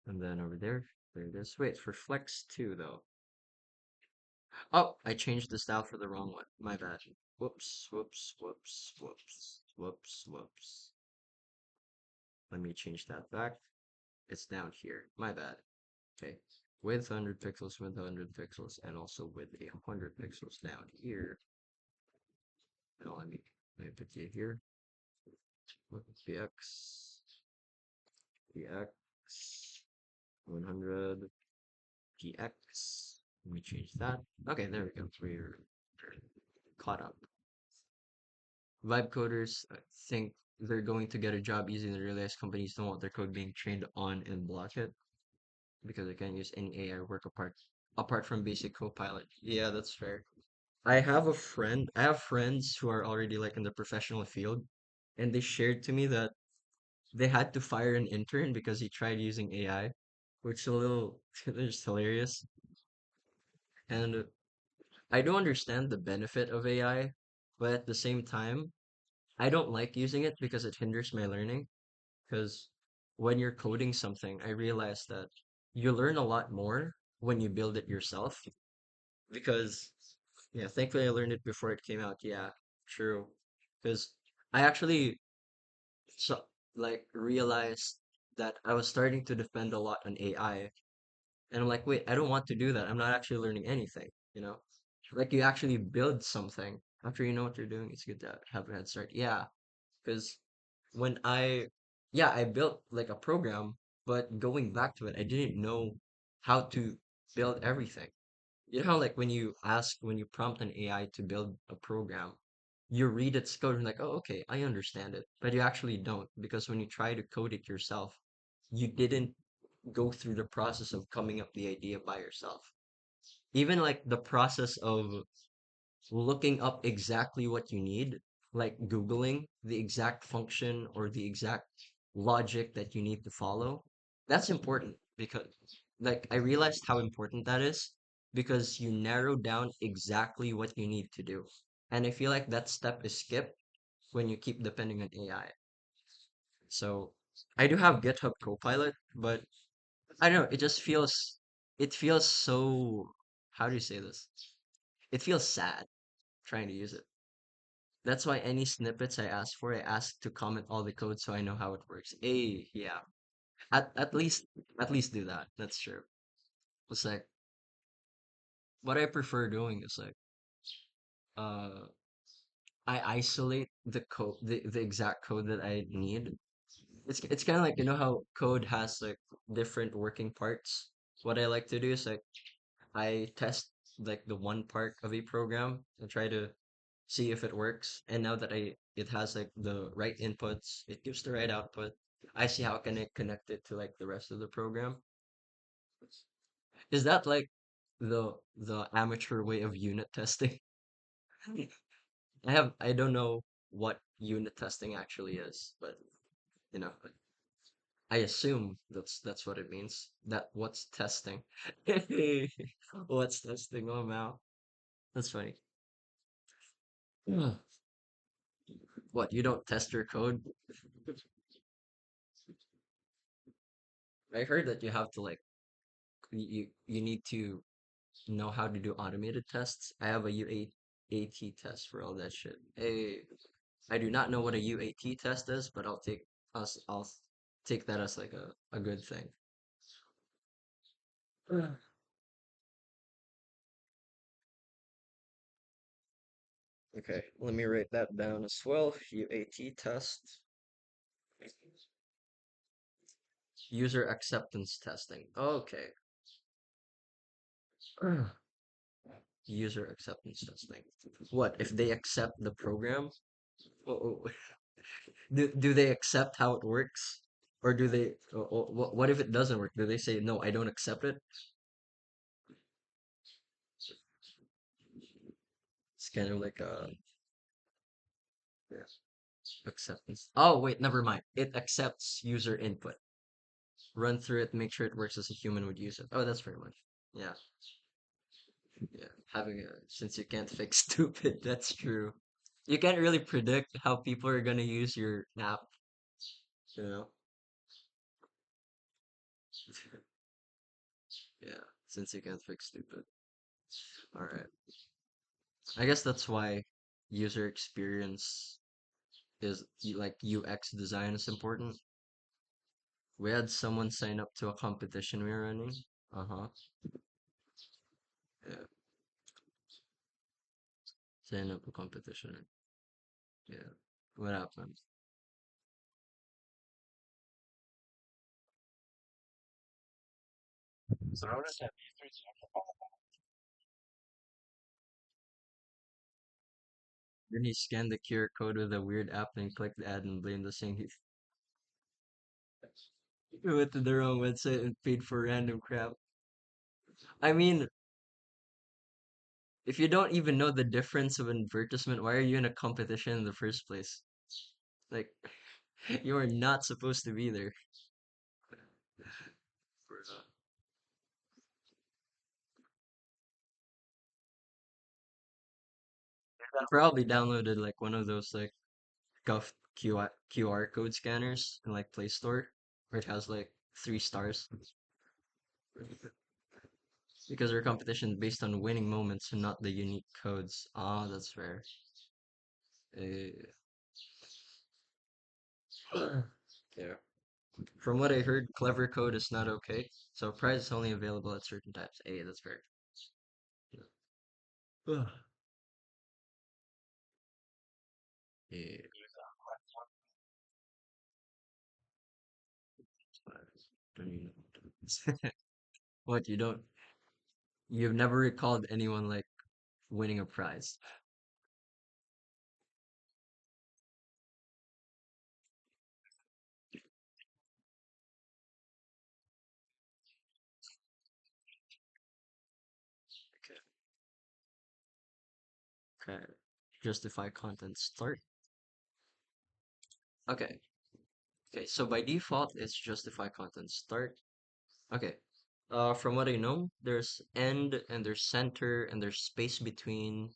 [SPEAKER 1] And then over there it is. Wait, for flex 2 though. Oh, I changed the style for the wrong one. My bad. Whoops, whoops, whoops, whoops, whoops, whoops. Let me change that back. It's down here. My bad. Okay. With 100 pixels, with 100 pixels, and also with 100 pixels down here. Now let me put you here. With px, px, 100, px. Let me change that. Okay, there we go. We're caught up. Vibe coders think they're going to get a job easy and realize companies don't want their code being trained on and block it because they can't use any AI work apart from basic copilot. Yeah, that's fair. I have friends who are already like in the professional field, and they shared to me that they had to fire an intern because he tried using AI, which is a little just hilarious. And I do understand the benefit of AI, but at the same time, I don't like using it because it hinders my learning. Because when you're coding something, I realize that you learn a lot more when you build it yourself. Because, yeah, thankfully I learned it before it came out. Yeah, true. Because I actually so like realized that I was starting to depend a lot on AI, and I'm like, wait, I don't want to do that. I'm not actually learning anything, you know? Like you actually build something after you know what you're doing. It's good to have a head start. Yeah, because when yeah, I built like a program, but going back to it, I didn't know how to build everything. You know how like when you prompt an AI to build a program, you read its code and like, oh, okay, I understand it. But you actually don't because when you try to code it yourself, you didn't go through the process of coming up the idea by yourself. Even like the process of looking up exactly what you need, like Googling the exact function or the exact logic that you need to follow, that's important because, like, I realized how important that is because you narrow down exactly what you need to do. And I feel like that step is skipped when you keep depending on AI. So I do have GitHub Copilot, but I don't know, it feels so, how do you say this? It feels sad trying to use it. That's why any snippets I ask to comment all the code so I know how it works. Yeah. At least do that. That's true. It's like what I prefer doing is like uh I isolate the exact code that I need. It's kind of like you know how code has like different working parts. What I like to do is like I test like the one part of a program and try to see if it works. And now that it has like the right inputs, it gives the right output. I see how can I connect it to like the rest of the program. Is that like the amateur way of unit testing? I don't know what unit testing actually is, but you know, I assume that's what it means. That what's testing? What's testing? Oh wow, that's funny. What, you don't test your code? I heard that you have to like you need to know how to do automated tests. I have a UAT test for all that shit. I do not know what a UAT test is, but I'll take that as like a good thing. Okay, let me write that down as well. UAT test. User acceptance testing. Okay. User acceptance testing. What if they accept the program? Oh, do they accept how it works, or do they? What if it doesn't work? Do they say no? I don't accept it. It's kind of like a yeah, acceptance. Oh wait, never mind. It accepts user input. Run through it, make sure it works as a human would use it. Oh, that's pretty much. Yeah, yeah. Having a since you can't fix stupid, that's true. You can't really predict how people are gonna use your app, you know? Yeah, since you can't fix stupid. All right. I guess that's why user experience is like UX design is important. We had someone sign up to a competition we were running. Uh-huh. Yeah. Sign up a competition. Yeah. What happened? So how does that? Then he scanned the QR code with a weird app and clicked the ad and blamed the saying he went to the wrong website and paid for random crap. I mean, if you don't even know the difference of an advertisement, why are you in a competition in the first place? Like, you are not supposed to be there. I probably downloaded like one of those like Guff QR code scanners in like Play Store where it has like 3 stars because our competition based on winning moments and not the unique codes. Ah, that's fair. Yeah. From what I heard, clever code is not okay, so prize is only available at certain times. Hey, that's fair. Yeah. Yeah. Don't you know? What you don't? You've never recalled anyone like winning a prize. Okay. Okay. Justify content start. Okay. Okay. So by default, it's justify content start. Okay. From what I know, there's end and there's center and there's space between,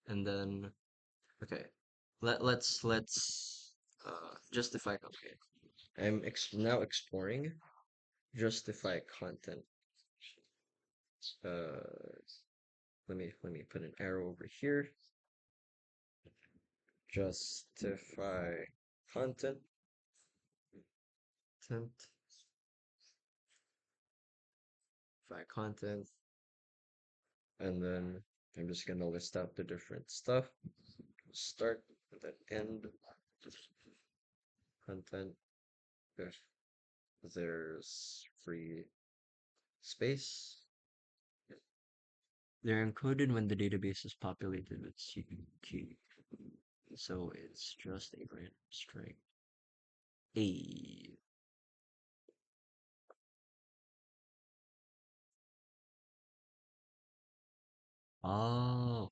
[SPEAKER 1] and then okay. Let's justify. Okay. I'm now exploring justify content. Uh, let me put an arrow over here. Justify content. Content. Justify content. And then I'm just gonna list out the different stuff. Start and then end content. If there's free space. They're encoded when the database is populated with secret key. So it's just a random string. A. Oh,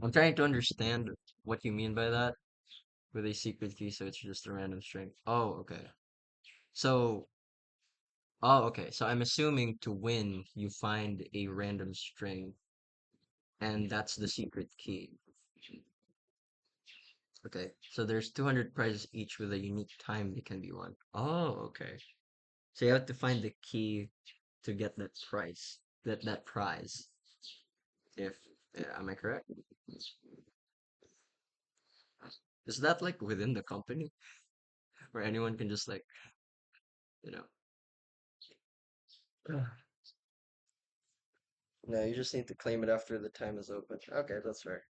[SPEAKER 1] I'm trying to understand what you mean by that with a secret key, so it's just a random string. Oh, okay. So, oh, okay. So I'm assuming to win, you find a random string, and that's the secret key. Okay. So there's 200 prizes each with a unique time they can be won. Oh, okay. So you have to find the key to get that prize, that prize. If yeah, am I correct? Is that like within the company where anyone can just like, you know? No, you just need to claim it after the time is open. Okay, that's fair.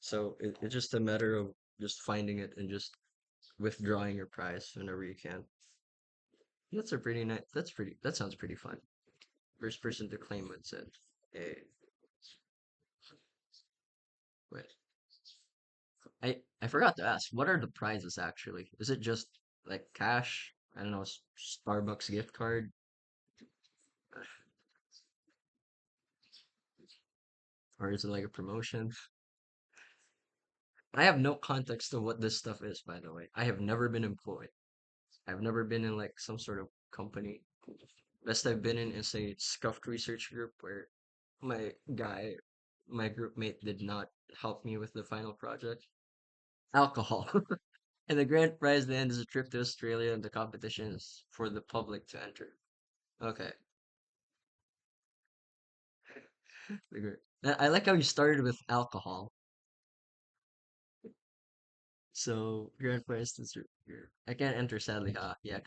[SPEAKER 1] So it's just a matter of just finding it and just withdrawing your prize whenever you can. That's a pretty nice. That's pretty. That sounds pretty fun. First person to claim wins it. Hey, wait. I forgot to ask. What are the prizes actually? Is it just like cash? I don't know, Starbucks gift card, or is it like a promotion? I have no context of what this stuff is, by the way. I have never been employed. I've never been in like some sort of company. Best I've been in is a scuffed research group where my guy, my group mate did not help me with the final project. Alcohol. And the grand prize then is a trip to Australia and the competition is for the public to enter. Okay. I like how you started with alcohol. So grand prize is I can't enter sadly. Yeah,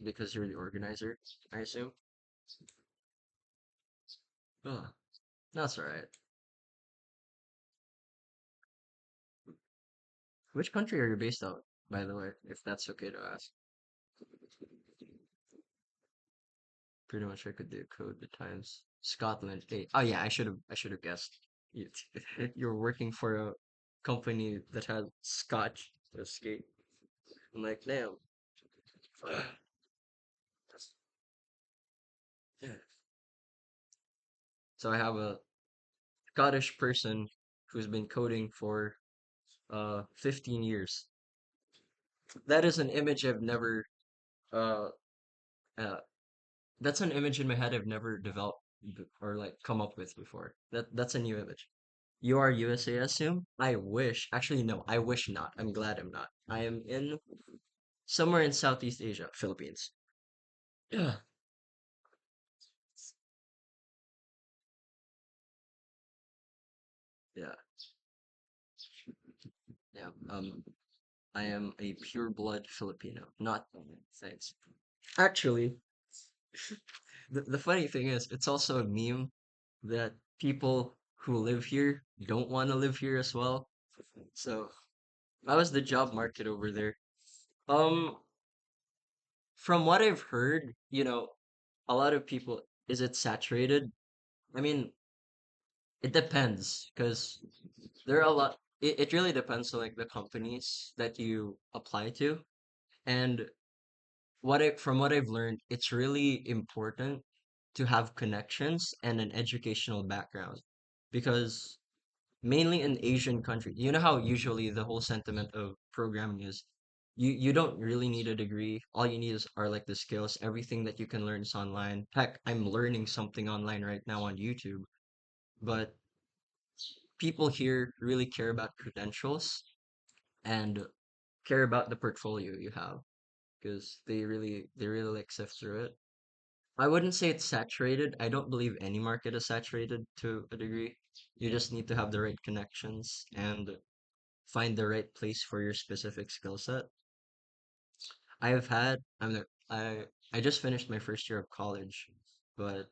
[SPEAKER 1] because you're the organizer, I assume. Oh, that's all right. Which country are you based out, by the way, if that's okay to ask? Pretty much I could decode the times. Scotland. Hey, oh yeah, I should have guessed. You, you're working for a company that has Scotch to escape. I'm like, damn. Yeah. So I have a Scottish person who's been coding for 15 years. That is an image I've never uh uh that's an image in my head I've never developed or like come up with before. That's a new image. You are USA, I assume? I wish. Actually, no, I wish not. I'm glad I'm not. I am in somewhere in Southeast Asia, Philippines. Yeah. Yeah. Yeah. I am a pure blood Filipino. Not thanks. Actually, the funny thing is, it's also a meme that people who live here don't want to live here as well. So, how was the job market over there? Um, from what I've heard, a lot of people, is it saturated? I mean, it depends because there are a lot. It really depends on like the companies that you apply to. And from what I've learned, it's really important to have connections and an educational background because mainly in Asian countries, you know how usually the whole sentiment of programming is you don't really need a degree. All you need is are like the skills. Everything that you can learn is online. Heck, I'm learning something online right now on YouTube. But people here really care about credentials and care about the portfolio you have because they really like sift through it. I wouldn't say it's saturated. I don't believe any market is saturated to a degree. You just need to have the right connections and find the right place for your specific skill set. I've had I'm the I just finished my first year of college, but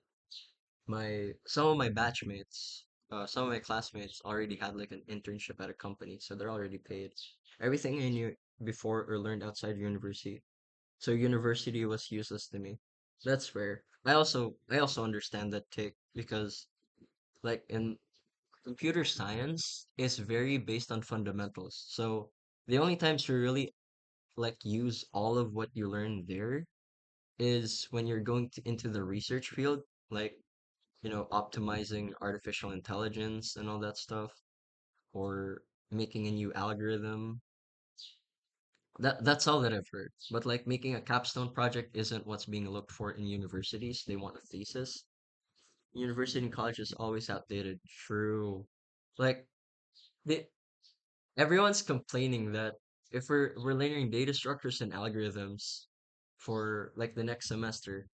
[SPEAKER 1] my some of my batchmates, some of my classmates already had like an internship at a company, so they're already paid. Everything I knew before or learned outside university. So university was useless to me. That's fair. I also understand that take because like in computer science is very based on fundamentals. So the only times you really like use all of what you learn there is when you're going into the research field, like optimizing artificial intelligence and all that stuff, or making a new algorithm. That's all that I've heard. But like making a capstone project isn't what's being looked for in universities. They want a thesis. University and college is always outdated. True. Like they, everyone's complaining that if we're learning data structures and algorithms for like the next semester,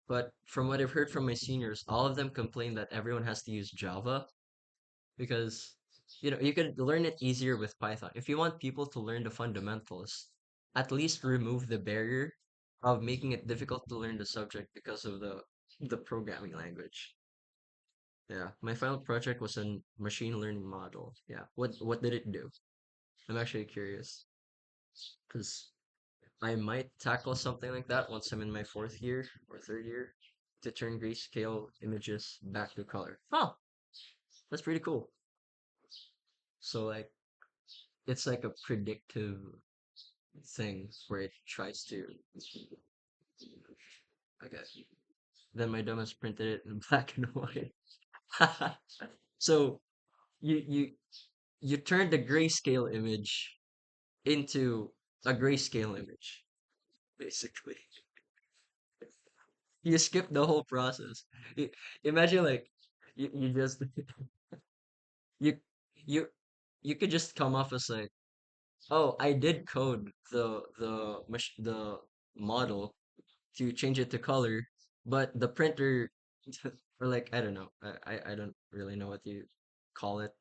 [SPEAKER 1] but from what I've heard from my seniors, all of them complain that everyone has to use Java because you could learn it easier with Python. If you want people to learn the fundamentals, at least remove the barrier of making it difficult to learn the subject because of the programming language. Yeah, my final project was a machine learning model. Yeah, what did it do? I'm actually curious because I might tackle something like that once I'm in my fourth year or third year to turn grayscale images back to color. Oh, that's pretty cool. So like it's like a predictive thing where it tries to okay. Then my dumbass printed it in black and white. So you you turned the grayscale image into a grayscale image, basically. You skip the whole process. I- Imagine like you just you you you could just come off as like, oh, I did code the model to change it to color, but the printer or like I don't know, I don't really know what you call it.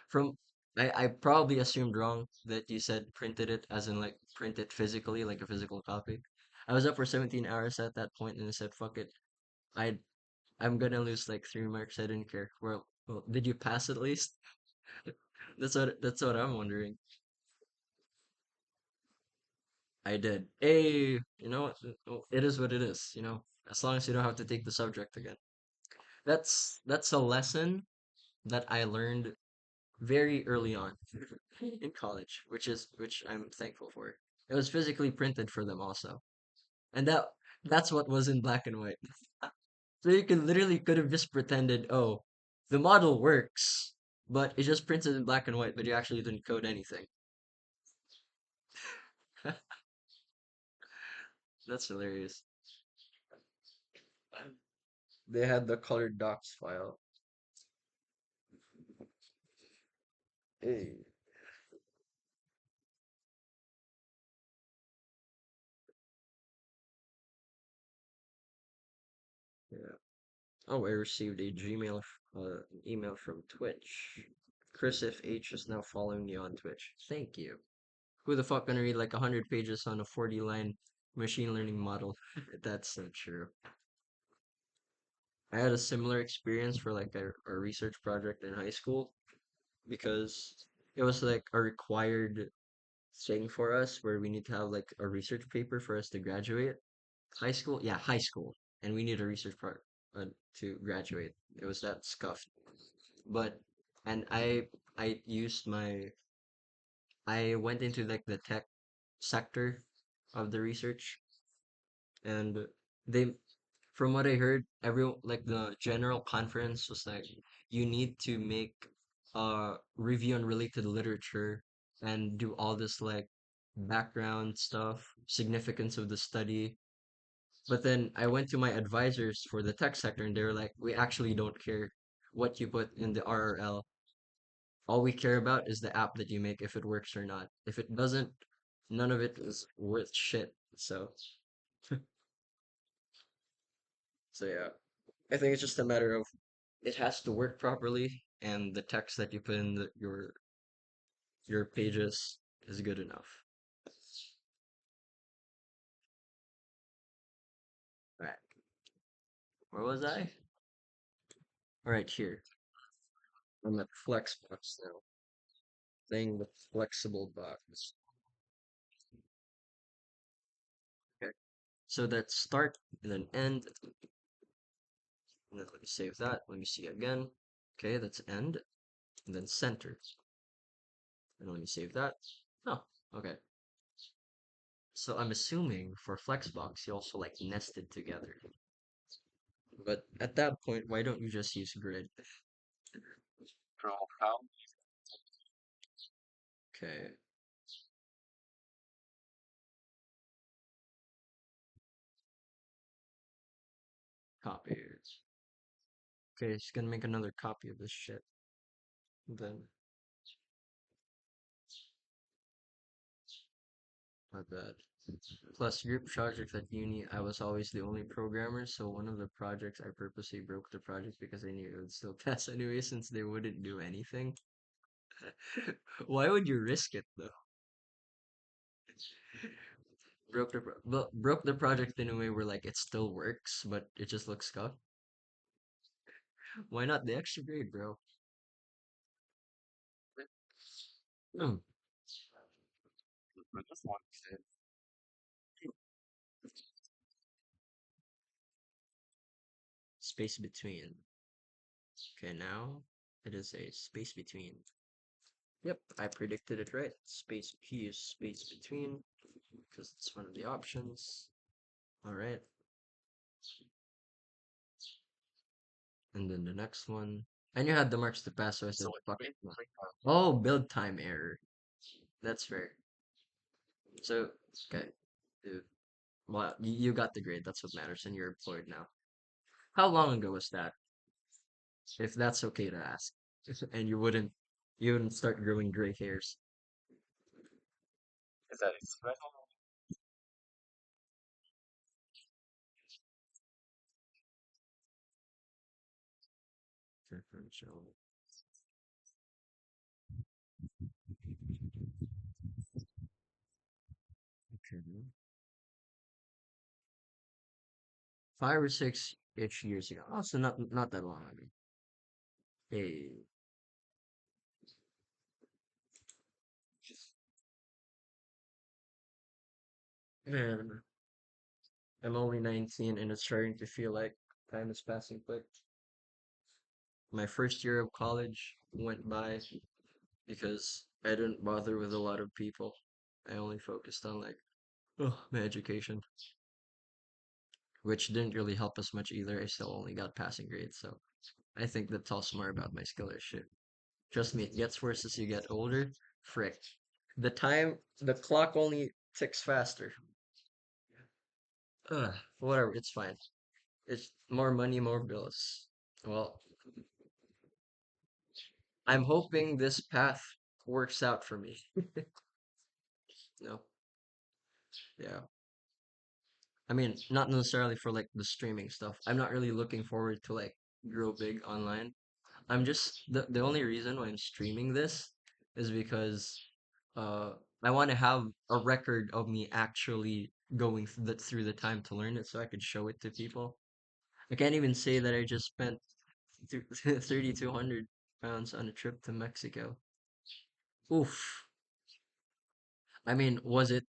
[SPEAKER 1] From I probably assumed wrong that you said printed it as in like print it physically like a physical copy. I was up for 17 hours at that point and I said fuck it. I I'm gonna lose like 3 marks. I didn't care. Well, did you pass at least? That's what I'm wondering. I did. Hey, you know what? It is what it is. As long as you don't have to take the subject again. That's a lesson that I learned very early on in college, which I'm thankful for. It was physically printed for them also, and that's what was in black and white. So you could have just pretended, oh, the model works, but it just printed in black and white, but you actually didn't code anything. That's hilarious. They had the colored docs file. Hey. Yeah. Oh, I received a email from Twitch. Chris F H is now following me on Twitch. Thank you. Who the fuck gonna read like 100 pages on a 40 line machine learning model? That's so true. I had a similar experience for like a research project in high school because it was like a required thing for us where we need to have like a research paper for us to graduate. High school? Yeah, high school. And we need a research part to graduate. It was that scuffed. But and I used my I went into like the tech sector of the research and they from what I heard, everyone like the general conference was like you need to make a review on related literature and do all this like background stuff, significance of the study. But then I went to my advisors for the tech sector and they were like, we actually don't care what you put in the RRL. All we care about is the app that you make if it works or not. If it doesn't, none of it is worth shit. So yeah. I think it's just a matter of it has to work properly and the text that you put in your pages is good enough. All right. Where was I? All right, here. I'm at Flexbox now. Playing with flexible box. Okay. So that's start and then end. And then let me save that. Let me see again. Okay, that's end. And then center. And let me save that. Oh, okay. So I'm assuming for Flexbox, you also like nested together. But at that point, why don't you just use grid? Okay, copy. Okay, just gonna make another copy of this shit. Then, not bad. Plus, group projects at uni, I was always the only programmer, so one of the projects I purposely broke the project because I knew it would still pass anyway since they wouldn't do anything. Why would you risk it though? Broke the project in a way where like it still works, but it just looks scuffed. Why not the extra grade, bro? Hmm. Space between. Okay, now it is a space between. Yep, I predicted it right. Space P is space between because it's one of the options. All right, and then the next one. And you had the marks to pass, so I said, fuck it. Oh, build time error. That's fair. So, okay, dude. Well, you got the grade. That's what matters, and you're employed now. How long ago was that? If that's okay to ask, and you wouldn't start growing gray hairs. Differential. Okay. 5 or 6 years ago. Also, not that long. I mean, hey, man, I'm only 19, and it's starting to feel like time is passing quick. My first year of college went by because I didn't bother with a lot of people. I only focused on like, oh, my education, which didn't really help us much either. I still only got passing grades, so I think that tells more about my skill issue. Trust me, it gets worse as you get older. Frick. The clock only ticks faster. Ugh, whatever, it's fine. It's more money, more bills. Well, I'm hoping this path works out for me. No, yeah. I mean, not necessarily for like the streaming stuff. I'm not really looking forward to like grow big online. I'm just the only reason why I'm streaming this is because uh I want to have a record of me actually going through the time to learn it so I could show it to people. I can't even say that I just spent 3,200 pounds on a trip to Mexico. Oof. I mean, was it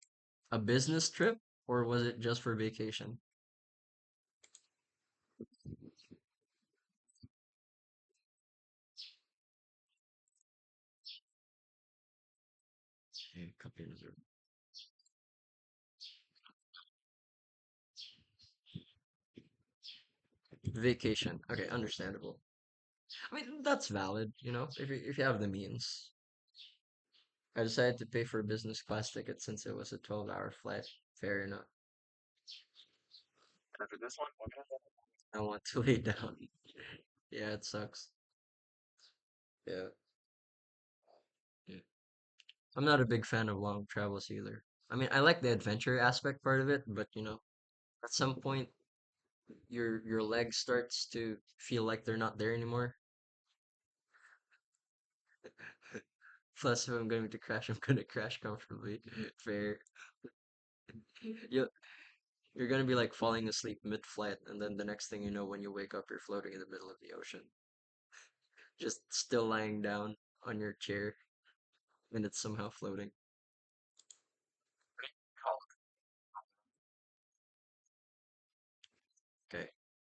[SPEAKER 1] a business trip or was it just for vacation? Okay, copy reserve. Vacation. Okay, understandable. I mean, that's valid, if you have the means. I decided to pay for a business class ticket since it was a 12-hour flight. Fair enough. I want to lay down. Yeah, it sucks. Yeah. Yeah. I'm not a big fan of long travels either. I mean, I like the adventure aspect part of it, but at some point your leg starts to feel like they're not there anymore. Plus, if I'm going to crash, I'm going to crash comfortably. Fair. You you're gonna be like falling asleep mid-flight, and then the next thing you know, when you wake up, you're floating in the middle of the ocean, just still lying down on your chair, and it's somehow floating. Okay.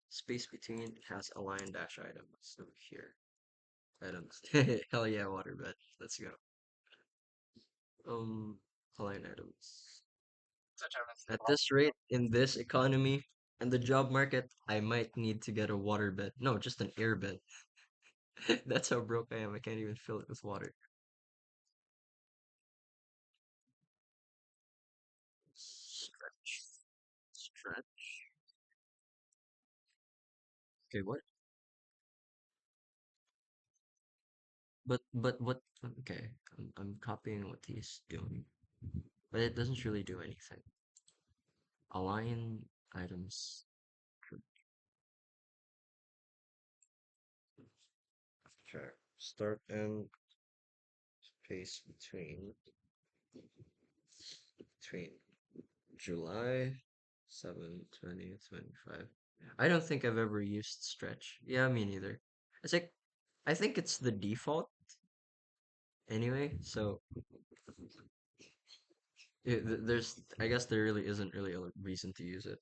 [SPEAKER 1] Space between has align dash items over here. Items. Hell yeah, waterbed. Let's go. Align items. At this rate, in this economy and the job market, I might need to get a waterbed. No, just an airbed. That's how broke I am. I can't even fill it with water. Stretch. Stretch. Okay, what? But what? Okay, I'm copying what he's doing, but it doesn't really do anything. Align items. Okay. Start and space between July 7, 2025. I don't think I've ever used stretch. Yeah, me neither. It's like I think it's the default anyway. So there's I guess there really isn't really a reason to use it.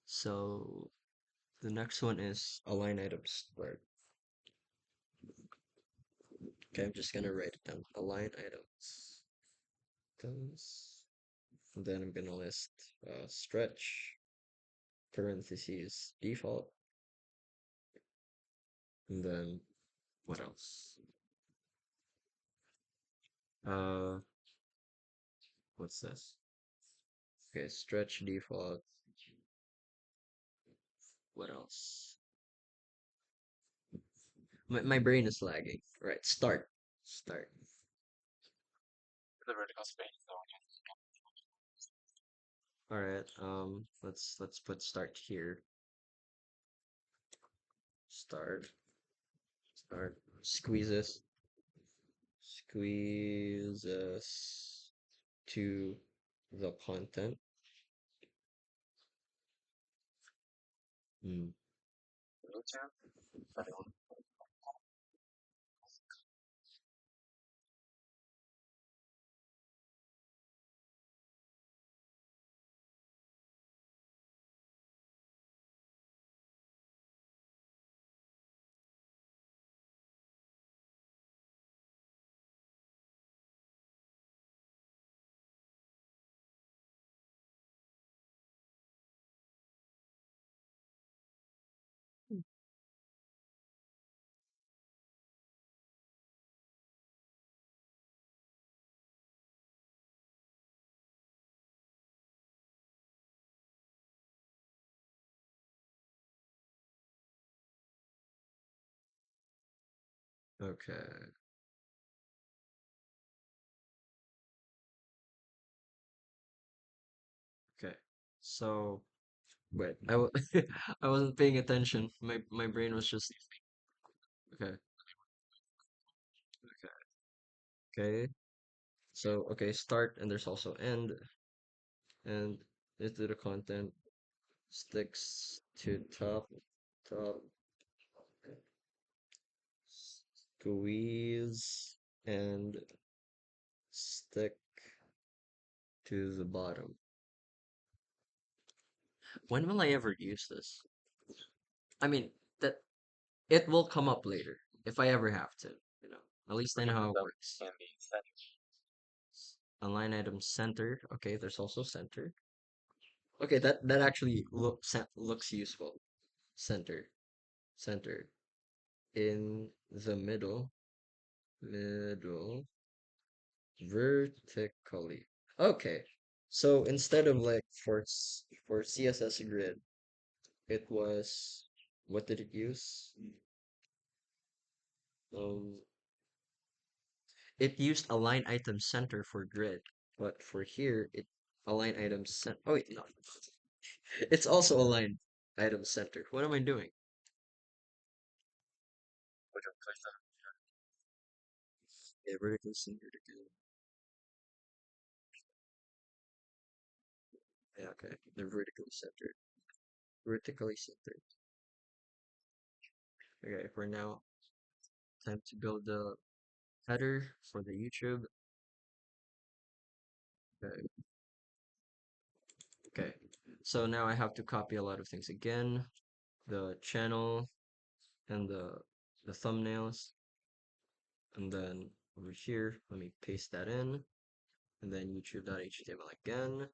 [SPEAKER 1] So the next one is align items start. Okay, I'm just gonna write it down. Align items. Items. And then I'm gonna list stretch parentheses default. And then what else? Uh, what's this? Okay, stretch default. What else? My brain is lagging. Right, start. Start. All right. Let's put start here. Start. Start. Squeezes. Squeezes to the content. Hmm. Okay. Okay. So wait, I wasn't paying attention. My brain was just okay. Okay. Okay. So okay, start and there's also end and into the content sticks to top squeeze and stick to the bottom. When will I ever use this? I mean, that it will come up later if I ever have to, you know. At least I know how it works. Align item center. Okay, there's also center. Okay, that actually looks useful. Center, center in the middle vertically. Okay, so instead of like for CSS grid, it was what did it use? Um, it used align item center for grid, but for here it align item center. Oh wait, no, it's also align item center. What am I doing? Yeah, vertically centered again. Yeah, okay, they're vertically centered. Vertically centered. Okay, for now, time to build the header for the YouTube. Okay, okay. So now I have to copy a lot of things again. The channel and the thumbnails. And then over here, let me paste that in. And then youtube.html again.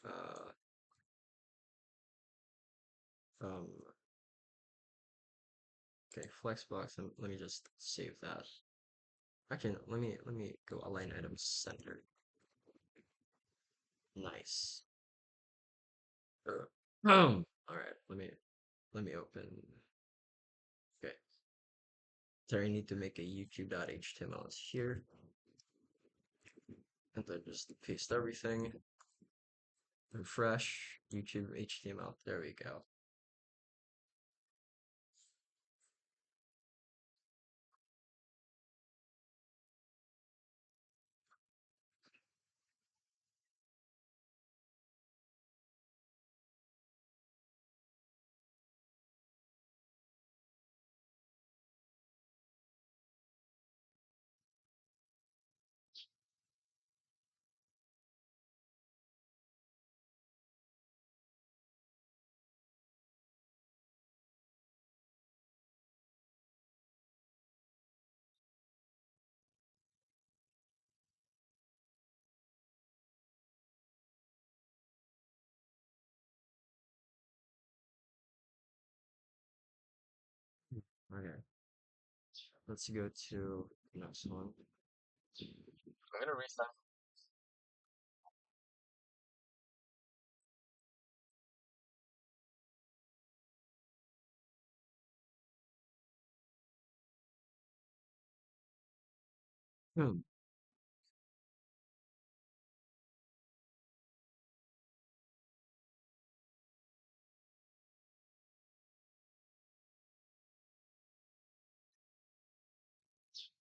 [SPEAKER 1] Uh, um, okay, flexbox. And let me just save that. Actually, no, let me go align items center. Nice. All right. Let me open. Okay. So I need to make a youtube.html is here, and then just paste everything. Refresh YouTube HTML. There we go. Okay, let's go to the next one. I'm gonna restart. Hmm.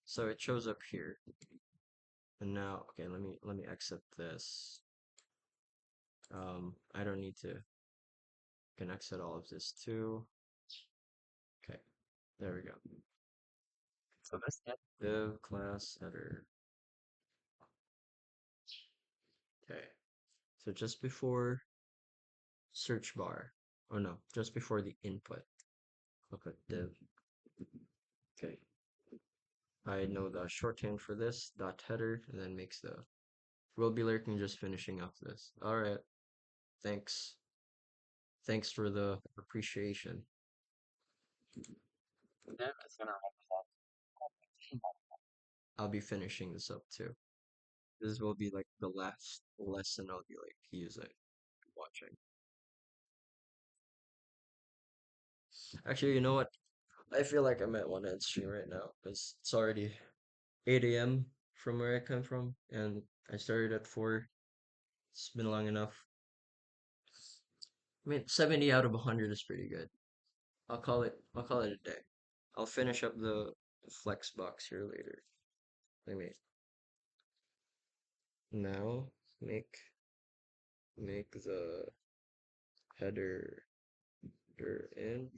[SPEAKER 1] So it shows up here, and now okay. Let me exit this. I don't need to. Can exit all of this too. Okay, there we go. So that's that. Div class header. Okay. So just before search bar. Oh no, just before the input. I'll put div. Okay. I know the shorthand for this, dot header, and then makes the will be lurking just finishing up this. Alright. Thanks. Thanks for the appreciation. Then it's gonna I'll be finishing this up too. This will be like the last lesson I'll be like using, watching. Actually, you know what? I feel like I'm at one end stream right now because it's already 8 a.m. from where I come from, and I started at 4. It's been long enough. I mean, 70 out of 100 is pretty good. I'll call it a day. I'll finish up the flex box here later. Let me now make the header in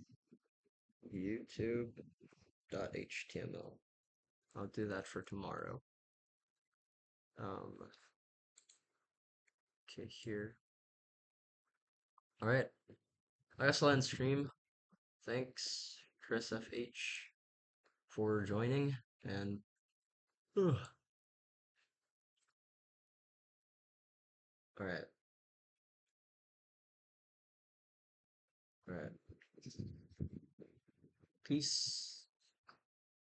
[SPEAKER 1] YouTube.html. I'll do that for tomorrow. Okay, here. All right. I guess I'll end stream. Thanks, Chris FH, for joining. And all right, all right. Peace.